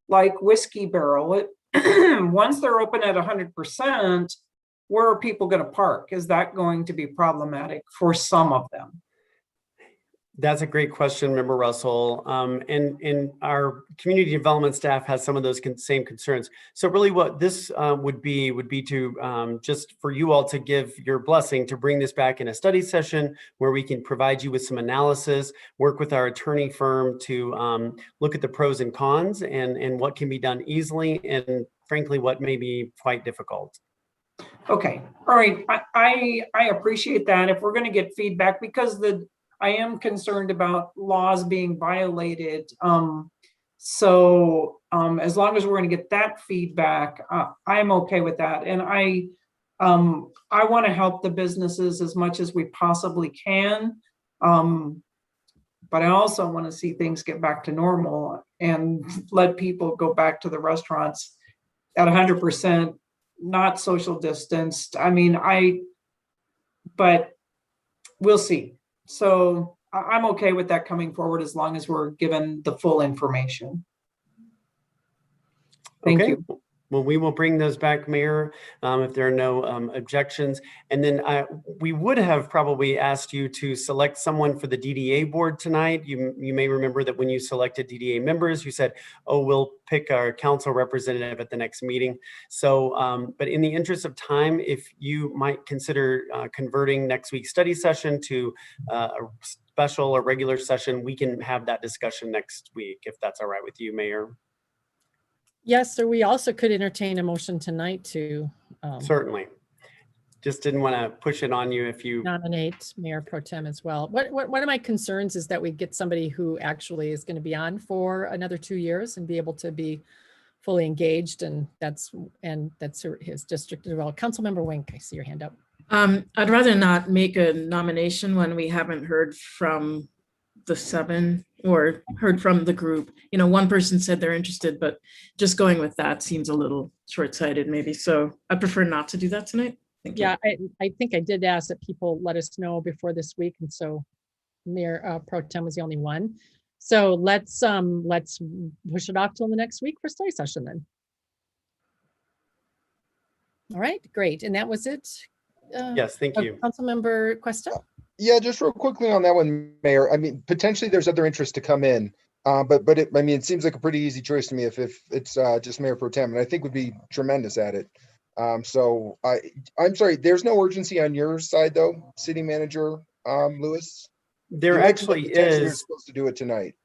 H: like Whiskey Barrel, once they're open at 100%, where are people going to park? Is that going to be problematic for some of them?
P: That's a great question, Member Russell. And our community development staff has some of those same concerns. So really what this would be to just for you all to give your blessing to bring this back in a study session where we can provide you with some analysis, work with our attorney firm to look at the pros and cons and what can be done easily and frankly, what may be quite difficult.
H: Okay, all right. I appreciate that. If we're going to get feedback, because I am concerned about laws being violated. So as long as we're going to get that feedback, I'm okay with that. And I want to help the businesses as much as we possibly can. But I also want to see things get back to normal and let people go back to the restaurants at 100%, not social distanced. I mean, but we'll see. So I'm okay with that coming forward as long as we're given the full information. Thank you.
P: Well, we will bring those back, Mayor, if there are no objections. And then we would have probably asked you to select someone for the DDA board tonight. You may remember that when you selected DDA members, you said, oh, we'll pick our council representative at the next meeting. So, but in the interest of time, if you might consider converting next week's study session to a special or regular session, we can have that discussion next week, if that's all right with you, Mayor.
A: Yes, or we also could entertain a motion tonight to
P: certainly. Just didn't want to push it on you if you
A: nominate Mayor Pro Tem as well. One of my concerns is that we get somebody who actually is going to be on for another 2 years and be able to be fully engaged, and that's his district as well. Councilmember Wink, I see your hand up.
F: I'd rather not make a nomination when we haven't heard from the 7 or heard from the group. You know, one person said they're interested, but just going with that seems a little short-sighted maybe. So I prefer not to do that tonight. Thank you.
A: Yeah, I think I did ask that people let us know before this week. And so Mayor Pro Tem was the only one. So let's push it off till the next week for study session then. All right, great. And that was it.
P: Yes, thank you.
A: Councilmember Cuesta?
L: Yeah, just real quickly on that one, Mayor. I mean, potentially there's other interest to come in, but it seems like a pretty easy choice to me if it's just Mayor Pro Tem, and I think would be tremendous at it. So I'm sorry, there's no urgency on your side though, City Manager Lewis?
P: There actually is.
L: You're supposed to do it tonight.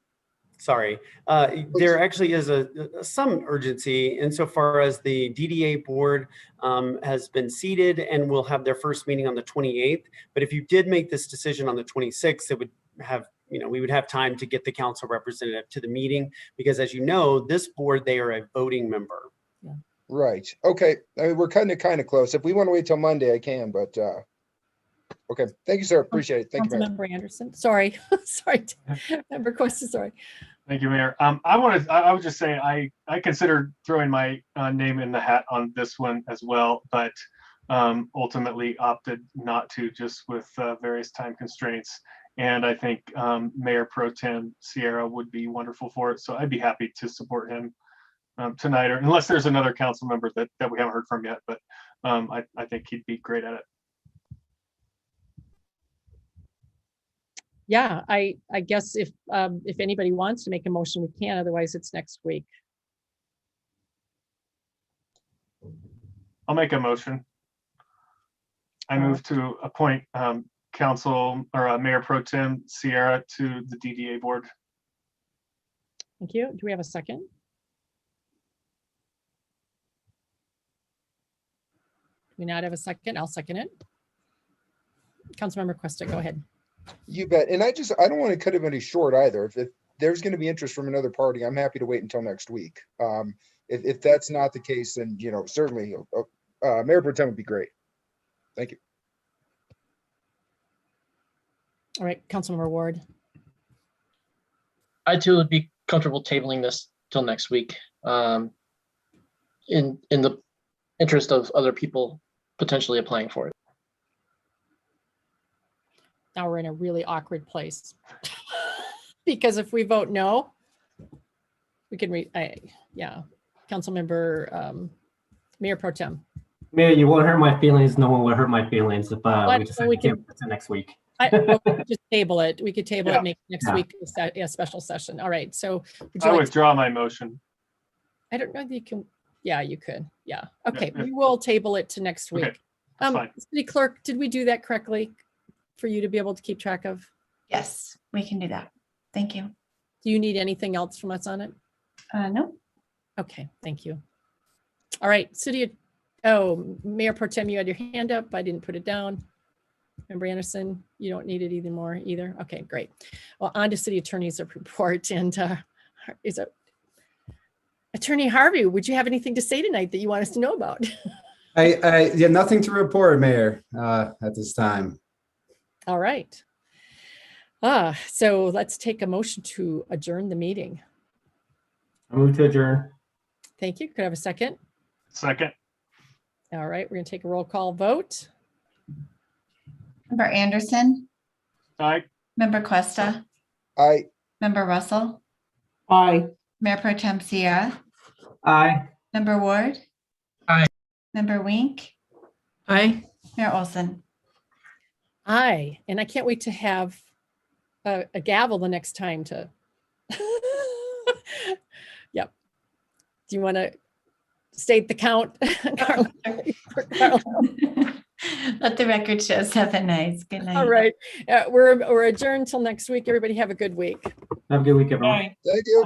P: Sorry, there actually is some urgency insofar as the DDA board has been seated and will have their first meeting on the 28th. But if you did make this decision on the 26th, it would have, we would have time to get the council representative to the meeting because, as you know, this board, they are a voting member.
A: Yeah.
L: Right. Okay. I mean, we're kind of close. If we want to wait till Monday, I can. But okay. Thank you, sir. Appreciate it. Thank you, Mayor.
A: Councilmember Anderson. Sorry, sorry. Member Cuesta, sorry.
C: Thank you, Mayor. I would just say I considered throwing my name in the hat on this one as well, but ultimately opted not to, just with various time constraints. And I think Mayor Pro Tem C.R.S would be wonderful for it. So I'd be happy to support him tonight, or unless there's another council member that we haven't heard from yet. But I think he'd be great at it.
A: Yeah, I guess if anybody wants to make a motion, we can. Otherwise, it's next week.
C: I'll make a motion. I move to appoint council or Mayor Pro Tem C.R.S to the DDA board.
A: Thank you. Do we have a second? Do we not have a second? I'll second it. Councilmember Cuesta, go ahead.
L: You bet. And I don't want to cut anybody short either. If there's going to be interest from another party, I'm happy to wait until next week. If that's not the case, then, certainly Mayor Pro Tem would be great. Thank you.
A: All right, Councilmember Ward.
G: I too would be comfortable tabling this till next week, in the interest of other people potentially applying for it.
A: Now we're in a really awkward place because if we vote no, we can yeah. Councilmember Mayor Pro Tem.
E: Mayor, you won't hurt my feelings. No one will hurt my feelings if
A: What?
E: we just
A: We can-
E: to next week.
A: Well, we could just table it. We could table it next
E: Yeah.
A: week, a special session. All right. So would
C: I
A: you like?
C: withdraw my motion.
A: I don't know that you can. Yeah, you could. Yeah. Okay.
C: Yeah.
A: We will table it to next week.
C: Okay, that's fine.
A: City Clerk, did we do that correctly for you to be able to keep track of?
D: Yes, we can do that. Thank you.
A: Do you need anything else from us on it?
D: No.
A: Okay, thank you. All right, Mayor Pro Tem, you had your hand up. I didn't put it down. Member Anderson, you don't need it either. Okay, great. Well, on to City Attorney's report, and Attorney Harvey, would you have anything to say tonight that you want us to know about?
N: Yeah, nothing to report, Mayor, at this time.
A: All right. So let's take a motion to adjourn the meeting.
E: I move to adjourn.
A: Thank you. Could I have a second?
C: Second.
A: All right, we're going to take a roll call vote.
D: Member Anderson,
C: Aye.
D: Member Cuesta,
L: Aye.
D: Member Russell,
H: Aye.
D: Mayor Pro Tem C.R.S,
E: Aye.
D: Member Ward.
G: Aye.
D: Member Wink,
F: Aye.
D: Mayor Olson.
A: Aye, and I can't wait to have a gavel the next time to. Yep. Do you want to state the count? Carla?
D: Let the record show 7 ayes. Good night.
A: All right. We're adjourned till next week. Everybody have a good week.
E: Have a good week, everyone.
H: Aye.
L: Thank you.